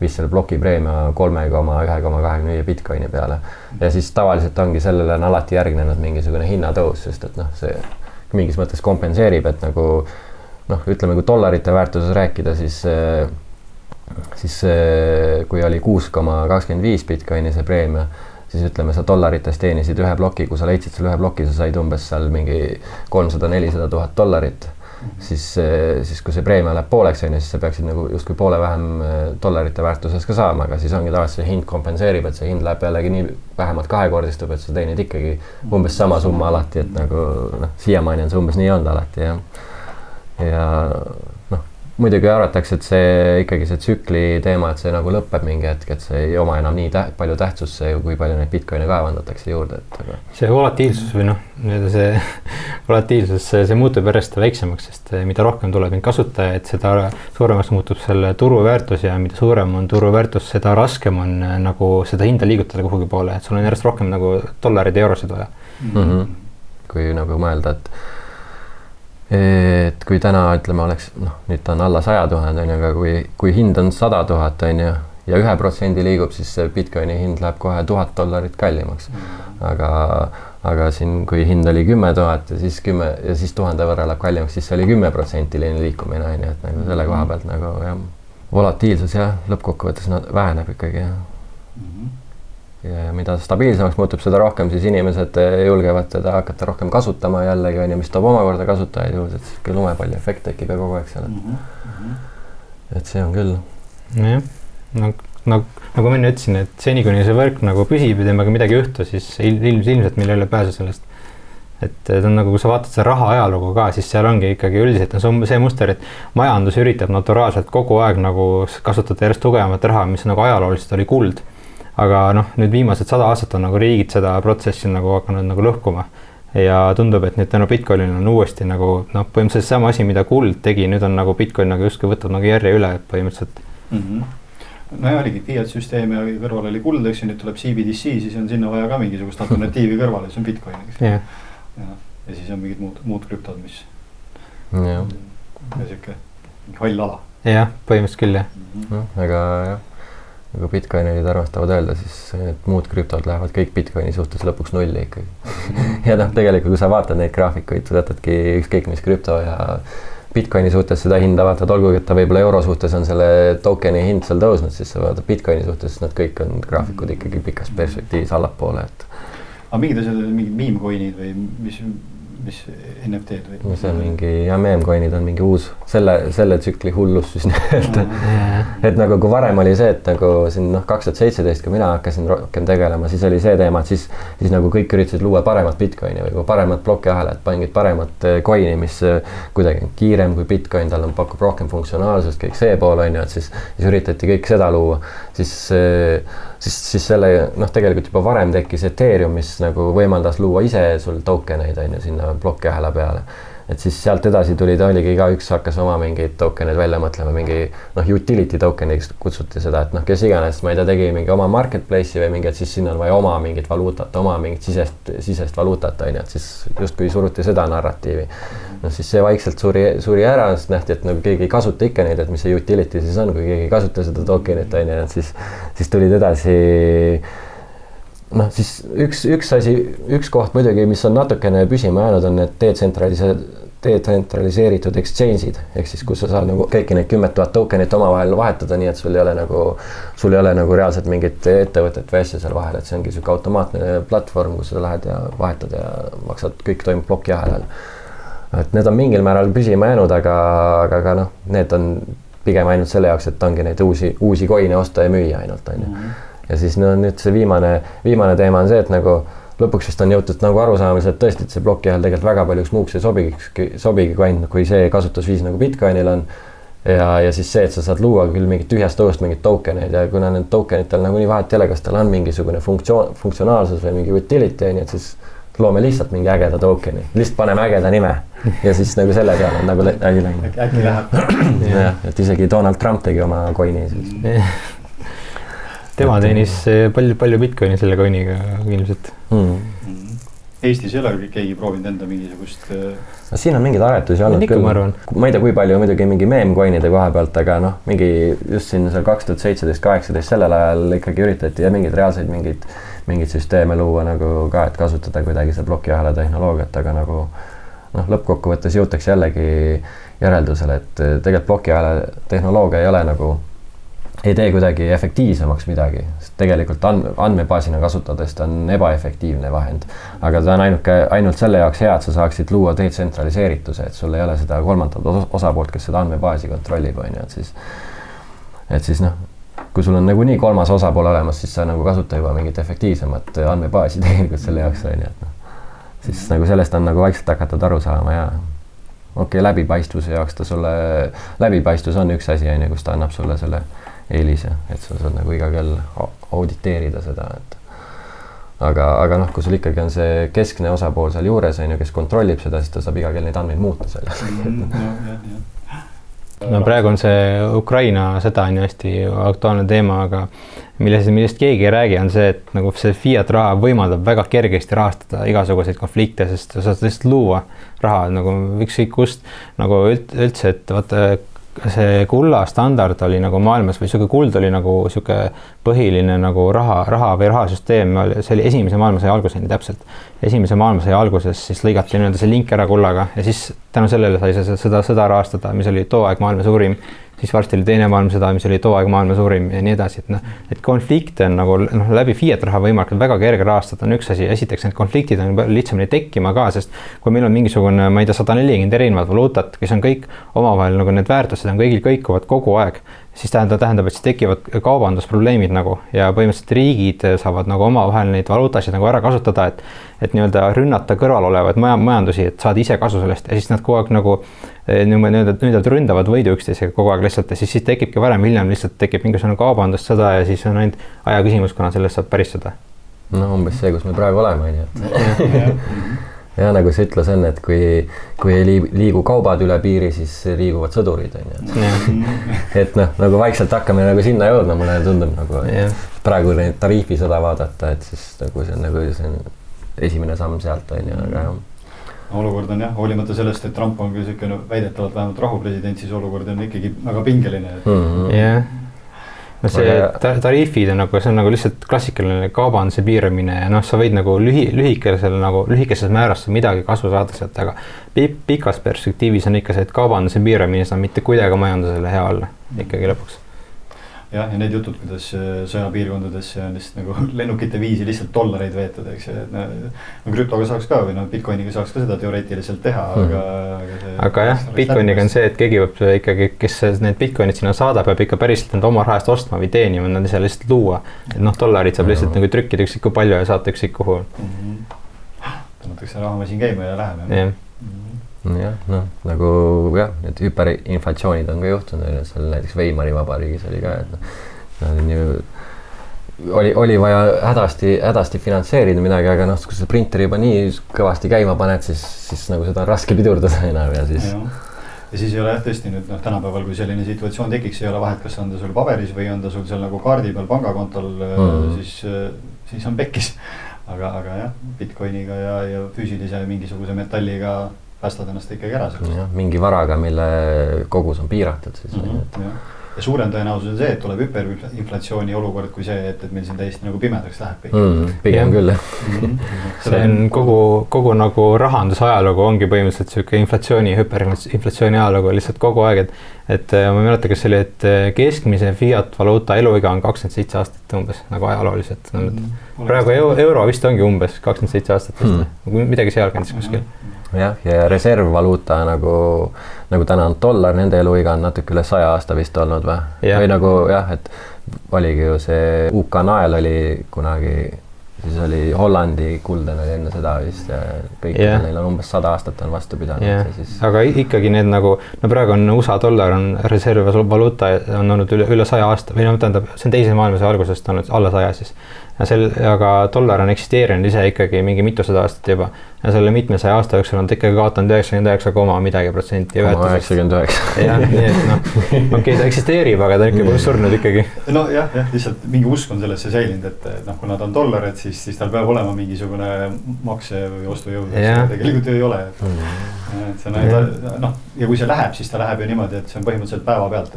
viis selle plokipreemia 3,1,25 Bitcoini peale. Ja siis tavaliselt ongi sellele on alati järgnenud mingisugune hinnatõus, sest et noh, see mingis mõttes kompenseerib, et nagu noh, ütleme, kui dollarite väärtuses rääkida, siis kui oli 6,25 Bitcoini see preemia, siis ütleme, sa dollarites teenisid ühe ploki, kui sa leidsid selle ühe ploki, sa said umbes seal mingi 300-400 000 dollarit. Siis kui see preemia läheb pooleks, siis sa peaksid nagu justkui poole vähem dollarite väärtuses ka saama, aga siis ongi tavaliselt see hind kompenseerib, et see hind läheb jällegi nii vähemalt kahekordistub, et sa teenid ikkagi umbes sama summa alati, et nagu noh, siiamaani on see umbes nii olnud alati ja noh, muidugi arvatakse, et see ikkagi see tsükli teema, et see nagu lõpeb mingi hetk, et see ei oma enam nii palju tähtsust, see kui palju neid Bitcoine kaevandatakse juurde. See volatiilsus või noh, see volatiilsus, see muutub järjest väiksemaks, sest mida rohkem tuleb neid kasutajaid, seda suuremaks muutub selle turuväärtus ja mida suurem on turuväärtus, seda raskem on nagu seda hinda liigutada kuhugi poole, et sul on järjest rohkem nagu dollarid ja eurosid vaja. Kui nagu mõelda, et kui täna ütleme oleks, noh, nüüd ta on alla 100 000, on ju, aga kui hind on 100 000, on ju, ja 1% liigub, siis see Bitcoini hind läheb kohe $1000 kallimaks. Aga siin, kui hind oli 10 000 ja siis 1000 võrra läheb kallimaks, siis see oli 10% liikumine, on ju, et nagu selle koha pealt nagu jah, volatiilsus jah, lõppkokkuvõttes väheneb ikkagi jah. Ja mida stabiilsemaks muutub, seda rohkem siis inimesed julgevad teda hakata rohkem kasutama jällegi, on ju, mis toob omakorda kasutajaid juurde, et siuke lumepalli efekt tekib ja kogu aeg seal. Et see on küll. Jah, nagu ma enne ütlesin, et seni kuni see võrk nagu püsib ja temaga midagi juhtu, siis ilmselt meil ei ole pääsu sellest. Et ta on nagu, kui sa vaatad see raha ajalugu ka, siis seal ongi ikkagi üldiselt on see muster, et majandus üritab naturaalselt kogu aeg nagu kasutada järjest tugevamat raha, mis nagu ajalooliselt oli kuld. Aga noh, nüüd viimased 100 aastat on nagu riigid seda protsessi nagu hakanud nagu lõhkuma ja tundub, et nüüd tänu Bitcoinil on uuesti nagu noh, põhimõtteliselt sama asi, mida kuld tegi, nüüd on nagu Bitcoin nagu justkui võtab nagu järje üle põhimõtteliselt. No ja oligi fiat süsteem ja kõrval oli kuld, eks ju, nüüd tuleb CBDC, siis on sinna vaja ka mingisugust alternatiivi kõrvale, see on Bitcoin, eks ju. Ja siis on mingid muud krüptod, mis ja siuke hall ala. Jah, põhimõtteliselt küll, jah. Aga jah. Nagu Bitcoinid arvastavad öelda, siis need muud krüptod lähevad kõik Bitcoini suhtes lõpuks nulli ikkagi. Ja noh, tegelikult kui sa vaatad neid graafikuid, võtadki ükskõik mis krüpto ja Bitcoini suhtes seda hinda vaatad, olgugi, et ta võib-olla euro suhtes on selle tokeni hind seal tõusnud, siis sa vaatad Bitcoini suhtes, nad kõik on graafikud ikkagi pikas perspektiivis allapoole. Aga mingid asjad, mingid meme-coinid või mis mis NFT-d või? See on mingi, meemcoinid on mingi uus, selle tsükli hullus siis et nagu kui varem oli see, et nagu siin 2017, kui mina hakkasin rohkem tegelema, siis oli see teema, et siis nagu kõik üritasid luua paremat Bitcoini või paremat plokiahelat, mingit paremat coin'i, mis kuidagi on kiirem kui Bitcoin, tal pakub rohkem funktsionaalsust, kõik see pool on ju, et siis üritati kõik seda luua, siis selle tegelikult juba varem tekkis Ethereum, mis nagu võimaldas luua ise sul tokeneid on ju sinna plokiahela peale. Et siis sealt edasi oligi igaüks hakkas oma mingeid tokeneid välja mõtlema, mingi utility tokeniks kutsuti seda, et kes iganes, ma ei tea, tegi mingi oma marketplace'i või mingi, et siis sinna on vaja oma mingit valuutat, oma mingit sisest valuutat on ju, et siis justkui suruti seda narratiivi. Siis see vaikselt suri ära, sest nähti, et nagu keegi ei kasuta ikka neid, et mis see utility siis on, kui keegi ei kasuta seda tokenit on ju, et siis tulid edasi siis üks koht muidugi, mis on natukene püsima jäänud, on need detsentraliseeritud exchange'id, ehk siis kus sa saad nagu kõiki neid 10 000 tokenit omavahel vahetada, nii et sul ei ole nagu reaalselt mingit ettevõtet või asja seal vahel, et see ongi siuke automaatne platvorm, kus sa lähed ja vahetad ja maksad, kõik toimub plokiahelal. Et need on mingil määral püsima jäänud, aga need on pigem ainult selle jaoks, et ongi neid uusi coin'e osta ja müüa ainult on ju. Ja siis nüüd see viimane teema on see, et nagu lõpuks vist on jõutud nagu arusaamisel, et tõesti, et see plokiahel tegelikult väga paljuks muuks ei sobigi kui see kasutusviis nagu Bitcoinil on. Ja siis see, et sa saad luua küll mingit tühjast õhust mingit tokeneid ja kuna need tokenitel nagu nii vahet ei ole, kas tal on mingisugune funktsionaalsus või mingi utility, et siis loome lihtsalt mingi ägeda tokeni, lihtsalt paneme ägeda nime ja siis nagu selle peale on nagu ägi läinud. Äkki läheb. Ja, et isegi Donald Trump tegi oma coin'i siis. Tema teenis palju Bitcoini selle coin'iga ilmselt. Eestis ei ole keegi proovinud enda mingisugust... Siin on mingid aretusi olnud küll. Ma ei tea, kui palju muidugi mingi meemcoin'ide koha pealt, aga mingi just siin 2017-2018 sellel ajal ikkagi üritati ja mingid reaalseid mingid süsteeme luua nagu ka, et kasutada kuidagi see plokiahela tehnoloogiat, aga nagu lõppkokkuvõttes jõutakse jällegi järeldusele, et tegelikult plokiahela tehnoloogia ei ole nagu ei tee kuidagi efektiivsemaks midagi, sest tegelikult andmebaasina kasutades ta on ebaefektiivne vahend, aga ta on ainult selle jaoks hea, et sa saaksid luua detsentraliseerituse, et sul ei ole seda kolmandat osapoolt, kes seda andmebaasi kontrollib, on ju, et siis kui sul on nagu nii kolmas osapool olemas, siis sa nagu kasuta juba mingit efektiivsemat andmebaasi tegelikult selle jaoks, on ju, et siis nagu sellest on nagu vaikselt hakatud aru saama ja läbipaistvuse jaoks läbipaistvus on üks asi, on ju, kus ta annab sulle selle eelise, et sa saad nagu iga kell auditeerida seda, et aga kui sul ikkagi on see keskne osapool seal juures, on ju, kes kontrollib seda, siis ta saab iga kell neid andmeid muuta selle. No praegu on see Ukraina sõda on ju hästi aktuaalne teema, aga millest keegi ei räägi, on see, et nagu see fiat raha võimaldab väga kergesti rahastada igasuguseid konflikte, sest sa saad lihtsalt luua raha nagu ükskõik kust nagu üldse, et vaata see kulla standard oli nagu maailmas või kuld oli nagu siuke põhiline nagu raha või rahasüsteem, see oli esimese maailmasõja alguseni täpselt. Esimese maailmasõja alguses siis lõigati see link ära kullaga ja siis tänu sellele sai seda sõda rahastada, mis oli too aeg maailma suurim, siis varsti oli teine maailmasõda, mis oli too aeg maailma suurim ja nii edasi, et konflikte on nagu läbi fiat raha võimalik väga kerge rahastada on üks asi, esiteks need konfliktid on lihtsamini tekkima ka, sest kui meil on mingisugune, ma ei tea, 140 erinevat valuutat, kes on kõik omavahel nagu need väärtused on kõigil kõikuvad kogu aeg, siis tähendab, et siis tekivad kaubandusprobleemid nagu ja põhimõtteliselt riigid saavad nagu omavahel neid valuutasid nagu ära kasutada, et nii-öelda rünnata kõrval olevaid majandusi, et saada ise kasu sellest ja siis nad kogu aeg nagu nüüd ründavad võidu üksteisega kogu aeg lihtsalt ja siis tekibki varem hiljem lihtsalt tekib mingisugune kaubandus-sõda ja siis on ainult aja küsimus, kuna sellest saab päristada. No umbes see, kus me praegu oleme, ja nagu see ütlus on, et kui ei liigu kaubad üle piiri, siis liiguvad sõdurid, on ju. Et nagu vaikselt hakkame nagu sinna jõudma, mulle tundub nagu praegu neid tariifisõda vaadata, et siis nagu see on nagu esimene samm sealt, on ju, aga olukord on hoolimata sellest, et Trump on küll väidetavalt vähemalt rahupresident, siis olukord on ikkagi väga pingeline. No see tariifid on nagu, see on nagu lihtsalt klassikaline kaubanduse piiramine ja sa võid nagu lühikeses määras midagi kasu saada sealt, aga pikas perspektiivis on ikka see, et kaubanduse piiramine saab mitte kuidagi majandusele hea olla ikkagi lõpuks. ja need jutud, kuidas sõjapiirkondades on lihtsalt nagu lennukite viisi lihtsalt dollareid veetud, eks ju, et no krüptoga saaks ka või no Bitcoiniga saaks ka seda teoreetiliselt teha, aga jah, Bitcoiniga on see, et keegi võib ikkagi, kes need Bitcoinid sinna saadab, peab ikka päriselt enda oma rahast ostma või teenima, nad ei saa lihtsalt luua. Et noh, dollarid saab lihtsalt nagu trükkida üksiku palju ja saata üksik kuhu. Tõmmatakse rahamasin käima ja läheme. Jah, noh, nagu jah, need hüperinflatsioonid on ka juhtunud, seal näiteks Weimari vabariigis oli ka, et nad on ju, oli vaja hädasti finantseerida midagi, aga noh, kui see printeri juba nii kõvasti käima paned, siis nagu seda on raske pidurdada enam ja siis. Ja siis ei ole jah tõesti nüüd tänapäeval, kui selline situatsioon tekiks, ei ole vahet, kas on ta sul paberis või on ta sul seal nagu kaardi peal pangakontol, siis on pekkis. Aga jah, Bitcoiniga ja füüsilise mingisuguse metalliga päästad ennast ikkagi ära sellest. Mingi varaga, mille kogus on piiratud siis. Ja suurem tõenäosus on see, et tuleb hüperinflatsiooni olukord kui see, et meil siin täiesti nagu pimedaks läheb. Pigem küll. See on kogu nagu rahanduse ajalugu ongi põhimõtteliselt siuke inflatsiooni, hüperinflatsiooni ajalugu lihtsalt kogu aeg, et ma mäletan, kas see oli, et keskmise fiat valuuta eluiga on 27 aastat umbes nagu ajalooliselt. Praegu euro vist ongi umbes 27 aastat vist, midagi seal kandis kuskil. Jah, ja reservvaluuta nagu täna on dollar, nende eluiga on natuke üle 100 aasta vist olnud või? Või nagu jah, et oligi ju see UK nael oli kunagi, siis oli Hollandi kulden oli enne seda vist ja kõik neil on umbes 100 aastat on vastu pidanud. Siis... Aga ikkagi need nagu, no praegu on USA dollar on reservvaluuta on olnud üle 100 aasta või no tähendab, see on teise maailmasõja algusest olnud alla 100 siis. Aga dollar on eksisteerinud ise ikkagi mingi mitusada aastat juba ja selle mitmesaja aasta jooksul on ta ikkagi kaotanud 99, midagi protsenti. 99. Jah, nii et noh, okei, ta eksisteerib, aga ta on ikka surnud ikkagi. No jah, lihtsalt mingi usk on sellesse säilinud, et noh, kui nad on dollarid, siis tal peab olema mingisugune makse või ostujõud, tegelikult ei ole. Et see noh, ja kui see läheb, siis ta läheb ju niimoodi, et see on põhimõtteliselt päeva pealt.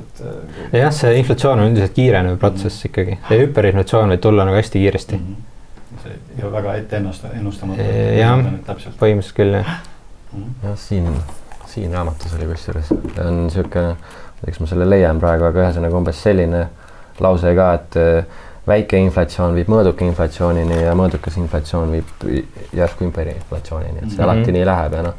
Jah, see inflatsioon on üldiselt kiirenev protsess ikkagi. See hüperinflatsioon võib tulla nagu hästi kiiresti. Ja väga ette ennustamata. Jah, põhimõtteliselt küll, jah. Ja siin raamatus oli kusjuures. On siuke, eks ma selle leian praegu, aga ühesõnaga umbes selline lause ka, et väike inflatsioon viib mõõduka inflatsioonini ja mõõdukas inflatsioon viib järsku hüperinflatsioonini, et see alati nii läheb ja noh,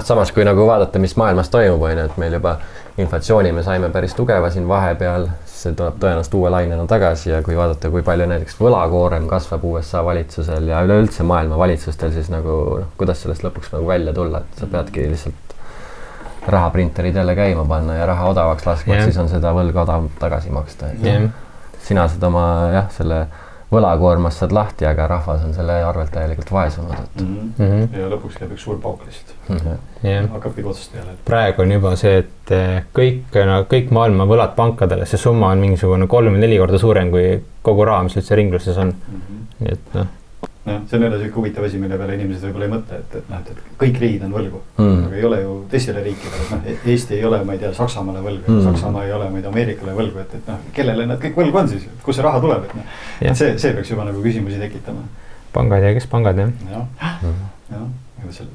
samas kui nagu vaadata, mis maailmas toimub, on, et meil juba inflatsiooni me saime päris tugeva siin vahepeal, see tuleb tõenäoliselt uue lainena tagasi ja kui vaadata, kui palju näiteks võlakoorem kasvab USA valitsusel ja üleüldse maailma valitsustel, siis nagu kuidas sellest lõpuks nagu välja tulla, et sa peadki lihtsalt rahaprinterid jälle käima panna ja raha odavaks laskma, siis on seda võlga odav tagasi maksta. Sina saad oma selle võlakoormast saad lahti, aga rahvas on selle arvelt täielikult vaesunud. Ja lõpuks käib üks suur pauk lihtsalt. Hakkab kõik otsast jälle. Praegu on juba see, et kõik maailma võlad pankadele, see summa on mingisugune 3-4 korda suurem kui kogu raha, mis üldse ringluses on. Nii et noh. See on jälle selline huvitav asi, mille peale inimesed võib-olla ei mõtle, et kõik riigid on võlgu, aga ei ole ju teistele riikidele, Eesti ei ole, ma ei tea, Saksamaale võlgu, Saksamaa ei ole, ma ei tea, Ameerikale võlgu, et kellele nad kõik võlgu on siis, kus see raha tuleb, et see peaks juba nagu küsimusi tekitama. Pangad ja kes pangad, jah. Jah,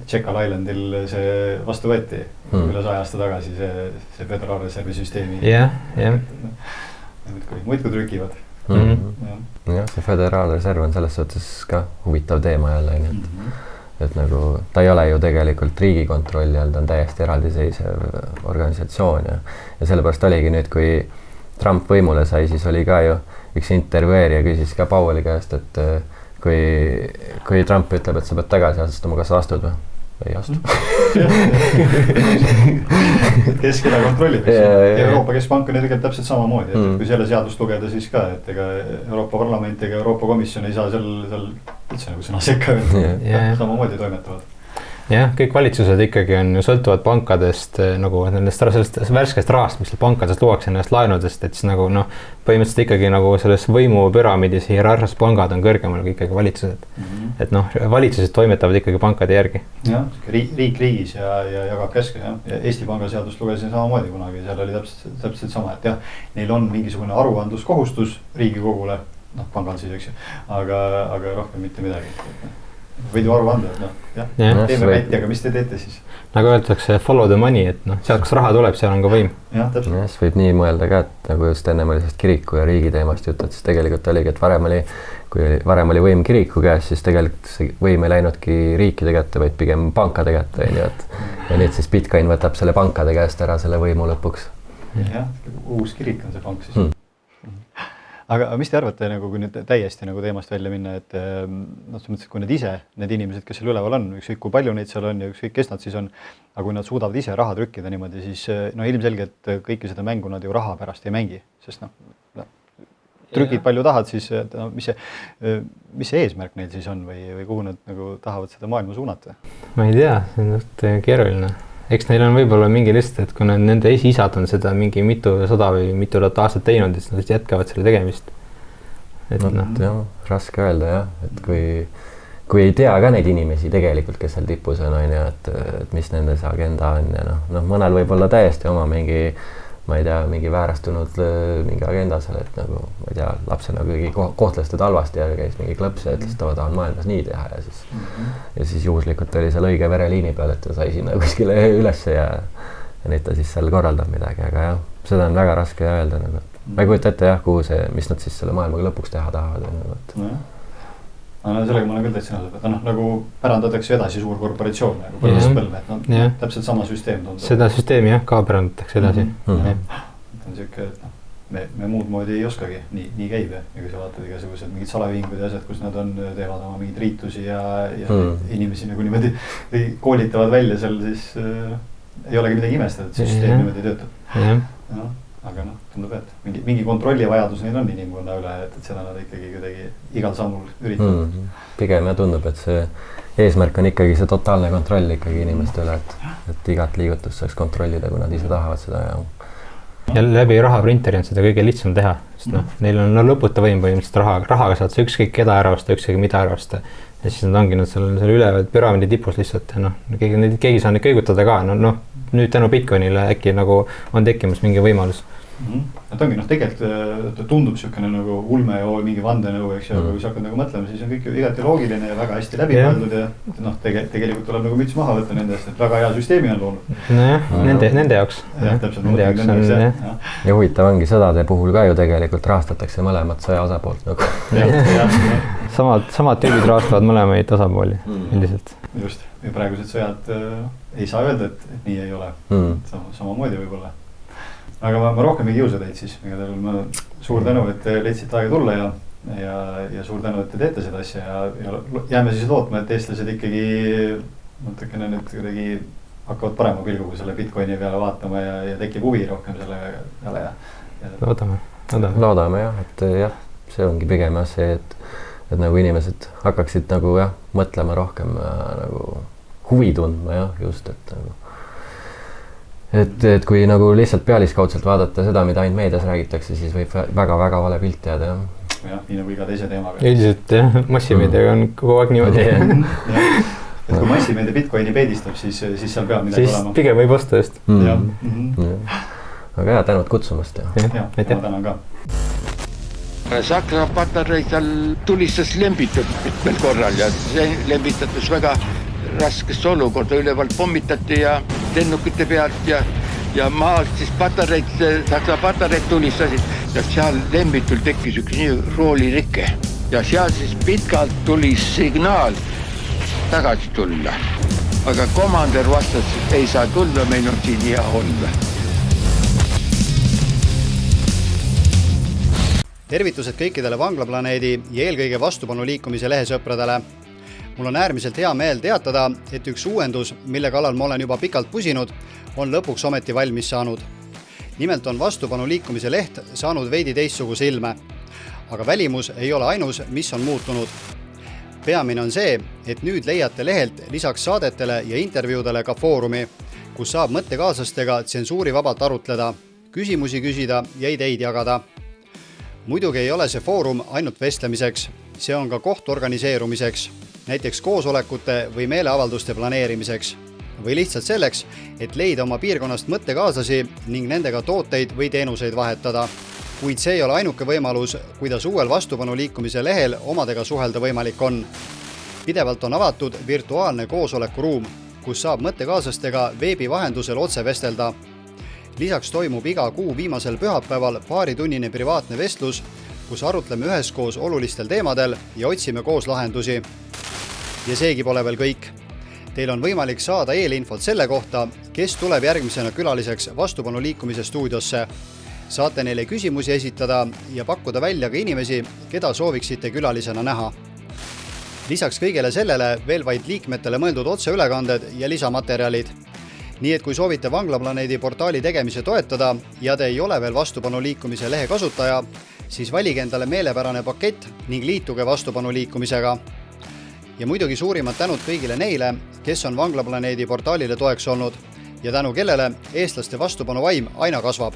Tšekal Islandil see vastu võeti üle 100 aasta tagasi, see Föderaalreservi süsteemi. Jah. Muidku trükivad. Jah, see Föderaalreserv on selles suhtes ka huvitav teema jälle, et nagu ta ei ole ju tegelikult riigikontrolli all, ta on täiesti eraldiseisev organisatsioon ja sellepärast oligi nüüd, kui Trump võimule sai, siis oli ka ju üks intervjueerija küsis ka Powelli käest, et kui Trump ütleb, et sa pead tagasi astuma, kas sa astud või? Ei astu. Keskele kontrollib. Euroopa Keskpank on tegelikult täpselt samamoodi, et kui selle seadust lugeda, siis ka, et ega Euroopa Parlament ega Euroopa Komisjon ei saa seal üldse nagu sõna sekka, samamoodi toimetavad. Jah, kõik valitsused ikkagi on ju sõltuvad pankadest nagu sellest värskest rahast, mis pankadest luuakse ennast laenudest, et siis nagu noh, põhimõtteliselt ikkagi nagu selles võimupüramiidis hierarhias pangad on kõrgemal kui ikkagi valitsused. Et noh, valitsused toimetavad ikkagi pankade järgi. Jah, riik riigis ja jagab käske, jah. Ja Eesti Panga seadust lugesin samamoodi kunagi, seal oli täpselt sama, et jah, neil on mingisugune aruandluskohustus Riigikogule, noh, pangal siis, eks ju, aga rohkem mitte midagi. võid ju aru anda, et teeme väiti, aga mis te teete siis? Nagu öeldakse follow the money, et sealt, kus raha tuleb, seal on ka võim. Jah, täpselt. Siis võib nii mõelda ka, et nagu just ennem oli sellest kiriku ja riigi teemast jutt, et siis tegelikult oligi, et kui varem oli võim kiriku käes, siis tegelikult see võim ei läinudki riikide kätte, vaid pigem pankade kätte, ja nüüd siis Bitcoin võtab selle pankade käest ära selle võimu lõpuks. Jah, uus kirik on see pank siis. Aga mis te arvate, nagu kui nüüd täiesti nagu teemast välja minna, et mõttes, kui need inimesed, kes seal üleval on, ükskõik kui palju neid seal on ja ükskõik kes nad siis on, aga kui nad suudavad ise raha trükkida niimoodi, siis ilmselgelt kõiki seda mängu nad ju raha pärast ei mängi, sest trükid palju tahad, siis mis see eesmärk neil siis on või kuhu nad nagu tahavad seda maailma suunata? Ma ei tea, see on just keeruline. Eks neil on võib-olla mingi lihtsalt, et kui nende esiisad on seda mingi mitusada või mitudat aastat teinud, siis nad jätkavad selle tegemist. Jah, raske öelda jah, et kui ei tea ka neid inimesi tegelikult, kes seal tipus on, et mis nende see agenda on ja mõnel võib olla täiesti oma mingi, ma ei tea, mingi väärastunud mingi agenda seal, et nagu, ma ei tea, lapsena kõigi kohtles teda halvasti ja käis mingi klõps ja ütles, et ta tahan maailmas nii teha ja siis juhuslikult oli seal õige vereliini peal, et ta sai sinna kuskile ülesse ja nüüd ta siis seal korraldab midagi, aga jah, seda on väga raske öelda nagu. Ma ei kujuta ette jah, mis nad siis selle maailmaga lõpuks teha tahavad. Sellega ma olen küll täitsa nõus, et nagu pärandatakse edasi suur korporatsioon nagu põlvest põlve, et täpselt sama süsteem tundub. Seda süsteemi jah, ka pärandatakse edasi. On siuke, et me muud moodi ei oskagi, nii käib ja kui sa vaatad igasugused mingid salaühingud ja asjad, kus nad teevad oma mingeid riitusi ja inimesi nagu niimoodi koolitavad välja seal, siis ei olegi midagi imestada, et see süsteem niimoodi töötab. Aga tundub, et mingi kontrolli vajadus neil on inimkonna üle, et seda nad ikkagi kuidagi igal sammul üritavad. Pigem tundub, et see eesmärk on ikkagi see totaalne kontroll ikkagi inimeste üle, et igat liigutust saaks kontrollida, kui nad ise tahavad seda. Ja läbi rahaprinteri on seda kõige lihtsam teha, sest neil on lõputa võim põhimõtteliselt rahaga saad sa ükskõik keda ära osta, ükskõik mida ära osta. Ja siis nad ongi seal üleval püramiidi tipus lihtsalt ja keegi saa neid kõigutada ka. Nüüd tänu Bitcoinile äkki nagu on tekkimas mingi võimalus. Et ongi, tegelikult tundub siukene nagu ulme ja mingi vandenõu, eks ju, aga kui sa hakkad nagu mõtlema, siis on kõik igati loogiline ja väga hästi läbi mõeldud ja tegelikult tuleb nagu müts maha võtta nende eest, et väga hea süsteemi on loonud. Nende jaoks. Ja huvitav ongi sõdade puhul ka ju tegelikult rahastatakse mõlemat sõja osapoolt nagu. Samad tüübid rahastavad mõlemaid osapooli üldiselt. Just, ja praegused sõjad ei saa öelda, et nii ei ole. Samamoodi võib-olla. Aga ma rohkem ei kiusa teid siis, suur tänu, et leidsite aega tulla ja suur tänu, et te teete seda asja ja jääme siis lootma, et eestlased ikkagi natukene nüüd kuidagi hakkavad parema pilguga selle Bitcoini peale vaatama ja tekib huvi rohkem selle peale. Loodame jah, et jah, see ongi pigem see, et nagu inimesed hakkaksid nagu jah, mõtlema rohkem nagu huvi tundma jah, just, et kui nagu lihtsalt pealiskaudselt vaadata seda, mida ainult meedias räägitakse, siis võib väga-väga vale pilt jääda. Jah, nii nagu iga teise teemaga. Üldiselt jah, massimeediaga on kogu aeg niimoodi. Et kui massimeedia Bitcoini peedistab, siis seal peab midagi olema. Siis pigem võib osta just. Aga jah, tänud kutsumast. Ja, ma tänan ka. Saksa patarei seal tulistas lembitud mitmel korral ja see lembitatus väga raskesse olukorda, ülevalt pommitati ja lennukite pealt ja maalt siis Saksa patareid tulistasid ja seal lembitul tekkis üks nii roolirikke ja seal siis pikalt tuli signaal tagasi tulla. Aga komander vastas, et ei saa tulla, meil on siin hea olla. Tervitused kõikidele Vanglaplaneedi ja eelkõige vastupanu liikumise lehesõpradele. Mul on äärmiselt hea meel teatada, et üks uuendus, mille kallal ma olen juba pikalt pusinud, on lõpuks ometi valmis saanud. Nimelt on vastupanu liikumise leht saanud veidi teistsuguse ilme. Aga välimus ei ole ainus, mis on muutunud. Peamine on see, et nüüd leiate lehelt lisaks saadetele ja intervjuudele ka foorumi, kus saab mõttekaaslastega tsensuurivabalt arutleda, küsimusi küsida ja ideid jagada. Muidugi ei ole see foorum ainult vestlemiseks, see on ka koht organiseerumiseks, näiteks koosolekute või meeleavalduste planeerimiseks või lihtsalt selleks, et leida oma piirkonnast mõttekaaslasi ning nendega tooteid või teenuseid vahetada. Kuid see ei ole ainuke võimalus, kuidas uuel vastupanu liikumise lehel omadega suhelda võimalik on. Pidevalt on avatud virtuaalne koosolekuruum, kus saab mõttekaaslastega veebi vahendusel otse vestelda. Lisaks toimub iga kuu viimasel pühapäeval paaritunnine privaatne vestlus, kus arutleme üheskoos olulistel teemadel ja otsime koos lahendusi. Ja seegi pole veel kõik. Teil on võimalik saada eelinfot selle kohta, kes tuleb järgmisena külaliseks Vastupanu liikumise stuudiosse. Saate neile küsimusi esitada ja pakkuda välja ka inimesi, keda sooviksite külalisena näha. Lisaks kõigele sellele veel vaid liikmetele mõeldud otseülekanded ja lisamaterjalid. Nii et kui soovite Vanglaplaneedi portaali tegemise toetada ja te ei ole veel Vastupanu liikumise lehe kasutaja, siis valige endale meelepärane pakett ning liituge Vastupanu liikumisega. Ja muidugi suurimad tänud kõigile neile, kes on Vanglaplaneedi portaalile toeks olnud ja tänu kellele eestlaste vastupanu vaim aina kasvab.